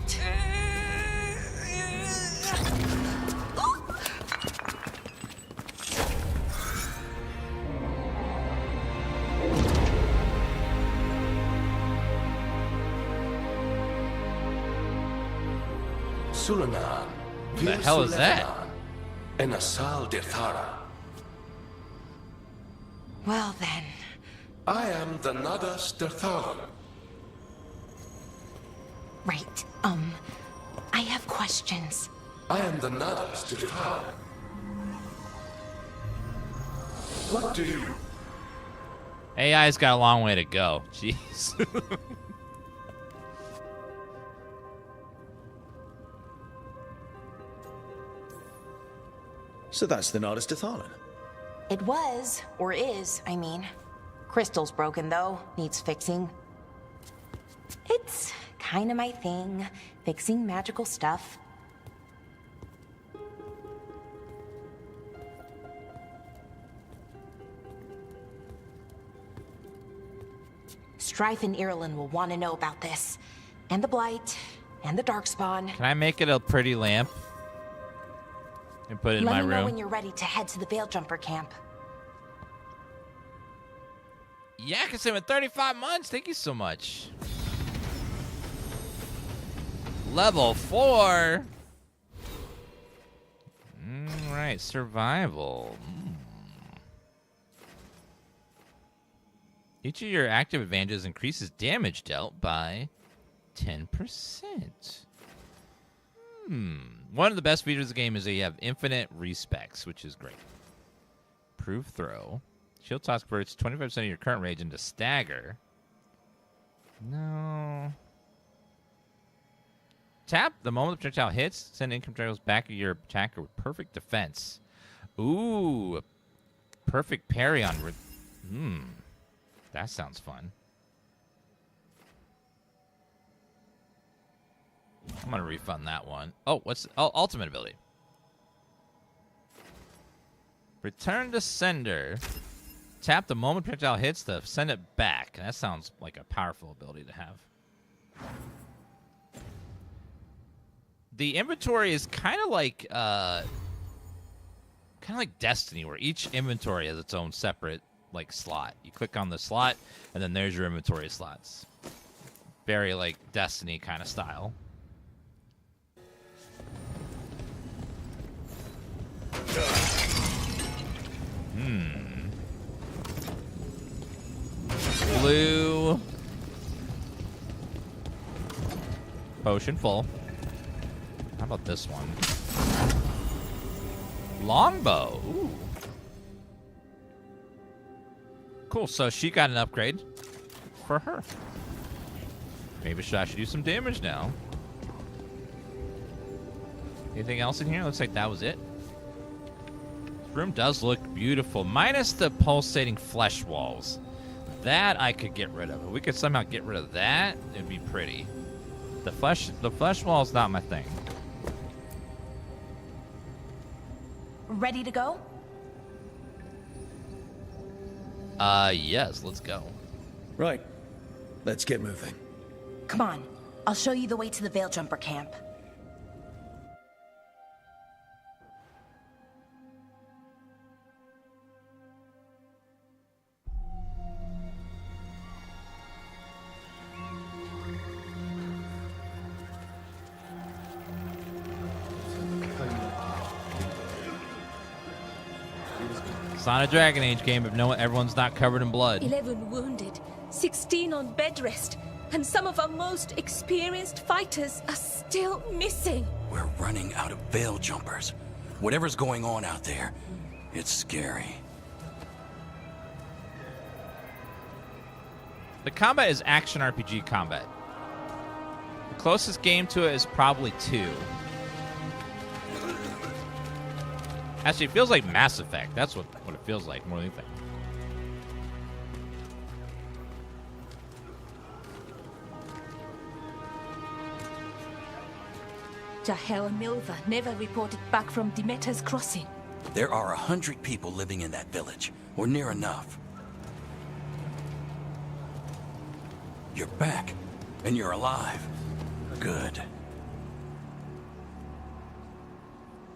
Sulanan. What the hell is that? Enasal Dethara. Well then, I am the Nadas Derthalan. Right. I have questions. I am the Nadas Derthalan. What do you... AI's got a long way to go. Jeez. So that's the Nadas Derthalan. It was, or is, I mean. Crystal's broken, though. Needs fixing. It's kind of my thing, fixing magical stuff. Strife and Irulan will want to know about this. And the Blight, and the darkspawn. Can I make it a pretty lamp? And put it in my room? Let me know when you're ready to head to the Veilguard camp. Yeah, because I'm at 35 months. Thank you so much. Level 4. Right, survival. Each of your active advantages increases damage dealt by 10%. One of the best features of the game is that you have infinite respecs, which is great. Proof throw. Shield toss converts 25% of your current rage into stagger. No. Tap the moment the projectile hits. Send income projectiles back at your attacker with perfect defense. Ooh. Perfect parry on... That sounds fun. I'm going to refund that one. Oh, ultimate ability. Return to sender. Tap the moment projectile hits to send it back. That sounds like a powerful ability to have. The inventory is kind of like Destiny, where each inventory has its own separate slot. You click on the slot, and then there's your inventory slots. Very like Destiny kind of style. Blue. Potion full. How about this one? Longbow. Ooh. Cool, so she got an upgrade for her. Maybe I should do some damage now. Anything else in here? Looks like that was it. This room does look beautiful, minus the pulsating flesh walls. That I could get rid of. If we could somehow get rid of that, it'd be pretty. The flesh wall is not my thing. Ready to go? Yes, let's go. Right. Let's get moving. Come on. I'll show you the way to the Veilguard camp. It's not a Dragon Age game if everyone's not covered in blood. 11 wounded, 16 on bed rest, and some of our most experienced fighters are still missing. We're running out of veil jumpers. Whatever's going on out there, it's scary. The combat is action RPG combat. The closest game to it is probably 2. Actually, it feels like Mass Effect. That's what it feels like more than anything. Jahel and Milva never reported back from Demeter's crossing. There are 100 people living in that village, or near enough. You're back, and you're alive. Good.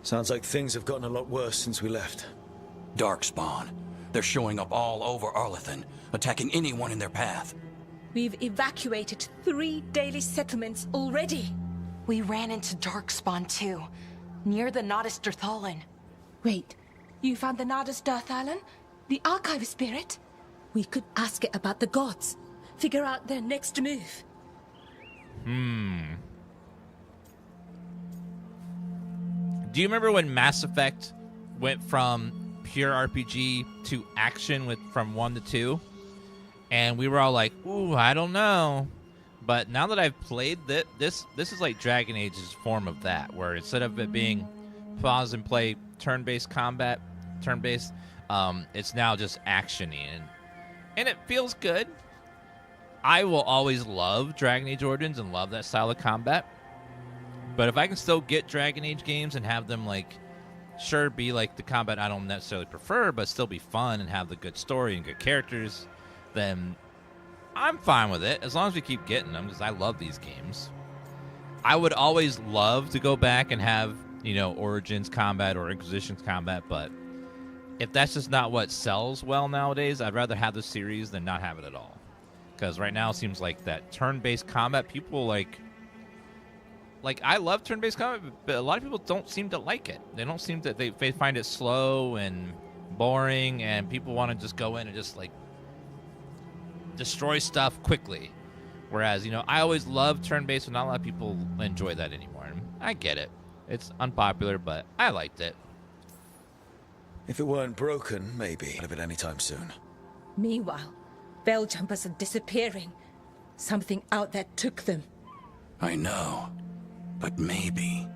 Sounds like things have gotten a lot worse since we left. Darkspawn. They're showing up all over Arlathan, attacking anyone in their path. We've evacuated 3 daily settlements already. We ran into darkspawn too, near the Nadas Derthalan. Wait, you found the Nadas Derthalan? The archive spirit? We could ask it about the gods. Figure out their next move. Do you remember when Mass Effect went from pure RPG to action from 1 to 2? And we were all like, ooh, I don't know. But now that I've played this is like Dragon Age's form of that, where instead of it being pause and play turn-based combat, it's now just action-y. And it feels good. I will always love Dragon Age Origins and love that style of combat. But if I can still get Dragon Age games and have them, like, sure, be like the combat I don't necessarily prefer, but still be fun and have the good story and good characters, then I'm fine with it, as long as we keep getting them, because I love these games. I would always love to go back and have, Origins combat or Inquisition's combat, but if that's just not what sells well nowadays, I'd rather have the series than not have it at all. Because right now it seems like that turn-based combat, people like I love turn-based combat, but a lot of people don't seem to like it. They don't seem to, they find it slow and boring, and people want to just go in and just, like, destroy stuff quickly. Whereas, I always loved turn-based, but not a lot of people enjoy that anymore. And I get it. It's unpopular, but I liked it. If it weren't broken, maybe. Out of it anytime soon. Meanwhile, Veil Jumpers are disappearing. Something out there took them. I know. But maybe,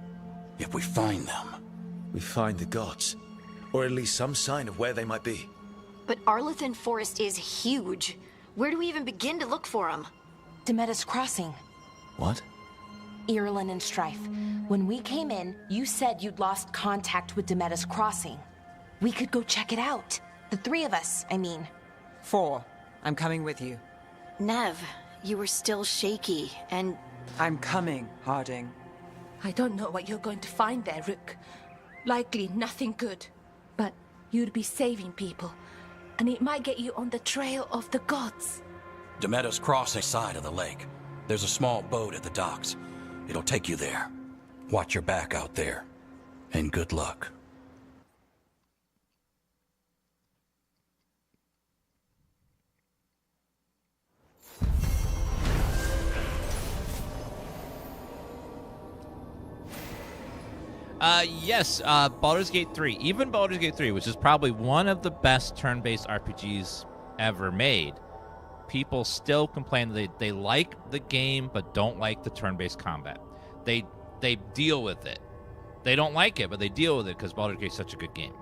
if we find them... We find the gods. Or at least some sign of where they might be. But Arlathan Forest is huge. Where do we even begin to look for them? Demeda's Crossing. What? Irulan and Strife. When we came in, you said you'd lost contact with Demeda's Crossing. We could go check it out. The 3 of us, I mean. 4. I'm coming with you. Neve, you were still shaky, and... I'm coming, Harding. I don't know what you're going to find there, Rook. Likely nothing good. But you'd be saving people, and it might get you on the trail of the gods. Demeda's Crossing side of the lake. There's a small boat at the docks. It'll take you there. Watch your back out there. And good luck. Yes, Baldur's Gate 3. Even Baldur's Gate 3, which is probably one of the best turn-based RPGs ever made, people still complain that they like the game but don't like the turn-based combat. They deal with it. They don't like it, but they deal with it because Baldur's Gate is such a good game.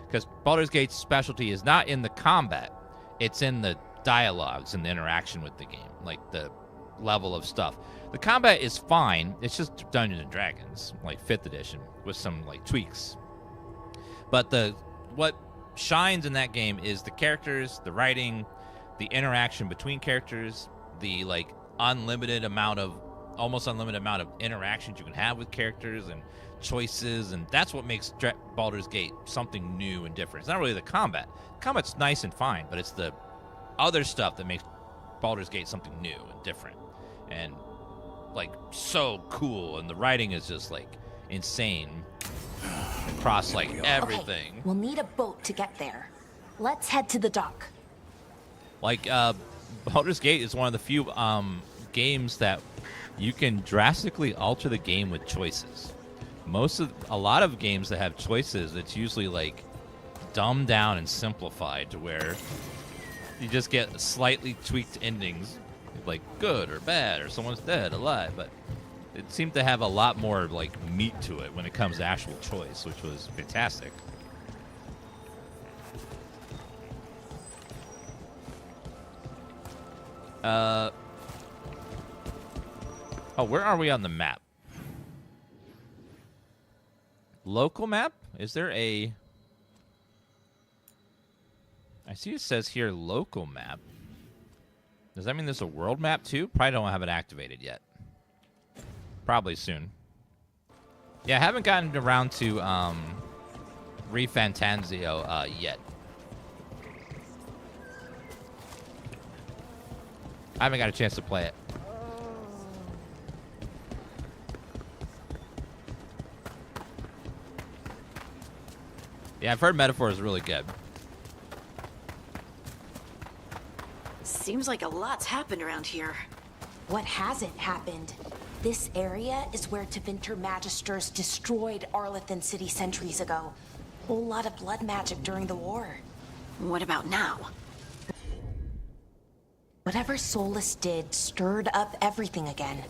Because Baldur's Gate's specialty is not in the combat. It's in the dialogues and the interaction with the game, like the level of stuff. The combat is fine. It's just Dungeons and Dragons, like 5th edition, with some like tweaks. But what shines in that game is the characters, the writing, the interaction between characters, the like almost unlimited amount of interactions you can have with characters and choices, and that's what makes Baldur's Gate something new and different. It's not really the combat. Combat's nice and fine, but it's the other stuff that makes Baldur's Gate something new and different and like so cool, and the writing is just like insane across like everything. Okay, we'll need a boat to get there. Let's head to the dock. Like Baldur's Gate is one of the few games that you can drastically alter the game with choices. A lot of games that have choices, it's usually like dumbed down and simplified to where you just get slightly tweaked endings, like good or bad, or someone's dead, alive. But it seemed to have a lot more like meat to it when it comes to actual choice, which was fantastic. Oh, where are we on the map? Local map? Is there a... I see it says here local map. Does that mean there's a world map too? Probably don't have it activated yet. Probably soon. Yeah, I haven't gotten around to ReFantazio yet. I haven't got a chance to play it. Yeah, I've heard Metaphor is really good. Seems like a lot's happened around here. What hasn't happened? This area is where Tevinter Magisters destroyed Arlathan City centuries ago. Whole lot of blood magic during the war. What about now? Whatever Solas did stirred up everything again.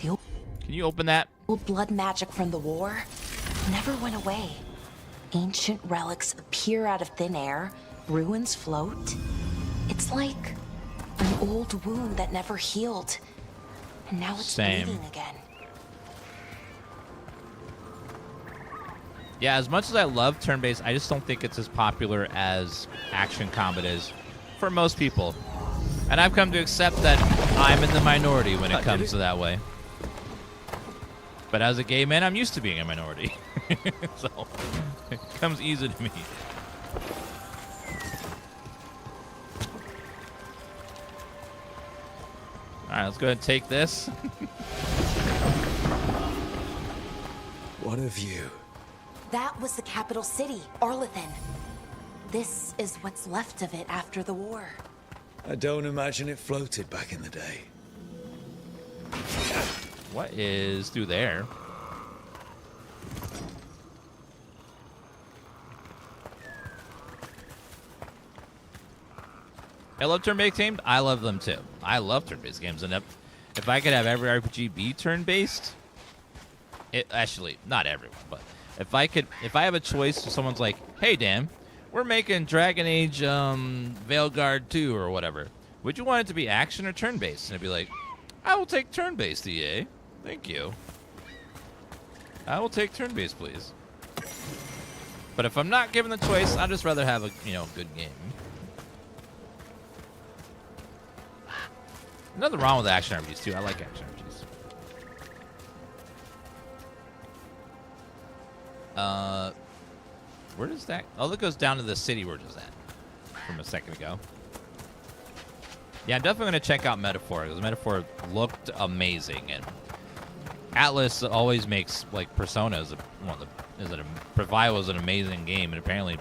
The Can you open that? old blood magic from the war never went away. Ancient relics appear out of thin air, ruins float. It's like an old wound that never healed. And now it's Same. bleeding again. Yeah, as much as I love turn-based, I just don't think it's as popular as action combat is for most people. And I've come to accept that I'm in the minority when it comes to that way. But as a gay man, I'm used to being a minority. So it comes easy to me. All right, let's go ahead and take this. What a view. That was the capital city, Arlathan. This is what's left of it after the war. I don't imagine it floated back in the day. What is through there? I love turn-based games. I love them too. I love turn-based games, and if I could have every RPG be turn-based, actually not everyone, but if I have a choice, if someone's like, "Hey Dan, we're making Dragon Age Veilguard 2 or whatever. Would you want it to be action or turn-based?" And I'd be like, "I will take turn-based, EA. Thank you. I will take turn-based, please." But if I'm not given the choice, I'd just rather have a good game. Nothing wrong with action RPGs too. I like action RPGs. Where does that? Oh, that goes down to the city we're just at from a second ago. Yeah, I'm definitely gonna check out Metaphor because Metaphor looked amazing, and Atlas always makes like Persona Prevail was an amazing game, and apparently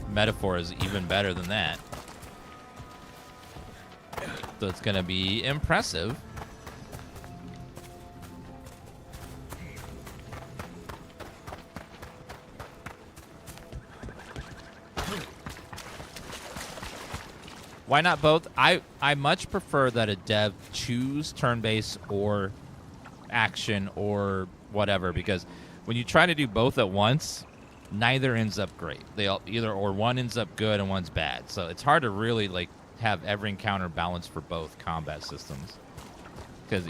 Metaphor is even better than that. So it's gonna be impressive. Why not both? I much prefer that a dev choose turn-based or action or whatever, because when you try to do both at once, neither ends up great. They all or one ends up good and one's bad. So it's hard to really like have every encounter balanced for both combat systems, because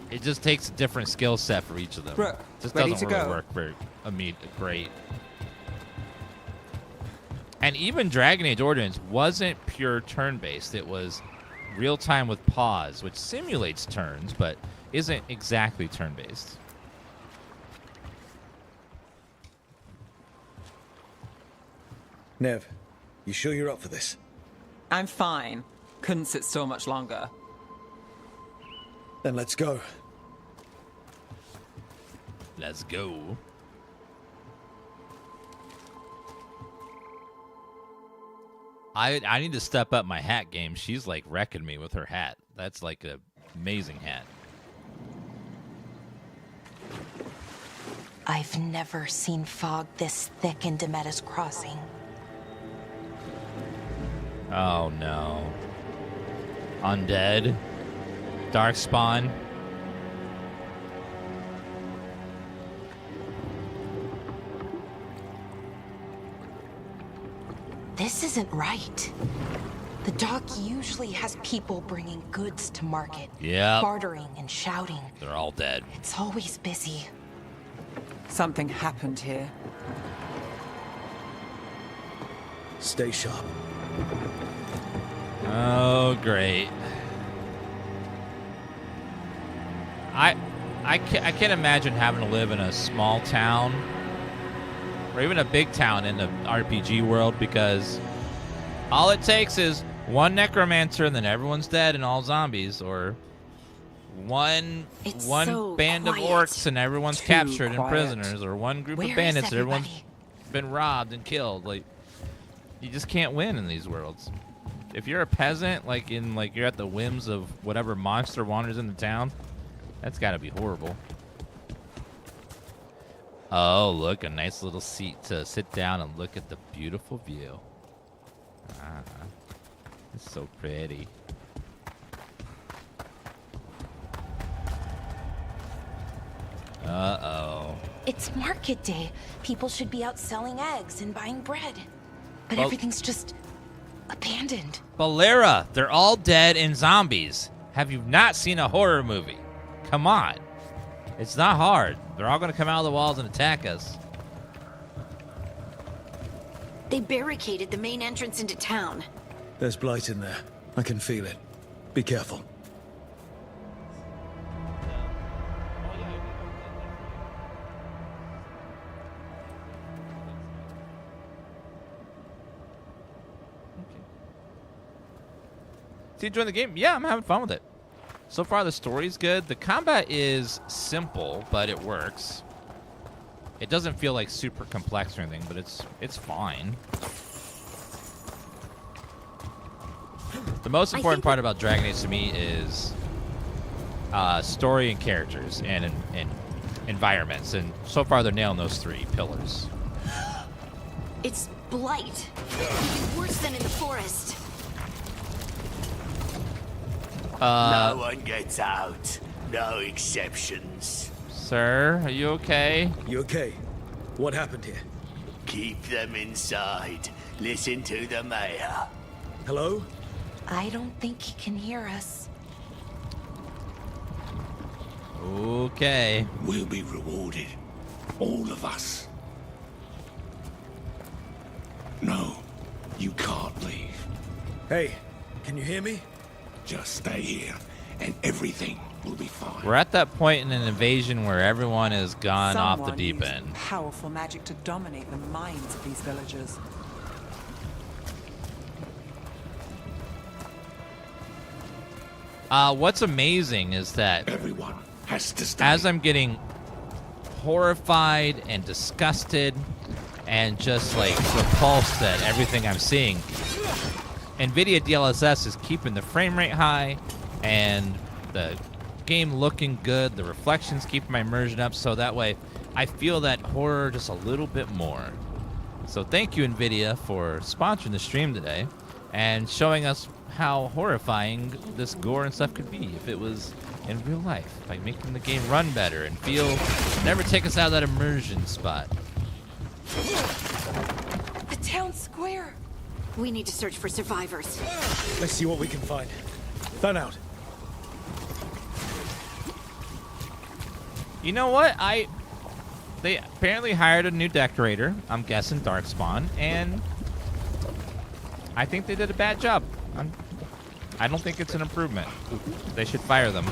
it just takes a different skill set for each of them. Bro, It just ready doesn't to really go. work very great. And even Dragon Age Origins wasn't pure turn-based. It was real-time with pause, which simulates turns, but isn't exactly turn-based. Neve, you sure you're up for this? I'm fine. Couldn't sit still much longer. Then let's go. Let's go. I need to step up my hat game. She's like wrecking me with her hat. That's like an amazing hat. I've never seen fog this thick in Demetta's Crossing. Oh no. Undead. Darkspawn. This isn't right. The dock usually has people bringing goods to market. Yep. Bartering and shouting. They're all dead. It's always busy. Something happened here. Stay sharp. Oh, great. I can't imagine having to live in a small town or even a big town in the RPG world, because all it takes is one necromancer and then everyone's dead and all zombies, or one so band quiet. of orcs and everyone's Too captured and quiet. prisoners, or one group Where of is bandits and everyone's everybody? been robbed and killed. Like, you just can't win in these worlds. if you're a peasant, like you're at the whims of whatever monster wanders into town, that's got to be horrible. Oh, look, a nice little seat to sit down and look at the beautiful view. Ah, it's so pretty. Uh-oh. It's market day. People should be out selling eggs and buying bread. But Well- everything's just abandoned. Valera, they're all dead and zombies. Have you not seen a horror movie? Come on. It's not hard. They're all going to come out of the walls and attack us. They barricaded the main entrance into town. There's Blight in there. I can feel it. Be careful. So you enjoying the game? Yeah, I'm having fun with it. So far, the story's good. The combat is simple, but it works. It doesn't feel like super complex or anything, but it's fine. The most important part about Dragon Age to me is story and characters and environments. And so far, they're nailing those three pillars. It's Blight. Even worse than in the forest. No one gets out. No exceptions. Sir, are you okay? You okay? What happened here? Keep them inside. Listen to the mayor. Hello? I don't think he can hear us. Okay. We'll be rewarded. All of us. No, you can't leave. Hey, can you hear me? Just stay here, and everything will be fine. We're at that point in an invasion where everyone has gone off the Someone deep used end. powerful magic to dominate the minds of these villagers. What's amazing is that Everyone has to stay. as I'm getting horrified and disgusted and just like repulsed at everything I'm seeing, NVIDIA DLSS is keeping the frame rate high and the game looking good. The reflections keep my immersion up, so that way I feel that horror just a little bit more. So thank you, NVIDIA, for sponsoring the stream today and showing us how horrifying this gore and stuff could be if it was in real life, by making the game run better and feel, never take us out of that immersion spot. The town square. We need to search for survivors. Let's see what we can find. Fan out. You know what? They apparently hired a new decorator, I'm guessing darkspawn, and I think they did a bad job. I don't think it's an improvement. They should fire them.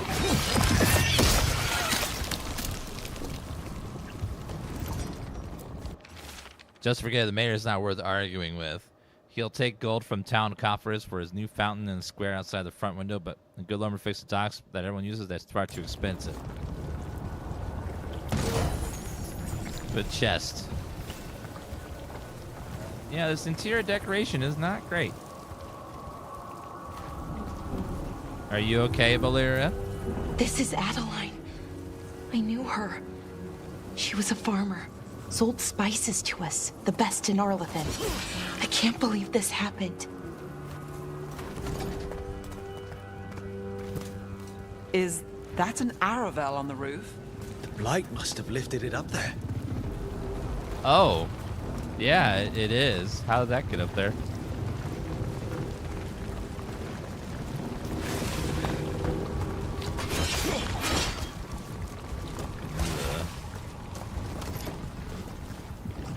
Just forget the mayor's not worth arguing with. He'll take gold from town coffers for his new fountain in the square outside the front window, but a good lumber fix the docks that everyone uses, that's far too expensive. Good chest. Yeah, this interior decoration is not great. Are you okay, Valeria? This is Adeline. I knew her. She was a farmer. Sold spices to us, the best in Arlathan. I can't believe this happened. Is that an Aravel on the roof? The Blight must have lifted it up there. Oh. Yeah, it is. How did that get up there?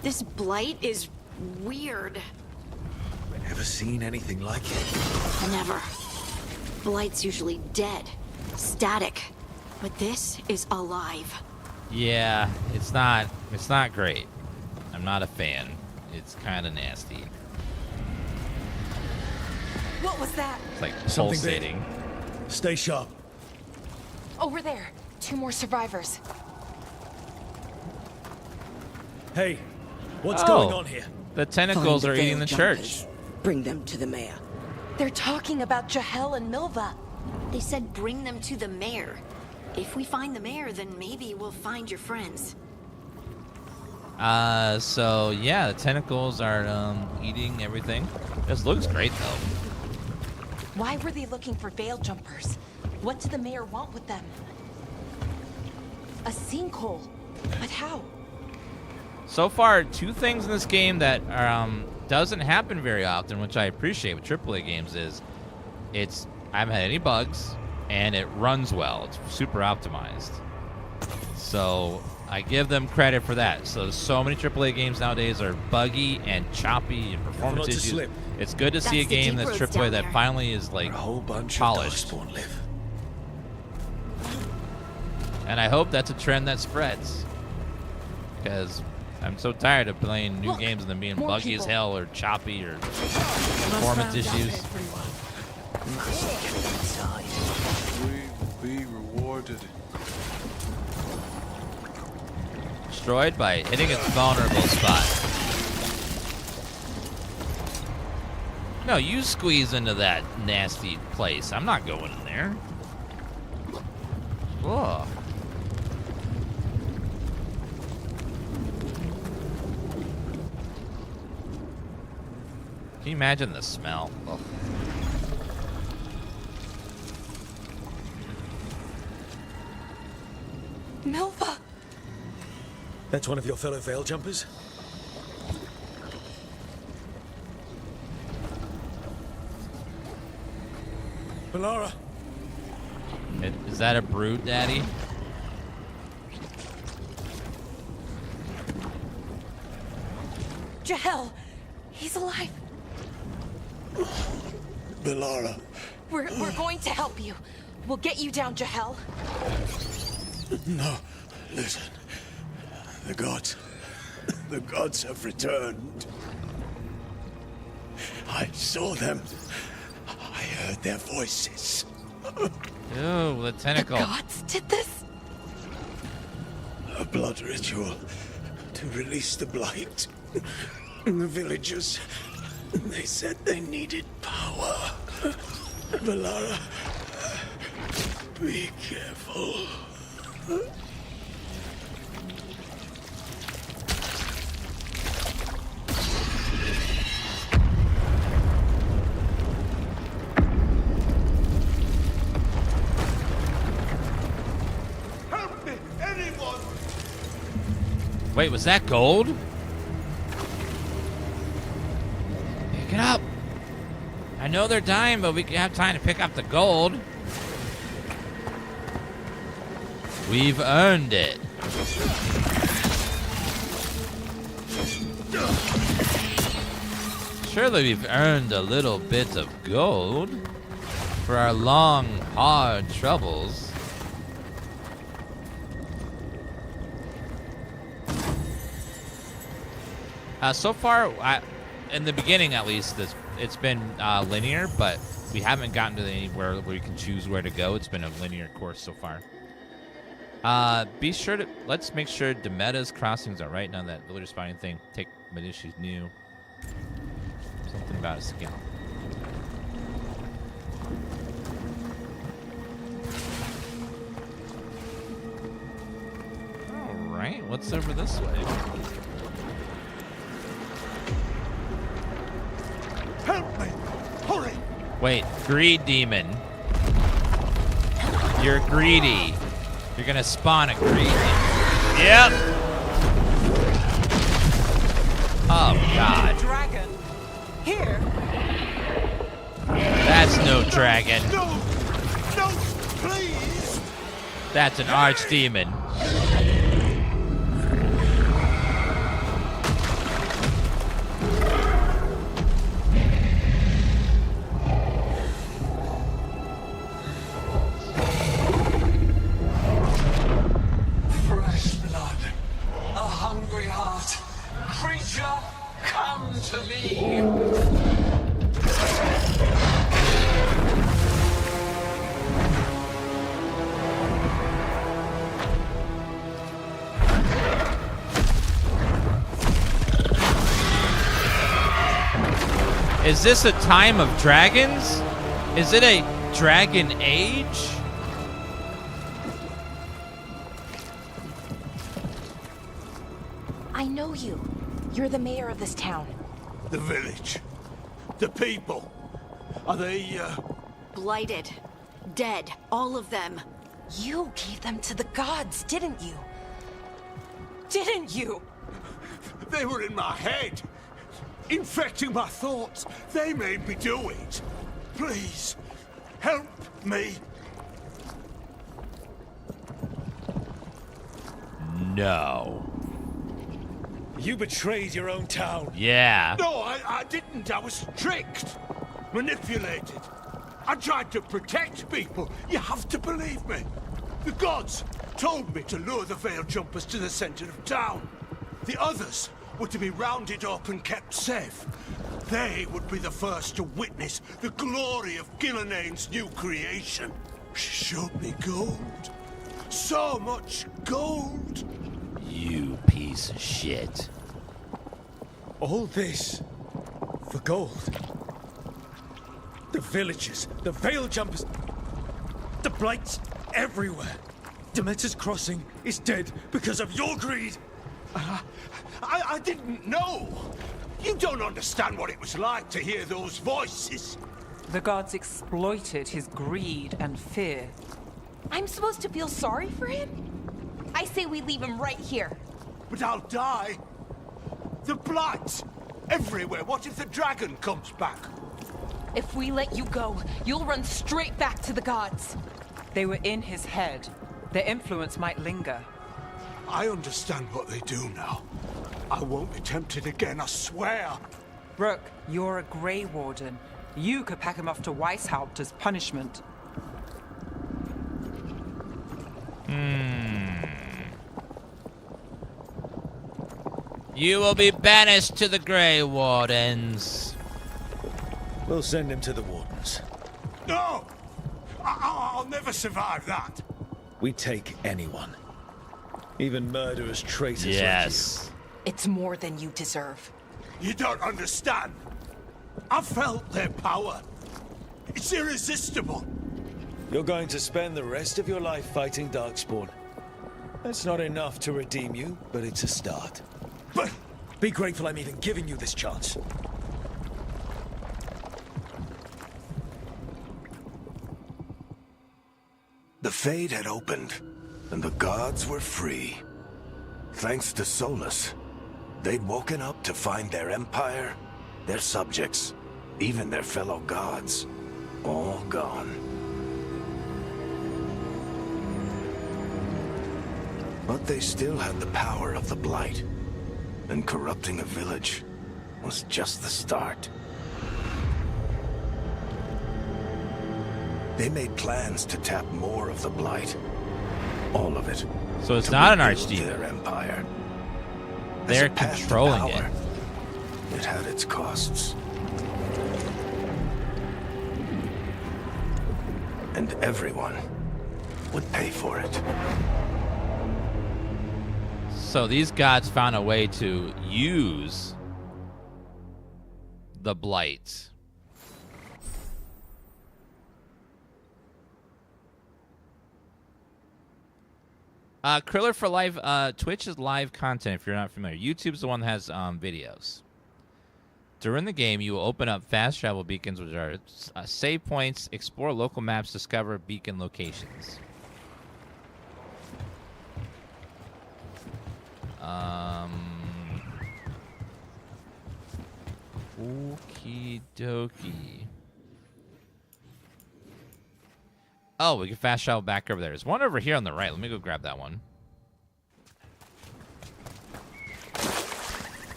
This Blight is weird. Never seen anything like it. Never. Blight's usually dead, static, but this is alive. Yeah, it's not great. I'm not a fan. It's kind of nasty. What was that? It's like Something pulsating. big. Stay sharp. Over there. 2 more survivors. Hey, what's Oh. going on here? The tentacles Find are eating the veil church. jumpers. Bring them to the mayor. They're talking about Jahel and Milva. They said bring them to the mayor. If we find the mayor, then maybe we'll find your friends. So yeah, the tentacles are eating everything. This looks great though. Why were they looking for veil jumpers? What did the mayor want with them? A sinkhole. But how? So far, two things in this game that doesn't happen very often, which I appreciate with AAA games, is I haven't had any bugs, and it runs well. It's super optimized. So I give them credit for that. So many AAA games nowadays are buggy and choppy and performance issues. It's good to see a game that's AAA that finally is like a whole bunch polished. Of darkspawn live. And I hope that's a trend that spreads. Because I'm so tired of playing new games and them being buggy as hell or choppy or performance issues. We will be rewarded. Destroyed by hitting its vulnerable spot. No, you squeeze into that nasty place. I'm not going in there. Ugh. Can you imagine the smell? Ugh. Milva! That's one of your fellow veil jumpers? Valara! Is that a brood, Daddy? Jahel! He's alive! Valara. We're going to help you. We'll get you down, Jahel. No, listen. The gods have returned. I saw them. I heard their voices. Ooh, the tentacle. The gods did this? A blood ritual to release the Blight. The villagers, they said they needed power. Valara, be careful. Help me, anyone! Wait, was that gold? Pick it up. I know they're dying, but we can have time to pick up the gold. We've earned it. Surely we've earned a little bit of gold for our long, hard troubles. So far, in the beginning at least, it's been linear, but we haven't gotten to anywhere where we can choose where to go. It's been a linear course so far. Be sure to, let's make sure Deeta's crossings are right. Now that villager spotting thing, take Medici's new. Something about a scalp. Alright, what's over this way? Help me! Hurry! Wait, greed demon. You're greedy. You're gonna spawn a greed demon. Yep. Oh god. Dragon. Here. That's no dragon. No! No! Please! That's an archdemon. Fresh blood. A hungry heart. Creature, come to me! Is this a time of dragons? Is it a dragon age? I know you. You're the mayor of this town. The village. The people. Are they, Blighted. Dead. All of them. You gave them to the gods, didn't you? Didn't you? They were in my head. Infecting my thoughts. They made me do it. Please, help me. No. You betrayed your own town. Yeah. No, I didn't. I was tricked. Manipulated. I tried to protect people. You have to believe me. The gods told me to lure the Veil Jumpers to the center of town. The others were to be rounded up and kept safe. They would be the first to witness the glory of Gilnenane's new creation. She showed me gold. So much gold. You piece of shit. All this for gold. The villages, the Veil Jumpers, the Blights everywhere. Demeter's Crossing is dead because of your greed. I didn't know. You don't understand what it was like to hear those voices. The gods exploited his greed and fear. I'm supposed to feel sorry for him? I say we leave him right here. But I'll die. The Blight everywhere. What if the dragon comes back? If we let you go, you'll run straight back to the gods. They were in his head. Their influence might linger. I understand what they do now. I won't be tempted again, I swear. Brooke, you're a Grey Warden. You could pack him off to Weishaupt as punishment. You will be banished to the Grey Wardens. We'll send him to the Wardens. No! I'll never survive that. We take anyone. Even murderous traitors like Yes. It's more than you deserve. You don't understand. I felt their power. It's irresistible. you. You're going to spend the rest of your life fighting darkspawn. That's not enough to redeem you, but it's a start. But Be grateful I'm even giving you this chance. The Fade had opened, and the gods were free. Thanks to Solas, they'd woken up to find their empire, their subjects, even their fellow gods, all gone. But they still had the power of the Blight, and corrupting a village was just the start. They made plans to tap more of the Blight. All of it. So it's to not an rebuild archdemon. their empire. As They're a path to controlling it. power, it had its costs. And everyone would pay for it. So these gods found a way to use the Blight. Kriller for live. Twitch is live content. If you're not familiar, YouTube's the one that has videos. During the game, you will open up fast travel beacons, which are save points, explore local maps, discover beacon locations. Okie dokie. Oh, we can fast travel back over there. There's one over here on the right. Let me go grab that one.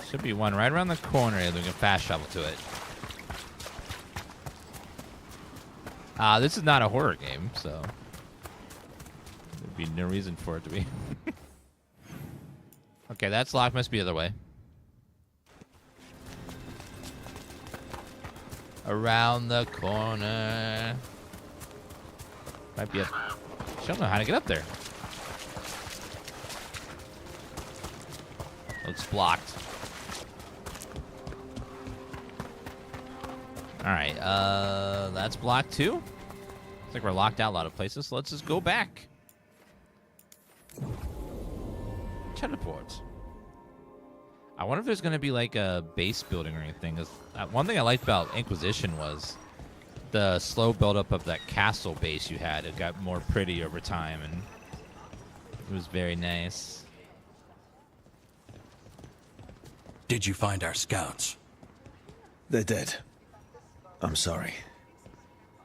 Should be one right around the corner and we can fast travel to it. This is not a horror game, so there'd be no reason for it to be. Okay, that's locked. Must be the other way. Around the corner. Might be a... I don't know how to get up there. Oh, it's blocked. All right, that's block 2. Looks like we're locked out a lot of places, so let's just go back. Teleport. I wonder if there's going to be like a base building or anything. 'Cause, one thing I liked about Inquisition was the slow buildup of that castle base you had. It got more pretty over time, and it was very nice. Did you find our scouts? They're dead. I'm sorry.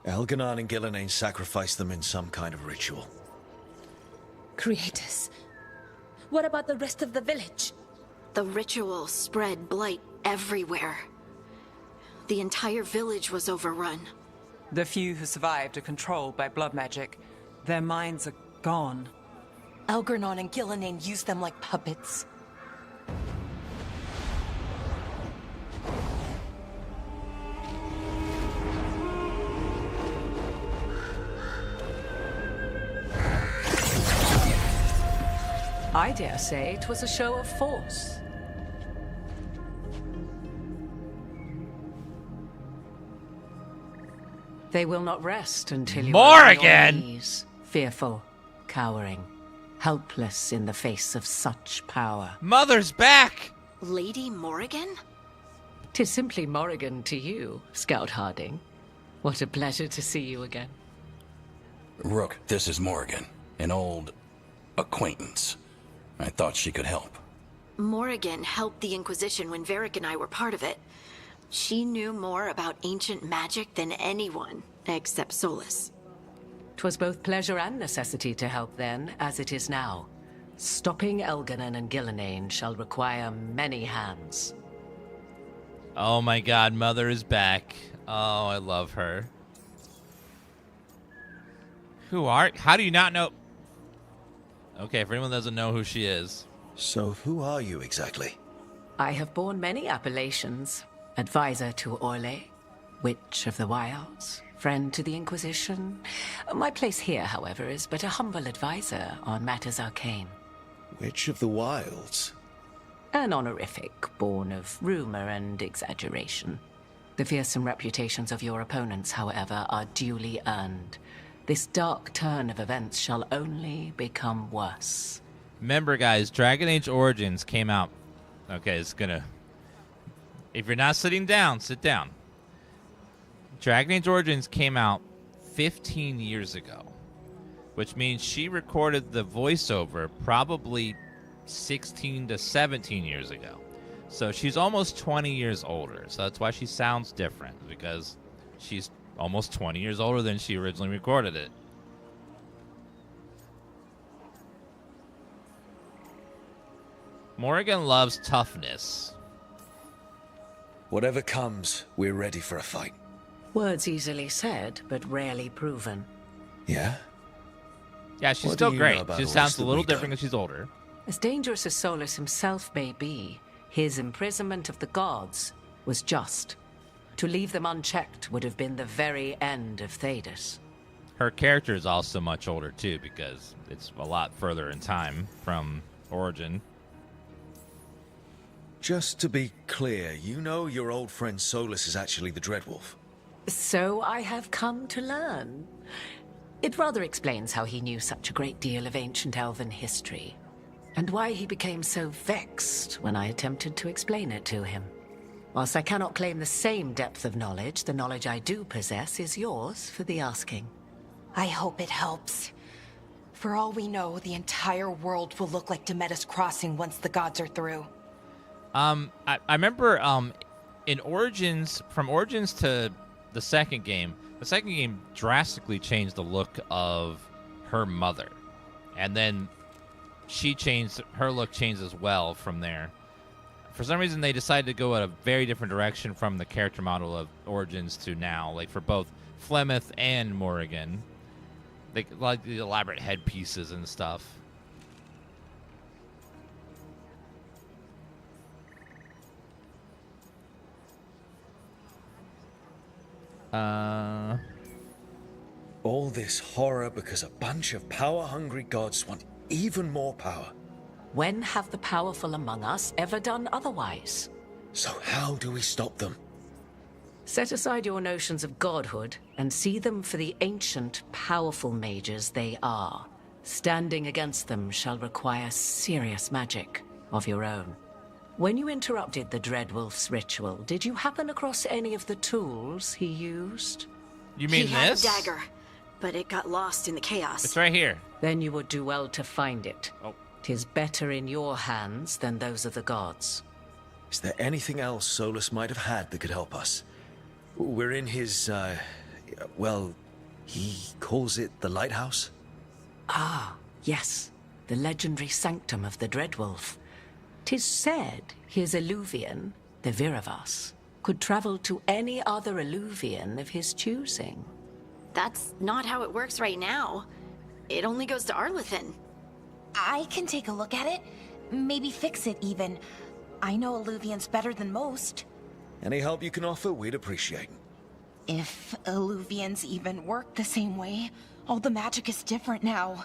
Elganon and Gillenane sacrificed them in some kind of ritual. Creators. What about the rest of the village? The ritual spread blight everywhere. The entire village was overrun. The few who survived are controlled by blood magic. Their minds are gone. Elganon and Gillenane used them like puppets. I dare say it was a show of force. They will not rest until you More are on your again! knees, fearful, cowering, helpless in the face of such power. Mother's back! Lady Morrigan? 'Tis simply Morrigan to you, Scout Harding. What a pleasure to see you again. Rook, this is Morrigan, an old acquaintance. I thought she could help. Morrigan helped the Inquisition when Varric and I were part of it. She knew more about ancient magic than anyone, except Solas. 'Twas both pleasure and necessity to help then, as it is now. Stopping Elganon and Gillenane shall require many hands. Oh my god, Mother is back. Oh, I love her. How do you not know? Okay, for anyone that doesn't know who she is. So who are you exactly? I have borne many appellations. Advisor to Orlais, Witch of the Wilds, friend to the Inquisition. My place here, however, is but a humble advisor on matters arcane. Witch of the Wilds? An honorific born of rumor and exaggeration. The fearsome reputations of your opponents, however, are duly earned. This dark turn of events shall only become worse. Remember, guys, Dragon Age Origins came out. Okay, it's gonna... If you're not sitting down, sit down. Dragon Age Origins came out 15 years ago, which means she recorded the voiceover probably 16 to 17 years ago. So she's almost 20 years older. So that's why she sounds different, because she's almost 20 years older than she originally recorded it. Morrigan loves toughness. Whatever comes, we're ready for a fight. Words easily said, but rarely proven. Yeah? Yeah, she's What still do you know great. about She all sounds this a that little we different don't? because she's older. As dangerous as Solas himself may be, his imprisonment of the gods was just. To leave them unchecked would have been the very end of Thedas. Her character is also much older, too, because it's a lot further in time from Origin. Just to be clear, you know your old friend Solas is actually the Dreadwolf. So I have come to learn. It rather explains how he knew such a great deal of ancient elven history, and why he became so vexed when I attempted to explain it to him. Whilst I cannot claim the same depth of knowledge, the knowledge I do possess is yours for the asking. I hope it helps. For all we know, the entire world will look like Demetis Crossing once the gods are through. I remember in Origins, from Origins to the second game drastically changed the look of her mother. And then her look changed as well from there. For some reason, they decided to go in a very different direction from the character model of Origins to now, like for both Flemeth and Morrigan. They like the elaborate headpieces and stuff. All this horror because a bunch of power-hungry gods want even more power. When have the powerful among us ever done otherwise? So how do we stop them? Set aside your notions of godhood and see them for the ancient, powerful mages they are. Standing against them shall require serious magic of your own. When you interrupted the Dreadwolf's ritual, did you happen across any of the tools he used? You mean he had this? a dagger, but it got lost in the chaos. It's right here. Then you would do well to find it. Oh. 'Tis better in your hands than those of the gods. Is there anything else Solas might have had that could help us? We're in his, well, he calls it the lighthouse? Ah, yes. The legendary sanctum of the Dreadwolf. 'Tis said his eluvian, the Viravas, could travel to any other eluvian of his choosing. That's not how it works right now. It only goes to Arlathan. I can take a look at it. Maybe fix it even. I know eluvians better than most. Any help you can offer, we'd appreciate. If eluvians even work the same way, all the magic is different now.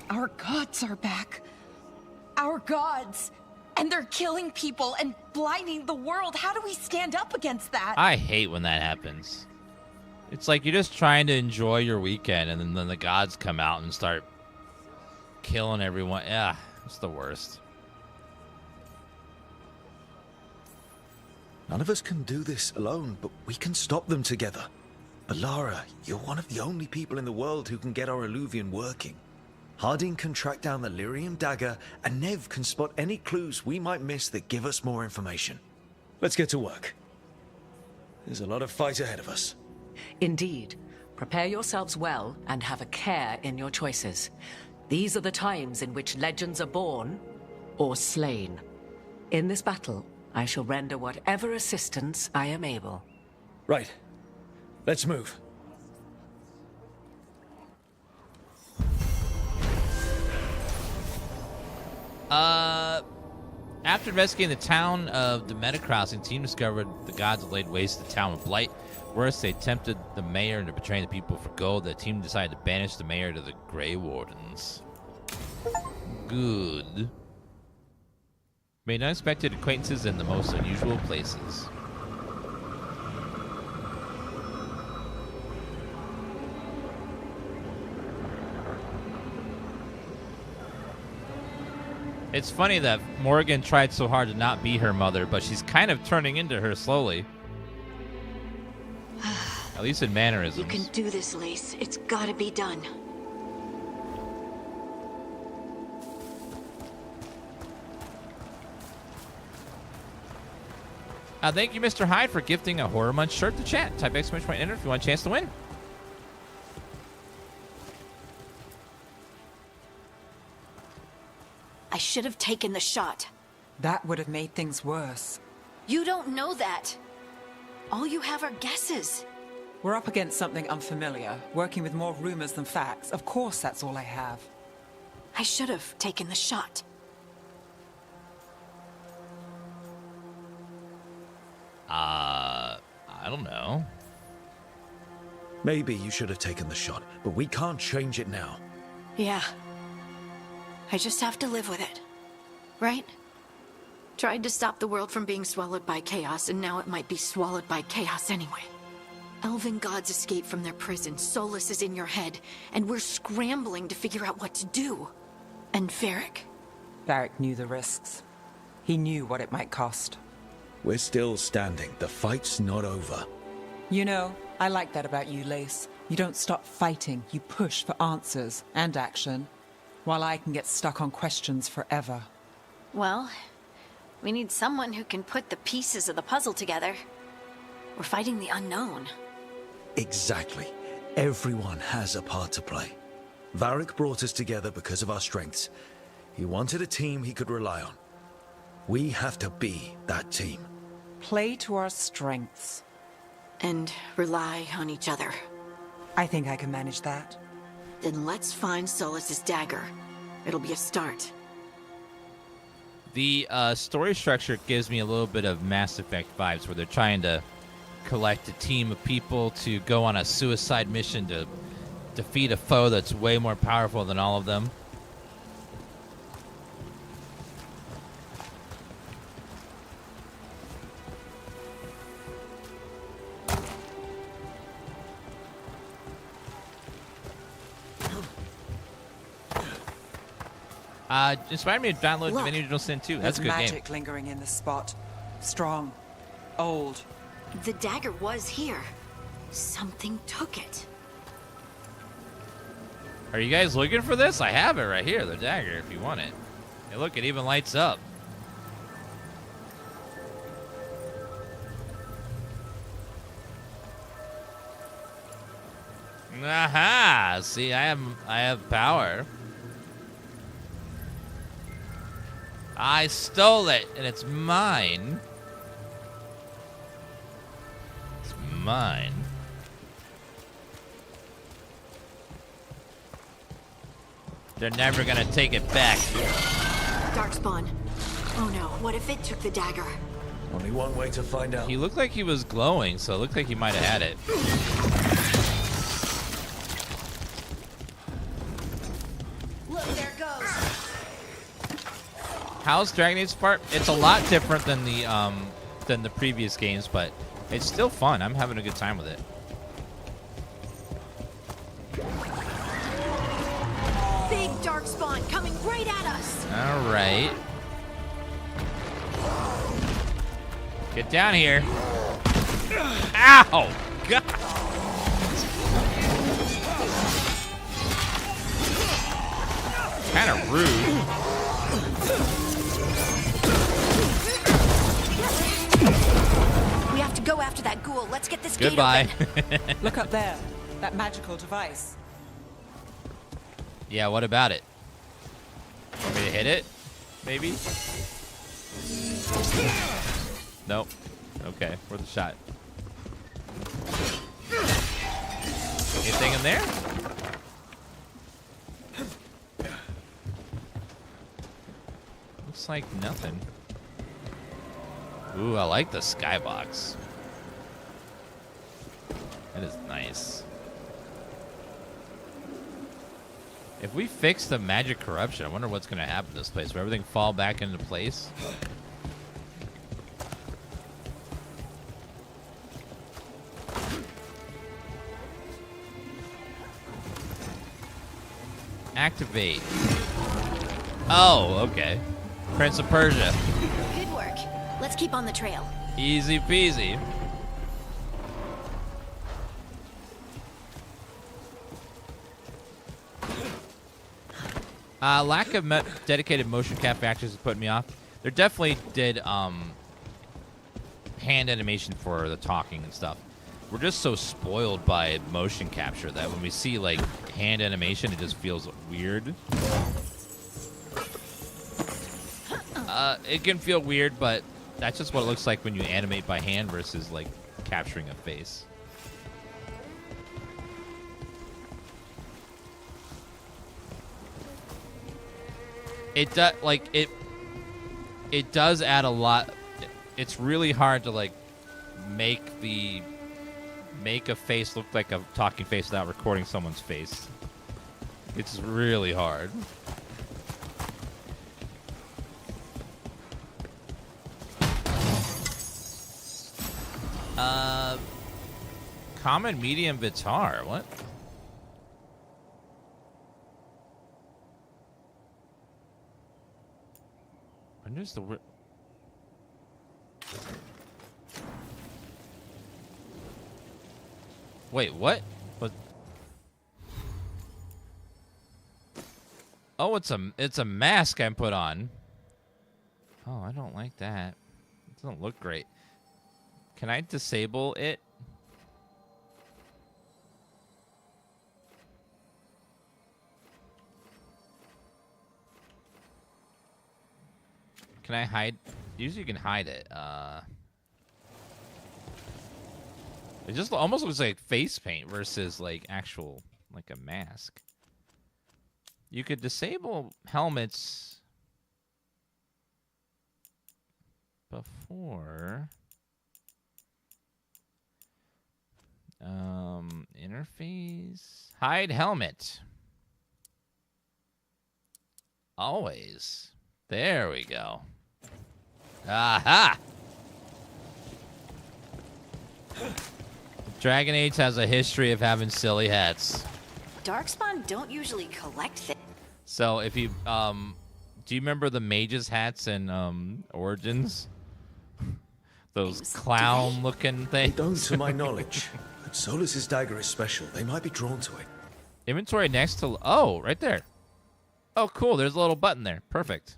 Our gods are back. Our gods! And they're killing people and blinding the world. How do we stand up against that? I hate when that happens. It's like you're just trying to enjoy your weekend, and then the gods come out and start killing everyone. Yeah, it's the worst. None of us can do this alone, but we can stop them together. Alara, you're one of the only people in the world who can get our eluvian working. Harding can track down the lyrium dagger, and Neve can spot any clues we might miss that give us more information. Let's get to work. There's a lot of fight ahead of us. Indeed. Prepare yourselves well and have a care in your choices. These are the times in which legends are born or slain. In this battle, I shall render whatever assistance I am able. Right. Let's move. After investigating the town of the Metacrossing, the team discovered the gods had laid waste to the town of Blight. Worse, they tempted the mayor into betraying the people for gold. The team decided to banish the mayor to the Grey Wardens. Good. Made unexpected acquaintances in the most unusual places. It's funny that Morgan tried so hard to not be her mother, but she's kind of turning into her slowly. At least in mannerisms. You can do this, Lace. It's gotta be done. Thank you, Mr. Hyde, for gifting a Horror Month shirt to chat. Type exclamation point enter if you want a chance to win. I should have taken the shot. That would have made things worse. You don't know that. All you have are guesses. We're up against something unfamiliar, working with more rumors than facts. Of course, that's all I have. I should have taken the shot. I don't know. Maybe you should have taken the shot, but we can't change it now. Yeah. I just have to live with it. Right? Tried to stop the world from being swallowed by chaos, and now it might be swallowed by chaos anyway. Elven gods escaped from their prison, Solas is in your head, and we're scrambling to figure out what to do. And Varric? Varric knew the risks. He knew what it might cost. We're still standing. The fight's not over. You know, I like that about you, Lace. You don't stop fighting. You push for answers and action, while I can get stuck on questions forever. Well, we need someone who can put the pieces of the puzzle together. We're fighting the unknown. Exactly. Everyone has a part to play. Varric brought us together because of our strengths. He wanted a team he could rely on. We have to be that team. Play to our strengths. And rely on each other. I think I can manage that. Then let's find Solas's dagger. It'll be a start. The story structure gives me a little bit of Mass Effect vibes, where they're trying to collect a team of people to go on a suicide mission to defeat a foe that's way more powerful than all of them. Inspired me to download Look. Divinity Original Sin 2. That's There's a good game. magic lingering in this spot. Strong. Old. The dagger was here. Something took it. Are you guys looking for this? I have it right here, the dagger, if you want it. Hey, look, it even lights up. Aha! See, I have power. I stole it, and it's mine. It's mine. They're never gonna take it back. Darkspawn. Oh no, what if it took the dagger? Only one way to find out. He looked like he was glowing, so it looked like he might have had it. Look, there it goes. How's Dragon Age part? It's a lot different than the previous games, but it's still fun. I'm having a good time with it. Big darkspawn coming right at us. All right. Get down here. Ow! God. Kind of rude. We have to go after that ghoul. Let's get this Goodbye. gate open. Look up there. That magical device. Yeah, what about it? Want me to hit it? Maybe? Nope. Okay, worth a shot. Anything in there? Looks like nothing. Ooh, I like the skybox. That is nice. If we fix the magic corruption, I wonder what's going to happen to this place. Will everything fall back into place? Activate. Oh, okay. Prince of Persia. Good work. Let's keep on the trail. Easy peasy. Lack of dedicated motion cap actors is putting me off. There definitely did hand animation for the talking and stuff. We're just so spoiled by motion capture that when we see like hand animation, it just feels weird. It can feel weird, but that's just what it looks like when you animate by hand versus like capturing a face. It does it does add a lot. It's really hard to like make a face look like a talking face without recording someone's face. It's really hard. Common, medium, Vitar. What? When does the wait, what? What? Oh, it's a mask I put on. Oh, I don't like that. It doesn't look great. Can I disable it? Can I hide? Usually you can hide it. It just almost looks like face paint versus like actual, like a mask. You could disable helmets before. Interface. Hide helmet. Always. There we go. Aha! Dragon Age has a history of having silly hats. Darkspawn don't usually collect things. So if you Do you remember the mages hats in Origins? Those clown-looking things. They don't, to my knowledge. But Solas's dagger is special. They might be drawn to it. Inventory next to... Oh, right there. Oh, cool. There's a little button there. Perfect.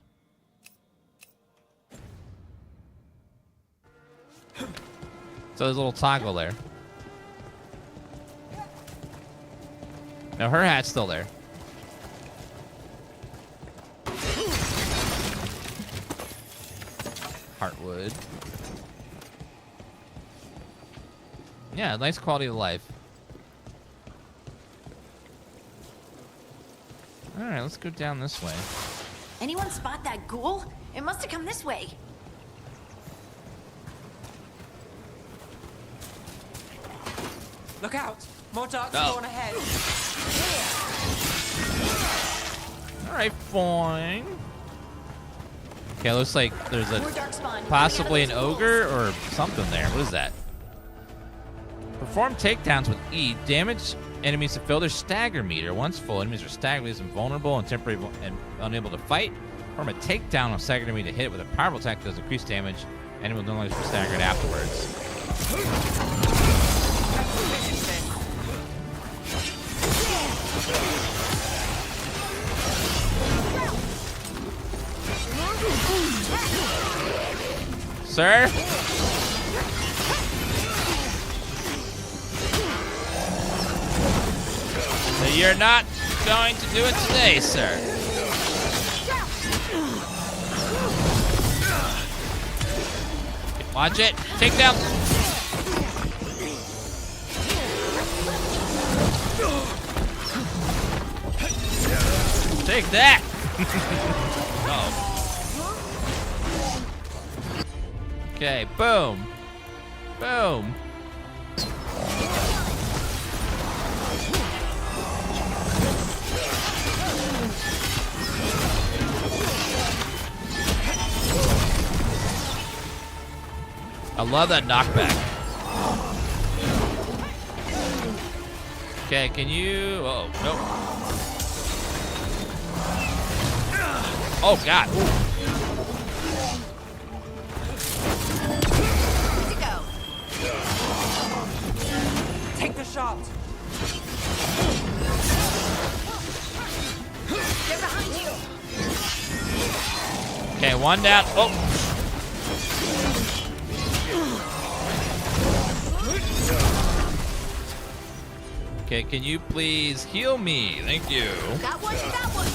So there's a little toggle there. Now her hat's still there. Heartwood. Yeah, nice quality of life. Alright, let's go down this way. Anyone spot that ghoul? It must have come this way. Look out! More darkspawn ahead. Alright, fine. Okay, looks like there's a possibly an ogre or something there. What is that? Perform takedowns with E. Damage enemies to fill their stagger meter. Once full, enemies are staggered, leaves them vulnerable and temporarily unable to fight. Perform a takedown of staggered enemy to hit with a powerful attack that does increase damage. Enemy will no longer be staggered afterwards. Sir? You're not going to do it today, sir. Watch it. Take down. Take that. Uh-oh. Okay, boom. Boom. I love that knockback. Okay, can you... Oh, nope. Oh, God. Ooh. Take the shot. They're behind you. Okay, one down. Oh. Okay, can you please heal me? Thank you. Got one, got one.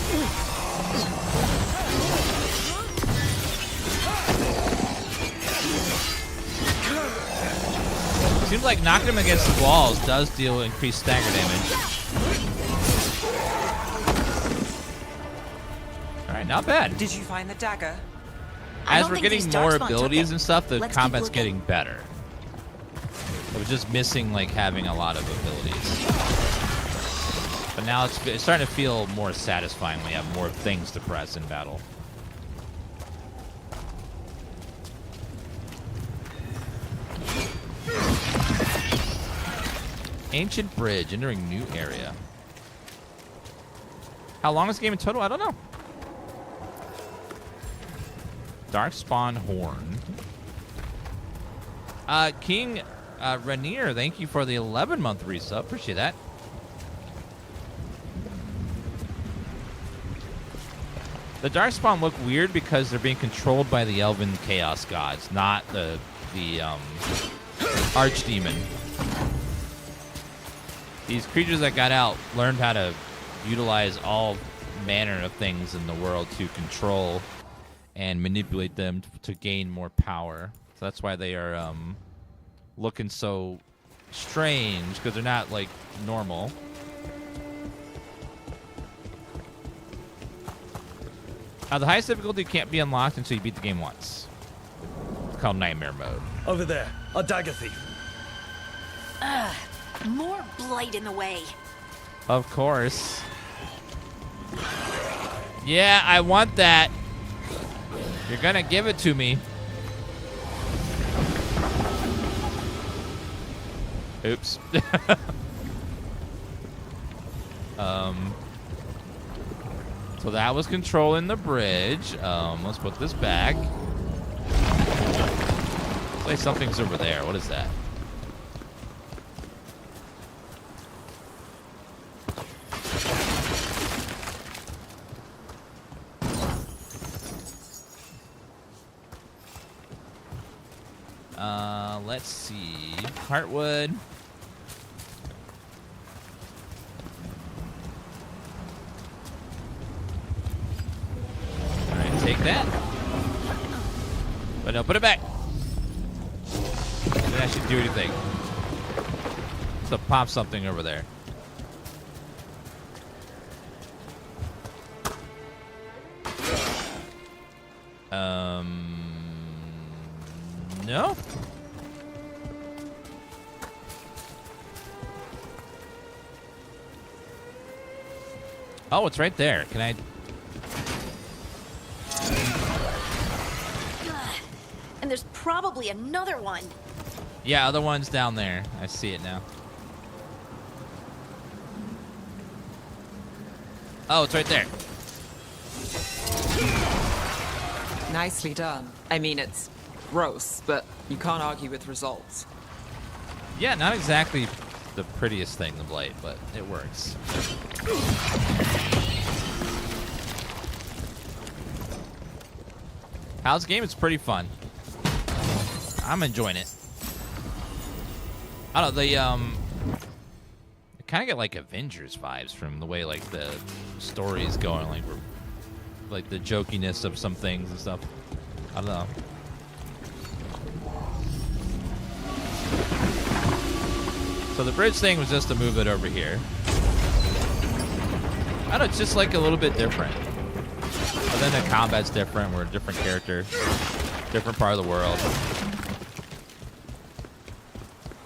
Seems like knocking him against the walls does deal increased stagger damage. Alright, not bad. Did you find the dagger? As we're getting more abilities and stuff, the combat's getting better. It was just missing like having a lot of abilities. But now it's starting to feel more satisfying when we have more things to press in battle. Ancient Bridge, entering new area. How long is the game in total? I don't know. Darkspawn Horn. King Rainier, thank you for the 11-month resub. Appreciate that. The Darkspawn look weird because they're being controlled by the Elven Chaos Gods, not the Archdemon. These creatures that got out learned how to utilize all manner of things in the world to control and manipulate them to gain more power. So that's why they are looking so strange, because they're not like normal. The highest difficulty can't be unlocked until you beat the game once. It's called Nightmare Mode. Over there, a dagger thief. More blight in the way. Of course. Yeah, I want that. You're gonna give it to me. Oops. So that was controlling the bridge. Let's put this back. Looks like something's over there. What is that? Let's see. Heartwood. Alright, take that. But no, put it back. Didn't actually do anything. So pop something over there. No? Oh, it's right there. Can I? And there's probably another one. Yeah, other one's down there. I see it now. Oh, it's right there. Nicely done. I mean, it's gross, but you can't argue with results. Yeah, not exactly the prettiest thing, the Blight, but it works. How's the game? It's pretty fun. I'm enjoying it. I don't know, I kind of get like Avengers vibes from the way like the story's going, like the jokiness of some things and stuff. I don't know. So the bridge thing was just to move it over here. I don't know, it's just like a little bit different. But then the combat's different. We're a different character, different part of the world.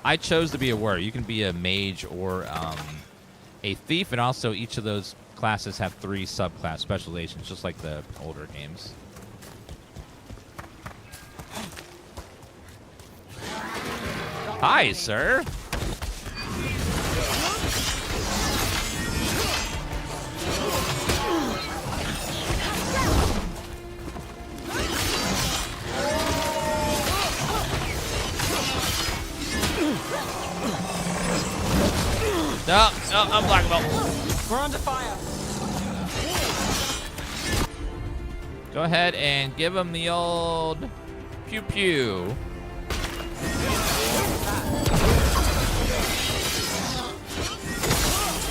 I chose to be a warrior. You can be a mage or a thief, and also each of those classes have 3 subclass specializations, just like the older games. Hi, sir. No, I'm black belt. We're under fire. Go ahead and give him the old pew pew.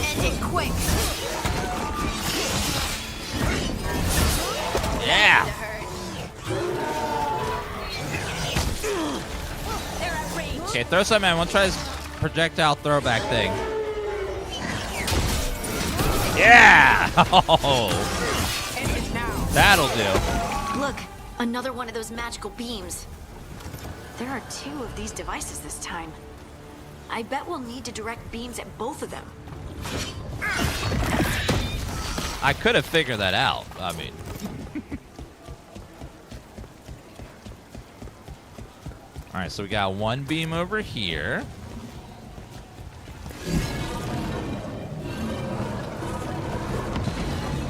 End it quick. Yeah. Okay, throw something in. We'll try this projectile throwback thing. Yeah! Oh, that'll do. Look, another one of those magical beams. There are 2 of these devices this time. I bet we'll need to direct beams at both of them. I could have figured that out. I mean. All right, so we got 1 beam over here.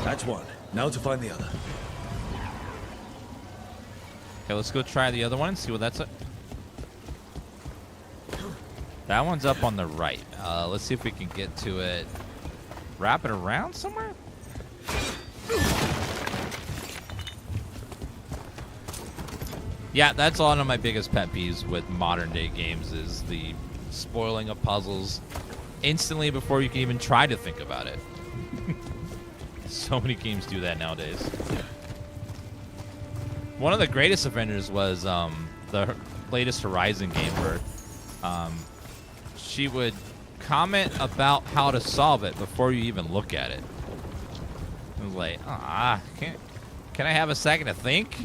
That's one. Now to find the other. Okay, let's go try the other one and see what that's. That one's up on the right. Let's see if we can get to it. Wrap it around somewhere? Yeah, that's one of my biggest pet peeves with modern day games is the spoiling of puzzles instantly before you can even try to think about it. So many games do that nowadays. One of the greatest offenders was the latest Horizon game where she would comment about how to solve it before you even look at it. I was like, can I have a second to think?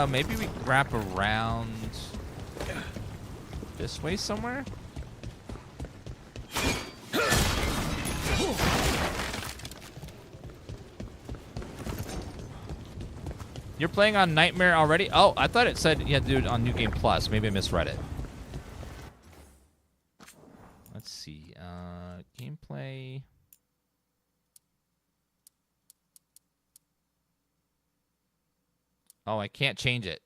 Maybe we wrap around this way somewhere? You're playing on Nightmare already? Oh, I thought it said you had to do it on New Game Plus. Maybe I misread it. let's see. Gameplay. Oh, I can't change it.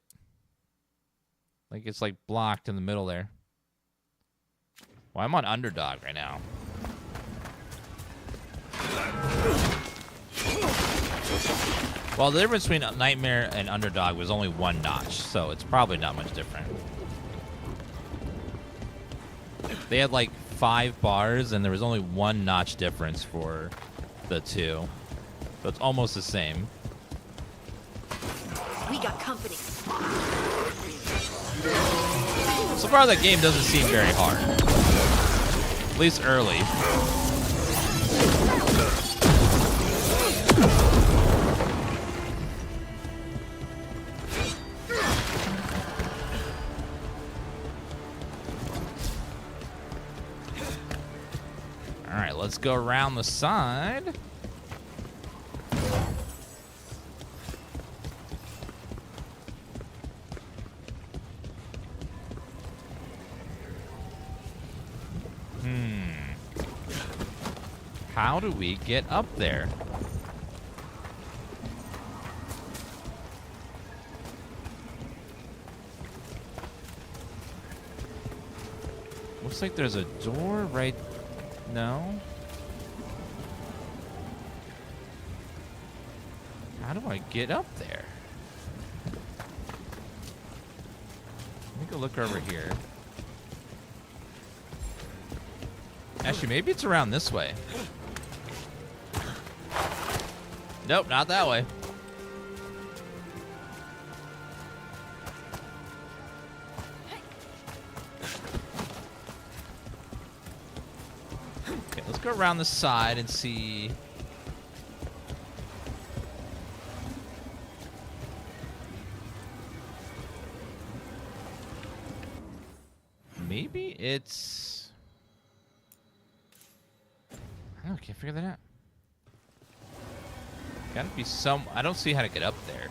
Like, it's like blocked in the middle there. Well, I'm on underdog right now. Well, the difference between Nightmare and Underdog was only 1 notch, so it's probably not much different. They had like 5 bars, and there was only 1 notch difference for the two. So it's almost the same. We got company. So far, that game doesn't seem very hard. At least early. Alright, let's go around the side. How do we get up there? Looks like there's a door right... No? How do I get up there? Let me go look over here. Actually, maybe it's around this way. Nope, not that way. Okay, let's go around the side and see. Maybe it's... I don't know, can't figure that out. Gotta be some... I don't see how to get up there.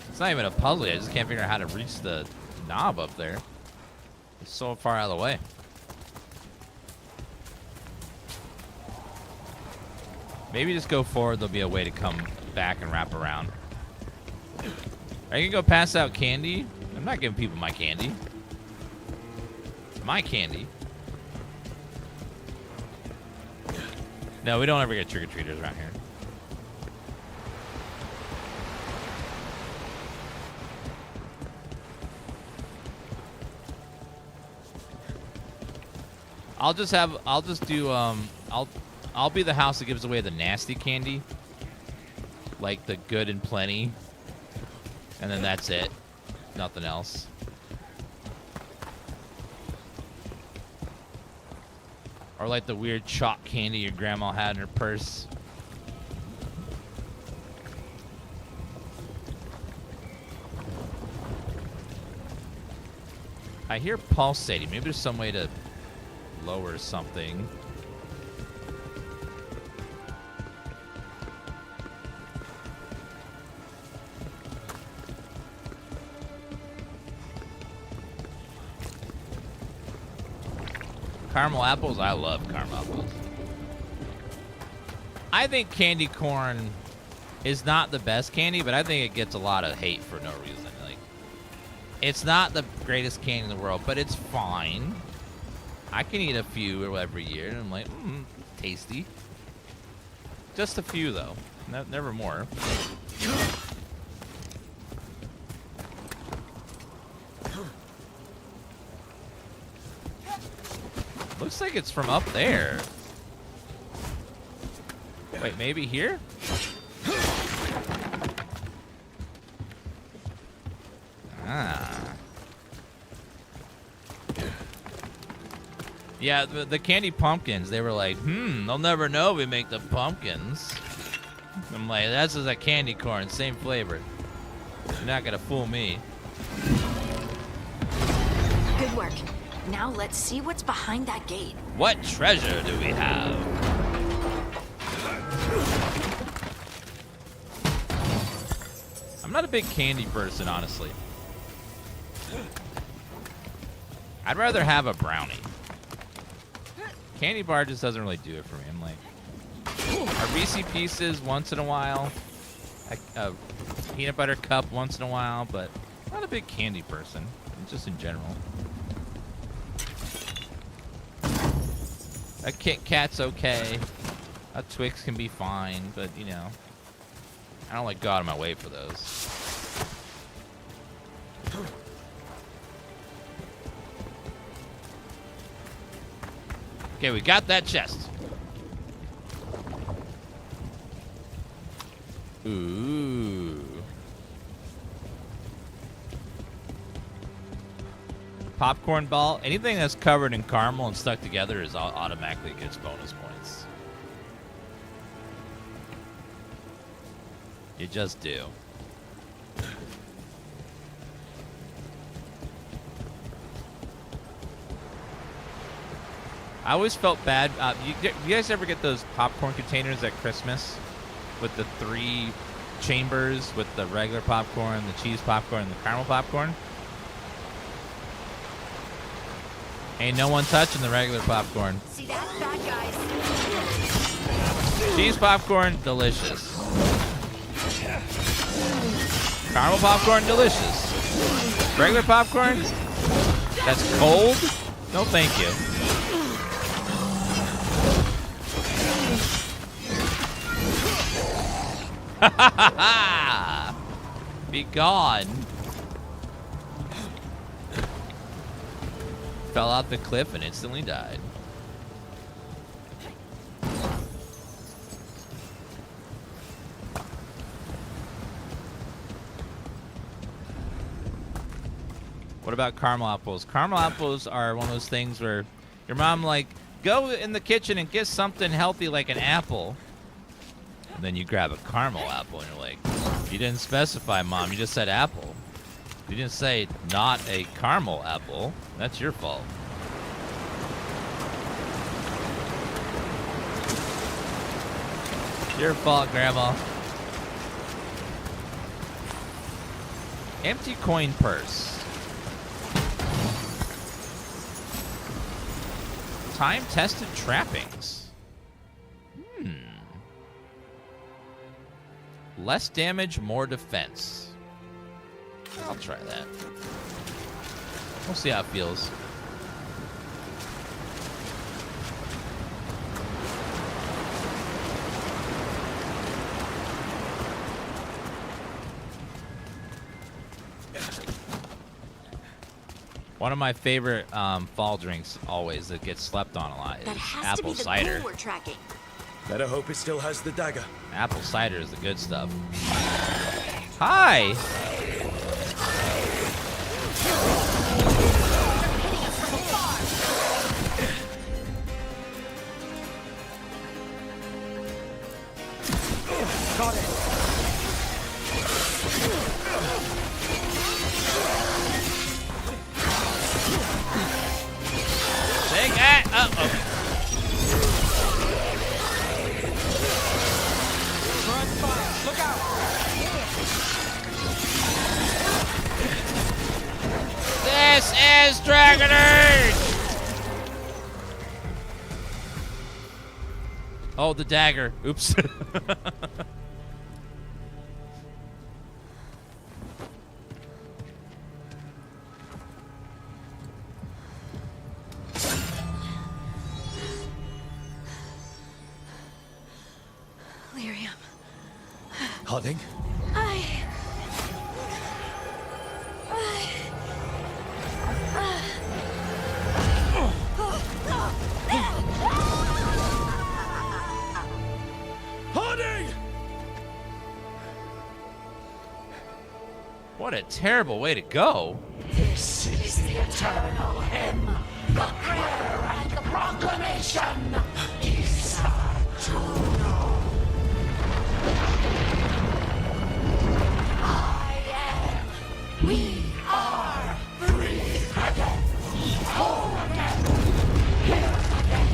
It's not even a puzzle. I just can't figure out how to reach the knob up there. It's so far out of the way. Maybe just go forward. There'll be a way to come back and wrap around. Are you gonna go pass out candy? I'm not giving people my candy. My candy. No, we don't ever get trick-or-treaters around here. I'll be the house that gives away the nasty candy. Like the good and plenty. And then that's it. Nothing else. Or like the weird chalk candy your grandma had in her purse. I hear pulsating. Maybe there's some way to lower something. Caramel apples? I love caramel apples. I think candy corn is not the best candy, but I think it gets a lot of hate for no reason. Like, it's not the greatest candy in the world, but it's fine. I can eat a few every year, and I'm like, tasty. Just a few, though. Never more. Looks like it's from up there. Wait, maybe here? Ah. Yeah, the candy pumpkins, they were like, they'll never know we make the pumpkins. I'm like, that's just a candy corn, same flavor. You're not gonna fool me. Good work. Now let's see what's behind that gate. What treasure do we have? not a big candy person, honestly. I'd rather have a brownie. Candy bar just doesn't really do it for me. I'm like, a Reese Pieces once in a while, a peanut butter cup once in a while, but not a big candy person, just in general. A Kit Kat's okay. A Twix can be fine, but you know, I don't like go out of my way for those. Okay, we got that chest. Ooh. Popcorn ball. Anything that's covered in caramel and stuck together is automatically gets bonus points. You just do. I always felt bad. You guys ever get those popcorn containers at Christmas with the 3 chambers with the regular popcorn, the cheese popcorn, and the caramel popcorn? Ain't no one touching the regular popcorn. See that, bad guys? Cheese popcorn, delicious. Caramel popcorn, delicious. Regular popcorn, that's cold? No, thank you. Be gone. Fell off the cliff and instantly died. What about caramel apples? Caramel apples are one of those things where your mom like, go in the kitchen and get something healthy like an apple. And then you grab a caramel apple and you're like, you didn't specify, Mom. You just said apple. You didn't say not a caramel apple. That's your fault. Your fault, Grandma. Empty coin purse. Time-tested trappings. Less damage, more defense. I'll try that. We'll see how it feels. One of my favorite fall drinks always that gets slept on a lot is apple cider. We're tracking. Better hope it still has the dagger. Apple cider is the good stuff. Hi! Got it. Take that! Uh-oh. Look out! This is Dragon Age! Oh, the dagger. Oops. Lyrium. Harding? Harding! What a terrible way to go. This is the eternal hymn, the prayer and the proclamation. Isa to know. I am. We are free again. Whole again. Here again.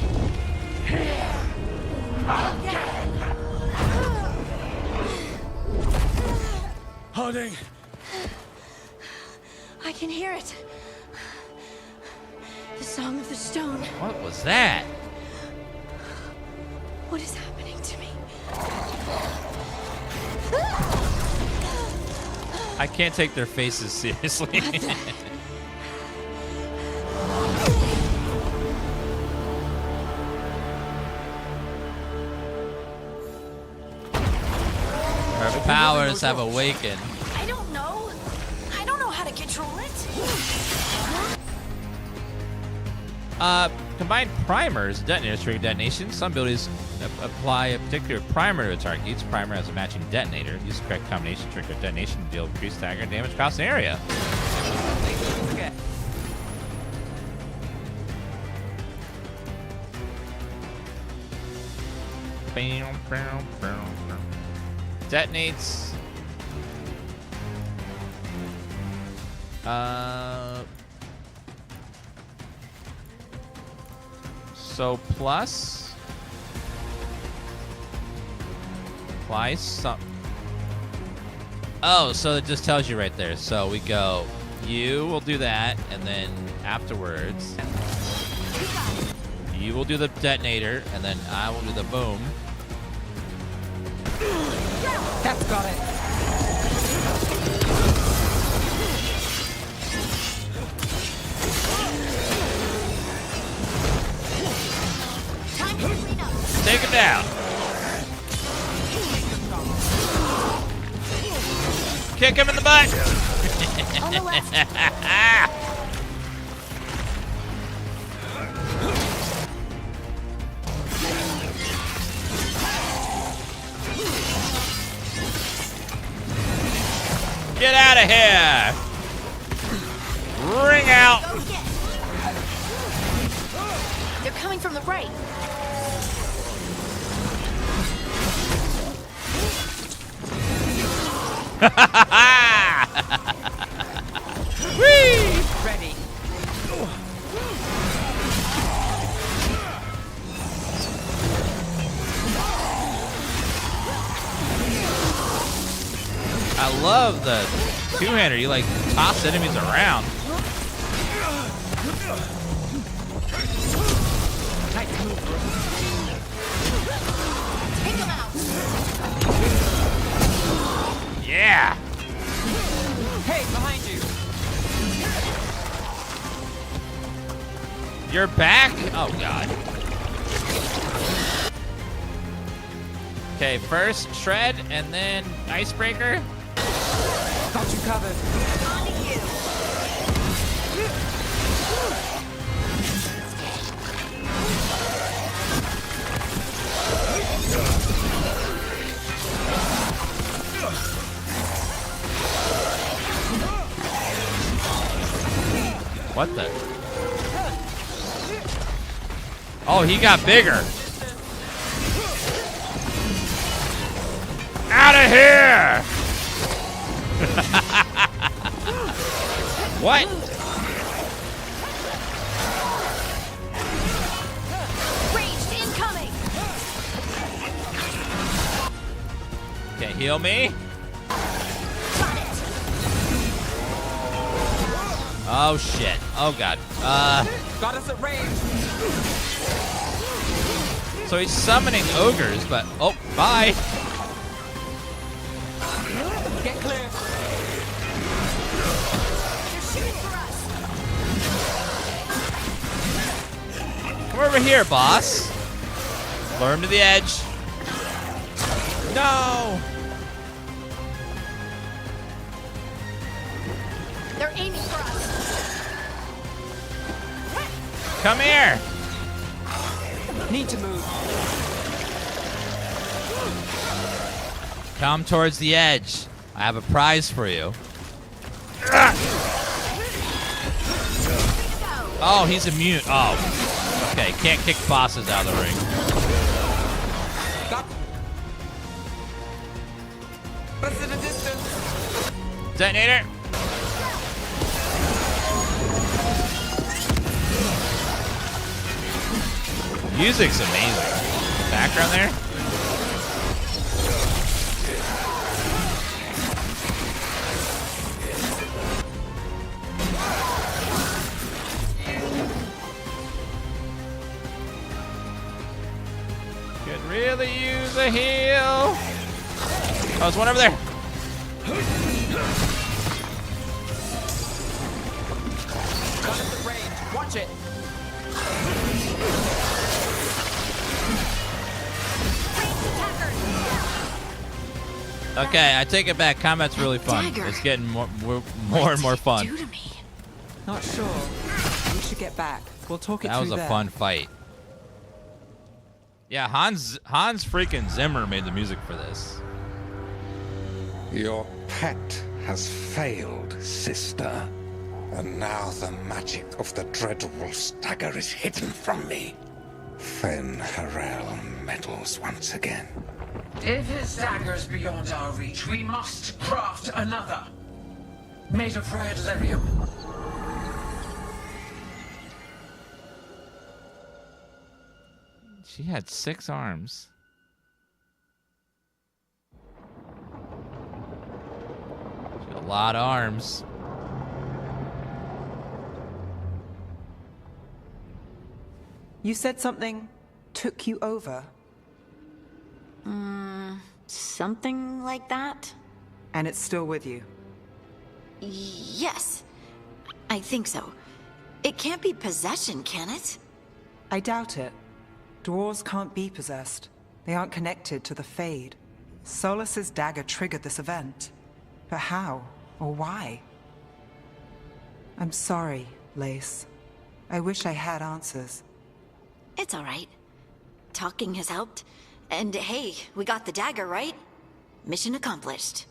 Here again. Harding! flooding. I can hear it. The song of the stone. What was that? What is happening to me? I can't take their faces seriously. Her powers have awakened. I don't know. I don't know how to control it. Combined primers, detonators trigger detonation. Some abilities apply a particular primer to a target. Each primer has a matching detonator. Use the correct combination to trigger detonation to deal increased stagger damage across the area. Detonates. So plus apply some. Oh, so it just tells you right there. So we go, you will do that, and then afterwards, you will do the detonator, and then I will do the boom. That's got it. Take him down. Kick him in the butt. On the left. Get out of here. Ring out. They're coming from the right. Whee! Ready. I love the two-hander. You like toss enemies around. Take them out. Yeah. Hey, behind you. You're back? Oh, God. Okay, first shred and then icebreaker. Got you covered. On to you. What the? Oh, he got bigger. Out of here! What? Ranged incoming. Okay, heal me. Got it. Oh shit. Oh god. Got us at range. So he's summoning ogres, but oh, bye. Get clear. They're shooting for us. Come over here, boss. Lure him to the edge. No. They're aiming for us. Come here. Need to move. Come towards the edge. I have a prize for you. Oh, he's immune. Oh. Okay, can't kick bosses out of the ring. Got us at a distance. Detonator. Music's amazing. Background there. use a heal. Oh, there's one over there. Got him at range. Watch it. Okay, I take it back. Combat's really fun. Dagger. It's getting more and more fun. Do to me. Not sure. We should get back. We'll talk it That through was a there. fun fight. Yeah, Hans freaking Zimmer made the music for this. Your pet has failed, sister. And now the magic of the Dreadwolf's dagger is hidden from me. Fen Harel meddles once again. If his dagger's beyond our reach, we must craft another. Made of red lyrium. She had 6 arms. She had a lot of arms. You said something took you over. Something like that? And it's still with you. Yes. I think so. It can't be possession, can it? I doubt it. Dwarves can't be possessed. They aren't connected to the Fade. Solas's dagger triggered this event. But how? Or why? I'm sorry, Lace. I wish I had answers. It's all right. Talking has helped. And hey, we got the dagger, right? Mission accomplished.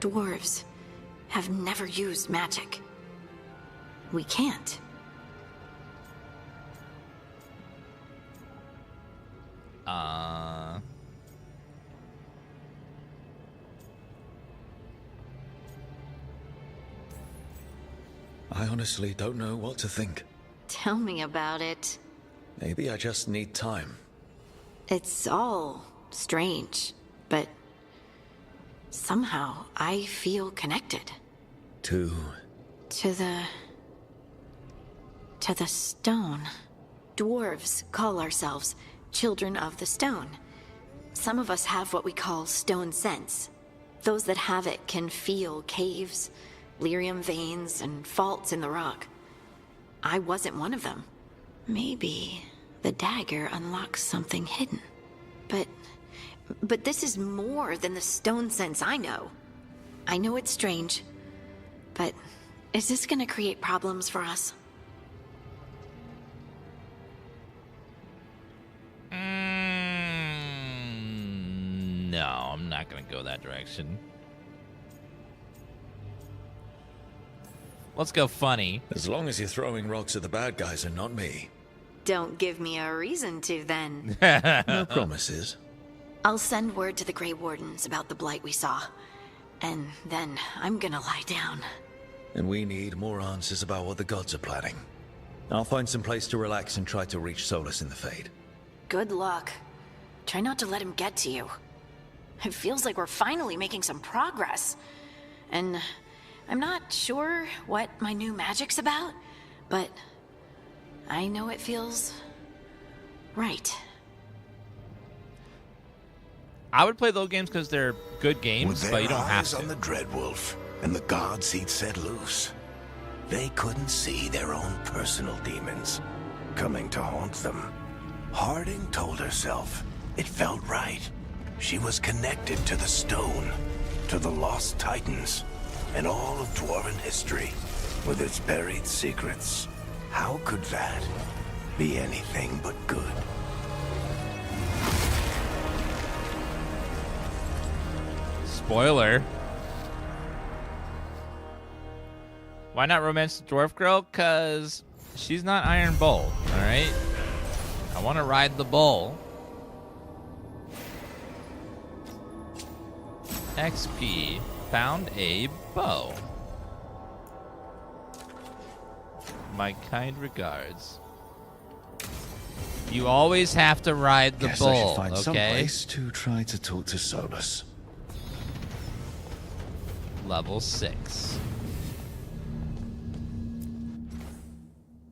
Dwarves have never used magic. We can't. I honestly don't know what to think. Tell me about it. Maybe I just need time. It's all strange, but somehow I feel connected. To the stone. Dwarves call ourselves children of the stone. Some of us have what we call stone sense. Those that have it can feel caves, lyrium veins, and faults in the rock. I wasn't one of them. Maybe the dagger unlocks something hidden. But this is more than the stone sense I know. I know it's strange, but is this gonna create problems for us? No, I'm not gonna go that direction. Let's go funny. As long as you're throwing rocks at the bad guys and not me. Don't give me a reason to, then. No promises. I'll send word to the Grey Wardens about the Blight we saw. And then I'm gonna lie down. And we need more answers about what the gods are planning. I'll find some place to relax and try to reach Solas in the Fade. Good luck. Try not to let him get to you. It feels like we're finally making some progress. And I'm not sure what my new magic's about, but I know it feels right. I would play those games because they're good games, With but their you don't have eyes to. on the Dreadwolf and the gods he'd set loose, they couldn't see their own personal demons coming to haunt them. Harding told herself it felt right. She was connected to the stone, to the lost titans, and all of Dwarven history, with its buried secrets. How could that be anything but good? Spoiler. Why not romance the dwarf girl? Because she's not Iron Bull, alright? I want to ride the bull. XP. Found a bow. My kind regards. You always have to ride the Guess bull, I should find some okay? place to try to talk to Solas. Level 6.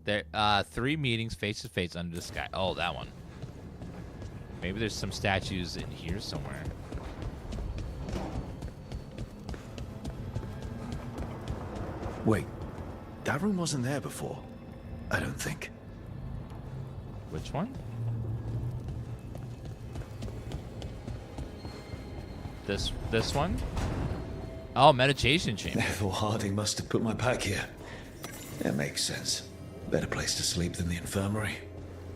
There, 3 meetings face to face under the sky. Oh, that one. Maybe there's some statues in here somewhere. Wait, that room wasn't there before. I don't think. Which one? This one? Oh, meditation chamber. Therefore, Harding must have put my pack here. That makes sense. Better place to sleep than the infirmary.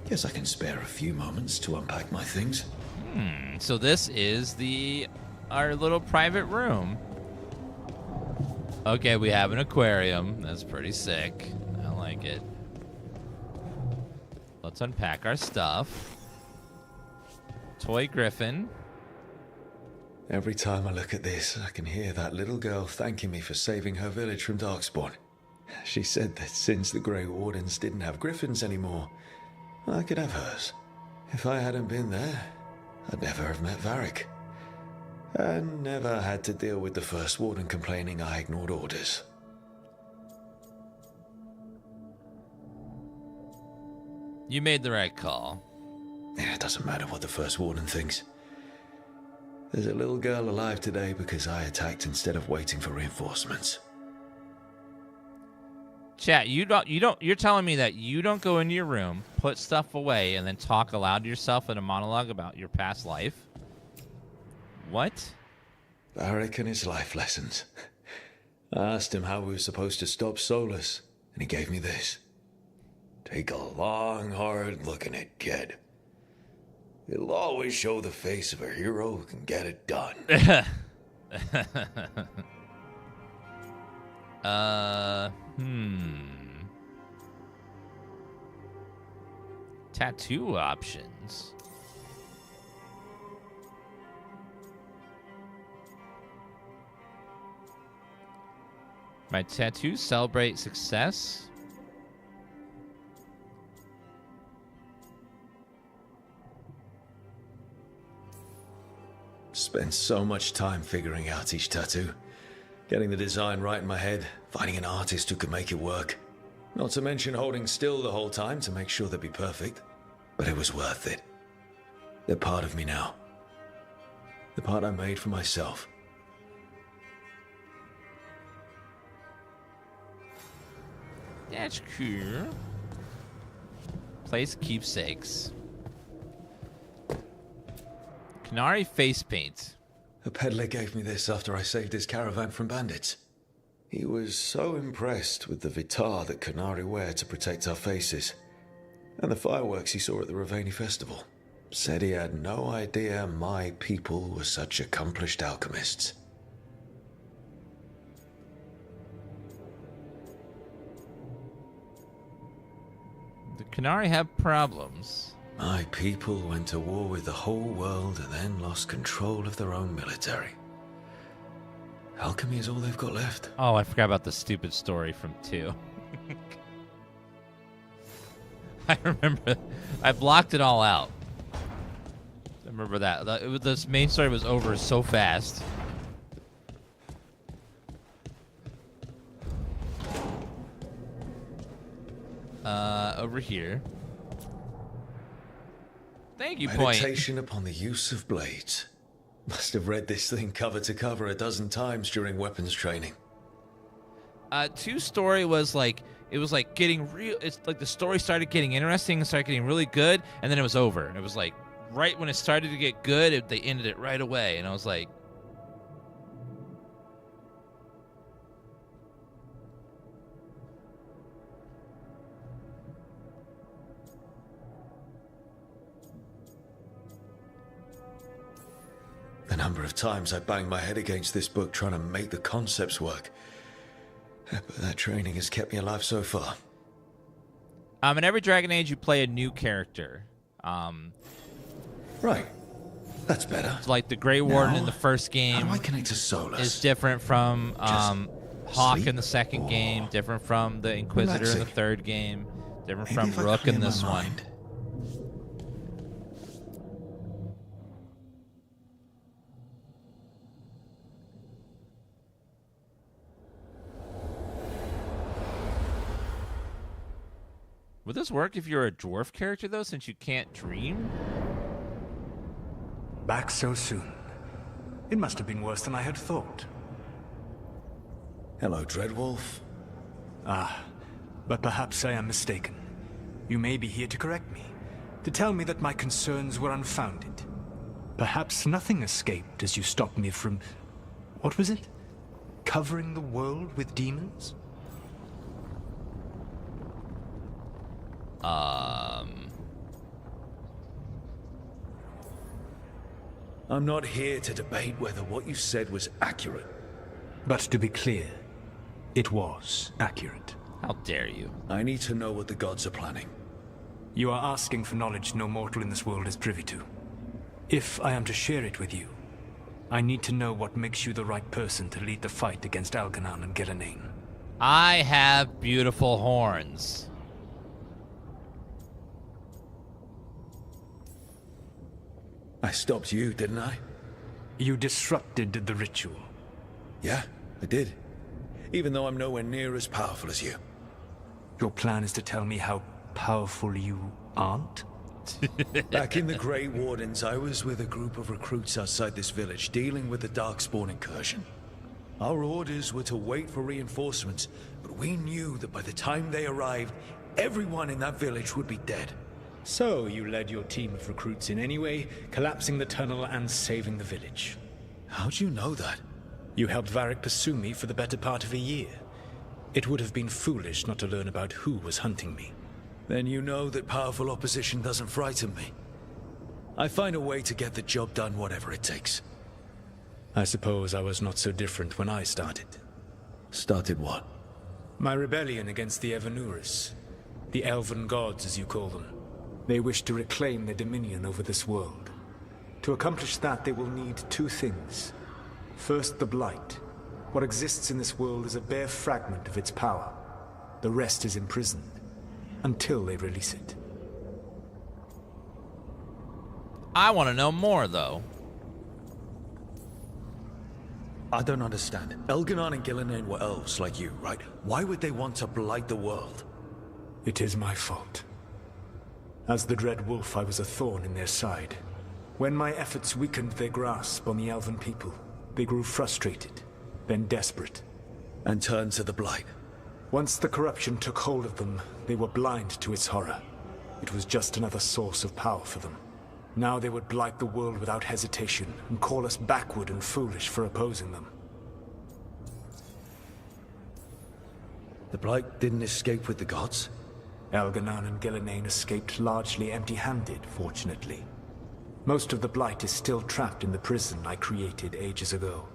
Guess I can spare a few moments to unpack my things. So this is our little private room. Okay, we have an aquarium. That's pretty sick. I like it. Let's unpack our stuff. Toy griffin. Every time I look at this, I can hear that little girl thanking me for saving her village from darkspawn. She said that since the Grey Wardens didn't have griffins anymore, I could have hers. If I hadn't been there, I'd never have met Varric. And never had to deal with the First Warden complaining I ignored orders. You made the right call. Yeah, it doesn't matter what the First Warden thinks. There's a little girl alive today because I attacked instead of waiting for reinforcements. Chat, you're telling me that you don't go into your room, put stuff away, and then talk aloud to yourself in a monologue about your past life? What? Varric and his life lessons. I asked him how we were supposed to stop Solas, and he gave me this. Take a long, hard look at it, kid. It'll always show the face of a hero who can get it done. Tattoo options. My tattoos celebrate success. Spent so much time figuring out each tattoo. Getting the design right in my head, finding an artist who could make it work. Not to mention holding still the whole time to make sure they'd be perfect. But it was worth it. They're part of me now. The part I made for myself. That's cool. Place keepsakes. Canary face paint. A peddler gave me this after I saved his caravan from bandits. He was so impressed with the vitar that Canary wear to protect our faces, and the fireworks he saw at the Ravani festival. Said he had no idea my people were such accomplished alchemists. The Canary have problems. My people went to war with the whole world and then lost control of their own military. Alchemy is all they've got left. Oh, I forgot about the stupid story from 2. I remember. I blocked it all out. I remember that. This main story was over so fast. Over here. Thank you, Point. Meditation upon the use of blades. Must have read this thing cover to cover a dozen times during weapons training. 2 story was like, it was like getting real. It's like the story started getting interesting and started getting really good, and then it was over. It was like right when it started to get good, they ended it right away, and I was like, The number of times I banged my head against this book trying to make the concepts work. But that training has kept me alive so far. in every Dragon Age, you play a new character. Right. That's better. Like the Grey Warden in the first game. How do I connect to Solas? Is different from Hawk in the second game. Different from the Inquisitor in the third game. Different from Rook in this one. Would this work if you're a dwarf character, though, since you can't dream? Back so soon. It must have been worse than I had thought. Hello, Dreadwolf. Ah, but perhaps I am mistaken. You may be here to correct me, to tell me that my concerns were unfounded. Perhaps nothing escaped as you stopped me from... what was it? Covering the world with demons? I'm not here to debate whether what you said was accurate. But to be clear, it was accurate. How dare you? I need to know what the gods are planning. You are asking for knowledge no mortal in this world is privy to. If I am to share it with you, I need to know what makes you the right person to lead the fight against Algernon and Gillenane. I have beautiful horns. I stopped you, didn't I? You disrupted the ritual. Yeah, I did. Even though I'm nowhere near as powerful as you. Your plan is to tell me how powerful you aren't? Back in the Grey Wardens, I was with a group of recruits outside this village, dealing with the darkspawn incursion. Our orders were to wait for reinforcements, but we knew that by the time they arrived, everyone in that village would be dead. So you led your team of recruits in any way, collapsing the tunnel and saving the village. How'd you know that? You helped Varric pursue me for the better part of a year. It would have been foolish not to learn about who was hunting me. Then you know that powerful opposition doesn't frighten me. I find a way to get the job done, whatever it takes. I suppose I was not so different when I started. Started what? My rebellion against the Evanuris. The elven gods, as you call them. They wish to reclaim their dominion over this world. To accomplish that, they will need two things. First, the Blight. What exists in this world is a bare fragment of its power. The rest is imprisoned, until they release it. I want to know more, though. I don't understand. Elganon and Gillenane were elves like you, right? Why would they want to blight the world? It is my fault. As the Dread Wolf, I was a thorn in their side. When my efforts weakened their grasp on the elven people, they grew frustrated, then desperate. And turned to the Blight. Once the corruption took hold of them, they were blind to its horror. It was just another source of power for them. Now they would blight the world without hesitation, and call us backward and foolish for opposing them. The Blight didn't escape with the gods? Elganon and Gillenane escaped largely empty-handed, fortunately. Most of the Blight is still trapped in the prison I created ages ago.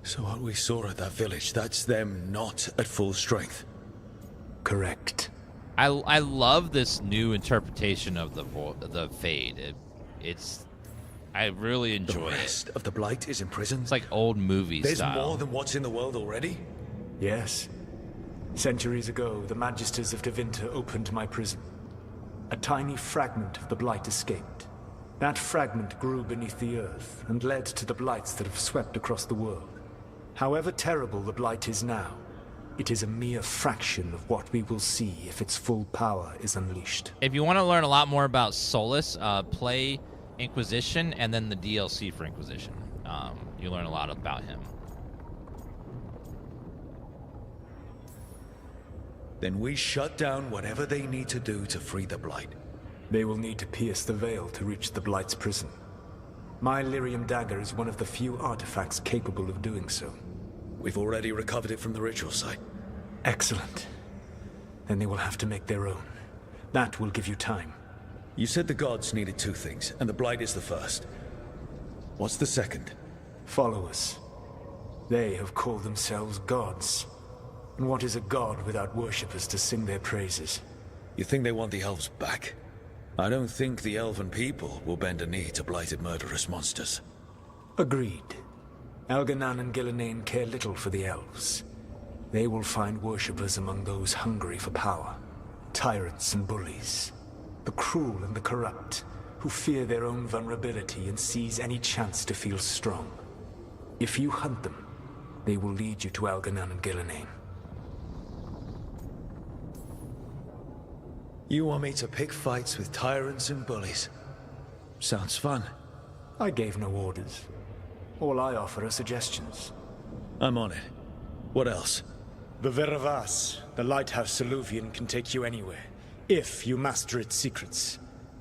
So what we saw at that village, that's them not at full strength? Correct. I love this new interpretation of the Fade. I really enjoy the rest it. Of the Blight is imprisoned? It's like old movie There's style. There's more than what's in the world already? Yes. Centuries ago, the Magisters of Tevinter opened my prison. A tiny fragment of the Blight escaped. That fragment grew beneath the earth and led to the Blights that have swept across the world. However terrible the Blight is now, it is a mere fraction of what we will see if its full power is unleashed. If you want to learn a lot more about Solas, play Inquisition and then the DLC for Inquisition. You learn a lot about him. Then we shut down whatever they need to do to free the Blight. They will need to pierce the veil to reach the Blight's prison. My Lyrium dagger is one of the few artifacts capable of doing so. We've already recovered it from the ritual site. Excellent. Then they will have to make their own. That will give you time. You said the gods needed two things, and the Blight is the first. What's the second? Followers. They have called themselves gods. And what is a god without worshippers to sing their praises? You think they want the elves back? I don't think the elven people will bend a knee to blighted murderous monsters. Agreed. Elganon and Gillenane care little for the elves. They will find worshippers among those hungry for power. Tyrants and bullies. The cruel and the corrupt, who fear their own vulnerability and seize any chance to feel strong. If you hunt them, they will lead you to Elganon and Gillenane. You want me to pick fights with tyrants and bullies? Sounds fun. I gave no orders. All I offer are suggestions. I'm on it. What else? The Veravas, the lighthouse eluvian, can take you anywhere, if you master its secrets.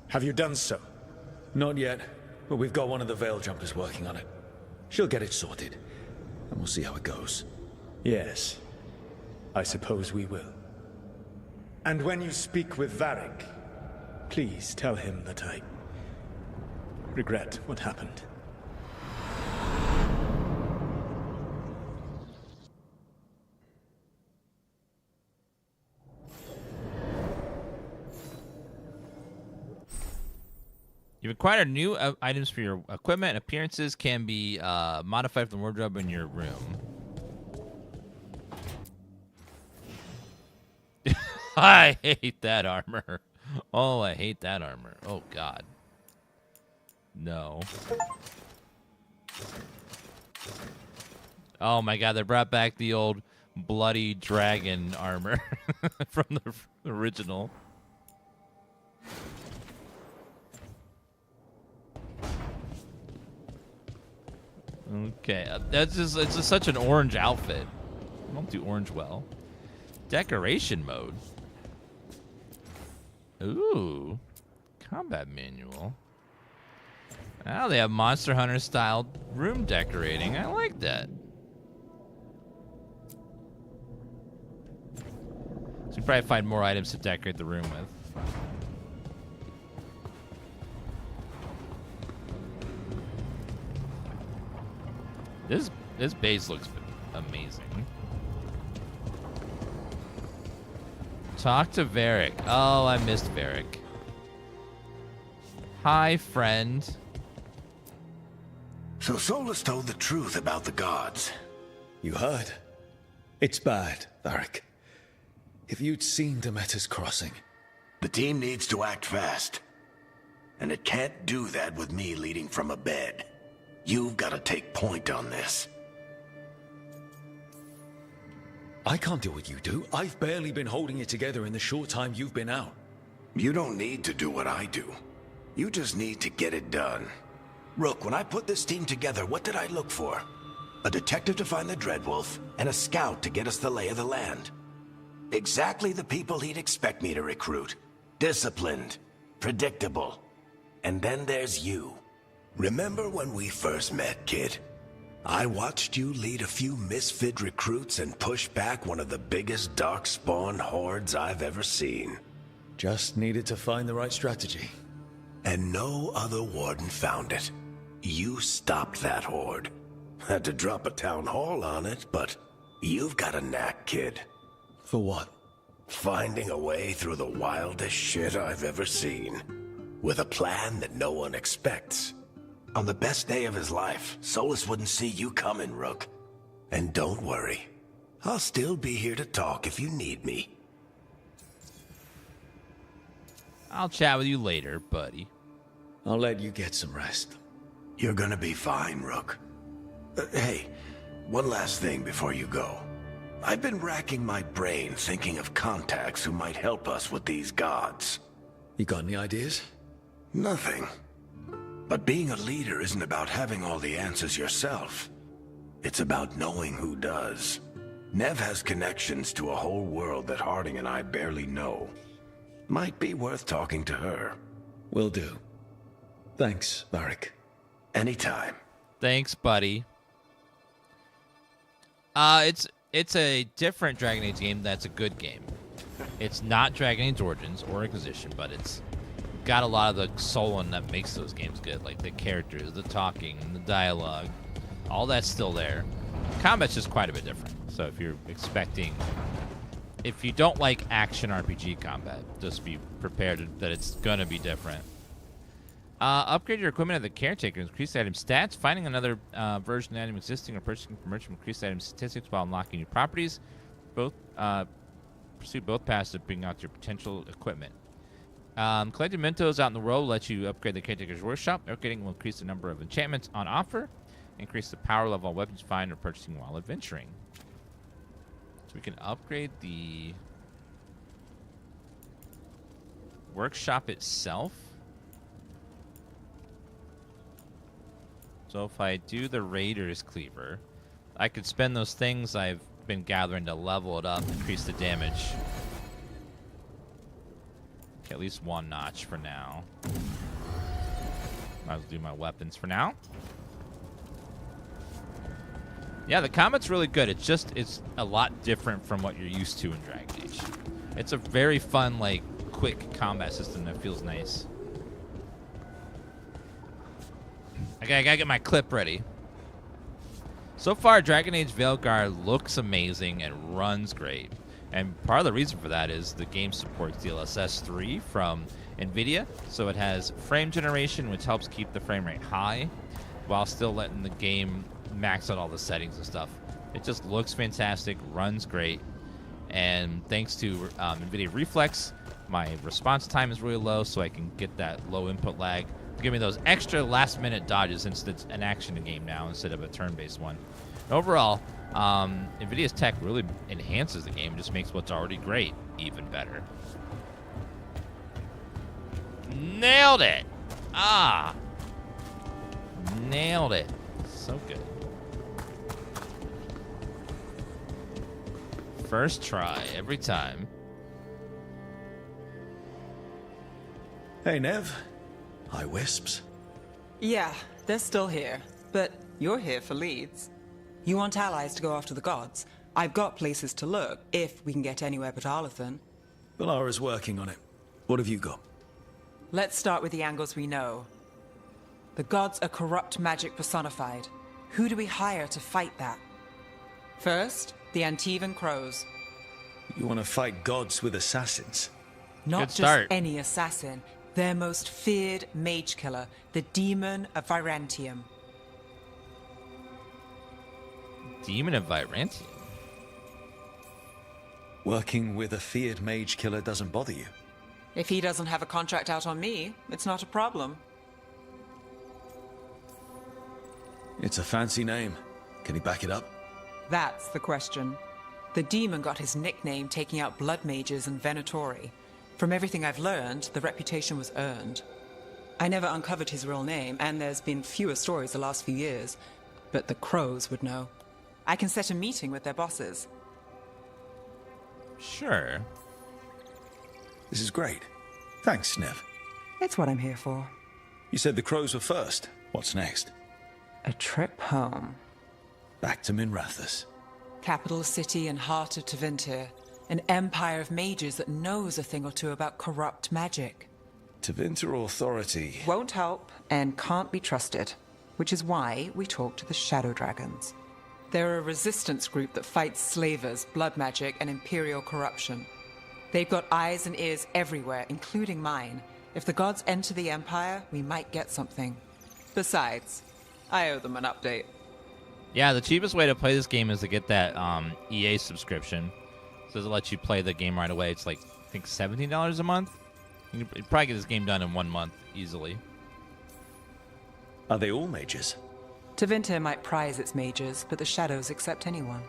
Have you done so? Not yet, but we've got one of the Veil Jumpers working on it. She'll get it sorted, and we'll see how it goes. Yes, I suppose we will. And when you speak with Varric, please tell him that I regret what happened. You've acquired new items for your equipment, and appearances can be modified from the wardrobe in your room. I hate that armor. Oh, I hate that armor. Oh, God. No. Oh, my God. They brought back the old bloody dragon armor from the original. Okay, it's just such an orange outfit. I don't do orange well. Decoration mode. Ooh, combat manual. Now they have Monster Hunter style room decorating. I like that. So you probably find more items to decorate the room with. This base looks amazing. Talk to Varric. Oh, I missed Varric. Hi, friend. So Solas told the truth about the gods. You heard? It's bad, Varric. If you'd seen Demeter's crossing. The team needs to act fast. And it can't do that with me leading from a bed. You've got to take point on this. I can't do what you do. I've barely been holding it together in the short time you've been out. You don't need to do what I do. You just need to get it done. Rook, when I put this team together, what did I look for? A detective to find the Dreadwolf, and a scout to get us the lay of the land. Exactly the people he'd expect me to recruit. Disciplined, predictable. And then there's you. Remember when we first met, kid? I watched you lead a few misfit recruits and push back one of the biggest darkspawn hordes I've ever seen. Just needed to find the right strategy. And no other warden found it. You stopped that horde. Had to drop a town hall on it, but you've got a knack, kid. For what? Finding a way through the wildest shit I've ever seen. With a plan that no one expects. On the best day of his life, Solas wouldn't see you coming, Rook. And don't worry. I'll still be here to talk if you need me. I'll chat with you later, buddy. I'll let you get some rest. You're gonna be fine, Rook. Hey, one last thing before you go. I've been racking my brain thinking of contacts who might help us with these gods. You got any ideas? Nothing. But being a leader isn't about having all the answers yourself. It's about knowing who does. Neve has connections to a whole world that Harding and I barely know. Might be worth talking to her. Will do. Thanks, Varric. Anytime. Thanks, buddy. It's a different Dragon Age game that's a good game. It's not Dragon Age Origins or Inquisition, but it's got a lot of the soul in that makes those games good, like the characters, the talking, the dialogue, all that's still there. Combat's just quite a bit different. So if you're expecting, if you don't like action RPG combat, just be prepared that it's gonna be different. Upgrade your equipment at the caretaker, increase item stats, finding another version of item existing or purchasing from merchant, increase item statistics while unlocking new properties. Both pursue both paths to bring out your potential equipment. Collecting mementos out in the world will let you upgrade the caretaker's workshop. Upgrading will increase the number of enchantments on offer, increase the power level of weapons you find or purchasing while adventuring. So we can upgrade the workshop itself. So if I do the Raider's Cleaver, I could spend those things I've been gathering to level it up, increase the damage. Okay, at least one notch for now. Might as well do my weapons for now. Yeah, the combat's really good. It's a lot different from what you're used to in Dragon Age. It's a very fun, like, quick combat system that feels nice. I gotta get my clip ready. So far, Dragon Age Veilguard looks amazing and runs great. And part of the reason for that is the game supports DLSS 3 from NVIDIA. So it has frame generation, which helps keep the frame rate high while still letting the game max out all the settings and stuff. It just looks fantastic, runs great. And thanks to NVIDIA Reflex, my response time is really low, so I can get that low input lag. Give me those extra last-minute dodges since it's an action game now instead of a turn-based one. And overall, NVIDIA's tech really enhances the game, just makes what's already great even better. Nailed it! Ah! Nailed it. So good. First try, every time. Hey, Neve. Hi, Wisps. Yeah, they're still here. But you're here for leads. You want allies to go after the gods? I've got places to look, if we can get anywhere but Arlathan. Balara's working on it. What have you got? Let's start with the angles we know. The gods are corrupt magic personified. Who do we hire to fight that? First, the Antivan Crows. You want to fight gods with assassins? Not just any assassin. Their most feared mage killer, the Demon of Virantium. Demon of Virantium? Working with a feared mage killer doesn't bother you? If he doesn't have a contract out on me, it's not a problem. It's a fancy name. Can he back it up? That's the question. The demon got his nickname taking out blood mages and Venatori. From everything I've learned, the reputation was earned. I never uncovered his real name, and there's been fewer stories the last few years, but the Crows would know. I can set a meeting with their bosses. Sure. This is great. Thanks, Neve. It's what I'm here for. You said the Crows were first. What's next? A trip home. Back to Minrathous. Capital city and heart of Tevinter. An empire of mages that knows a thing or two about corrupt magic. Tevinter authority Won't help and can't be trusted, which is why we talk to the Shadow Dragons. They're a resistance group that fights slavers, blood magic, and imperial corruption. They've got eyes and ears everywhere, including mine. If the gods enter the empire, we might get something. Besides, I owe them an update. Yeah, the cheapest way to play this game is to get that EA subscription. So it lets you play the game right away. It's like, I think, $17 a month. You can probably get this game done in 1 month easily. Are they all mages? Tevinter might prize its mages, but the Shadows accept anyone.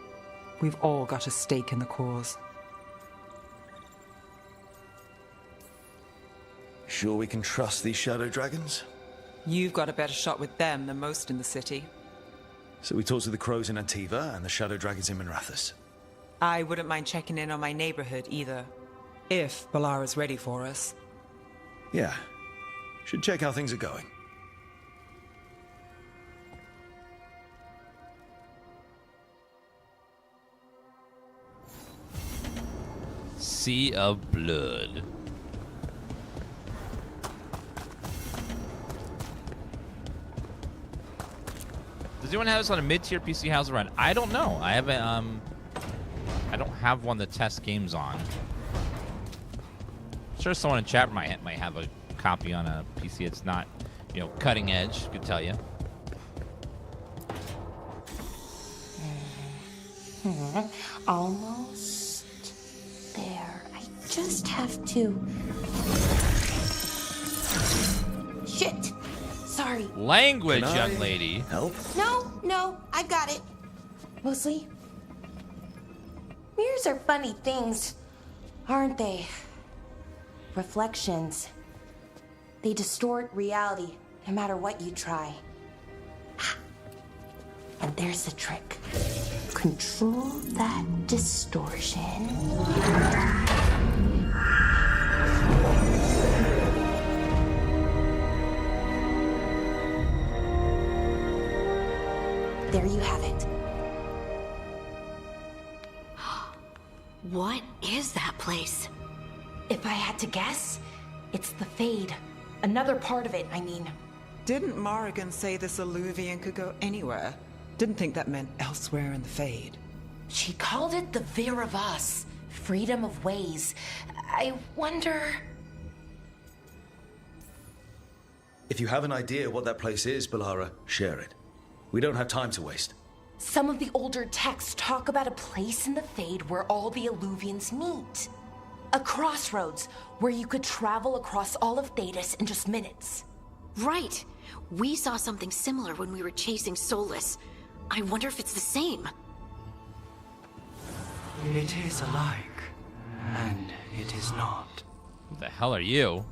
We've all got a stake in the cause. Sure we can trust these Shadow Dragons? You've got a better shot with them than most in the city. So we talk to the Crows in Antiva and the Shadow Dragons in Minrathous. I wouldn't mind checking in on my neighborhood either. If Balara's ready for us. Yeah. Should check how things are going. Sea of Blood. Does anyone have this on a mid-tier PC? How's it run? I don't know. I haven't. I don't have one to test games on. I'm sure someone in chat might have a copy on a PC. It's not, you know, cutting edge. Could tell you. Almost there. I just have to. Shit. Sorry. Language, young lady. Help? No, I got it. Mostly. Mirrors are funny things, aren't they? reflections. They distort reality, no matter what you try. And there's the trick. Control that distortion. There you have it. What is that place? If I had to guess, it's the Fade. Another part of it, I mean. Didn't Morrigan say this eluvian could go anywhere? Didn't think that meant elsewhere in the Fade. She called it the Vir of Us, freedom of ways. I wonder... If you have an idea what that place is, Balara, share it. We don't have time to waste. Some of the older texts talk about a place in the Fade where all the eluvians meet. A crossroads where you could travel across all of Thedas in just minutes. Right. We saw something similar when we were chasing Solas. I wonder if it's the same. It is alike, and it is not. Who the hell are you?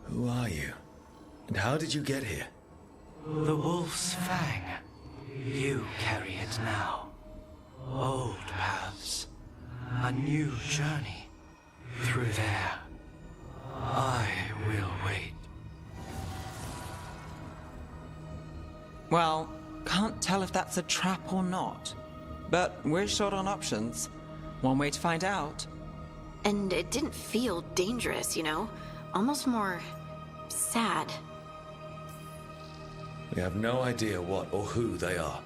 Who are you? And how did you get here? The Wolf's Fang. You carry it now. Old paths. A new journey. Through there. I will wait. Well, can't tell if that's a trap or not. But we're short on options. One way to find out. And it didn't feel dangerous, you know? Almost more... sad. We have no idea what or who they are,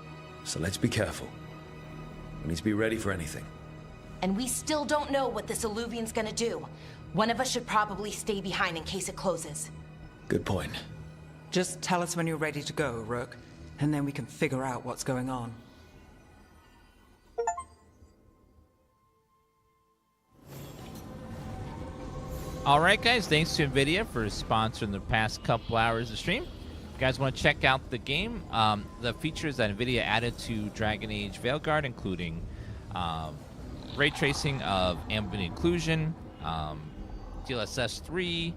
so let's be careful. We need to be ready for anything. And we still don't know what this eluvian's gonna do. One of us should probably stay behind in case it closes. Good point. Just tell us when you're ready to go, Rook, and then we can figure out what's going on. Alright guys, thanks to NVIDIA for sponsoring the past couple hours of stream. If you guys want to check out the game, the features that NVIDIA added to Dragon Age Veilguard, including ray tracing of ambient occlusion, DLSS 3,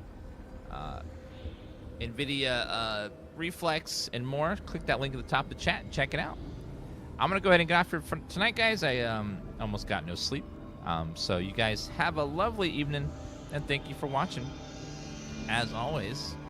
NVIDIA Reflex, and more. Click that link at the top of the chat and check it out. I'm going to go ahead and get off for tonight, guys. I almost got no sleep. So you guys have a lovely evening, and thank you for watching. As always,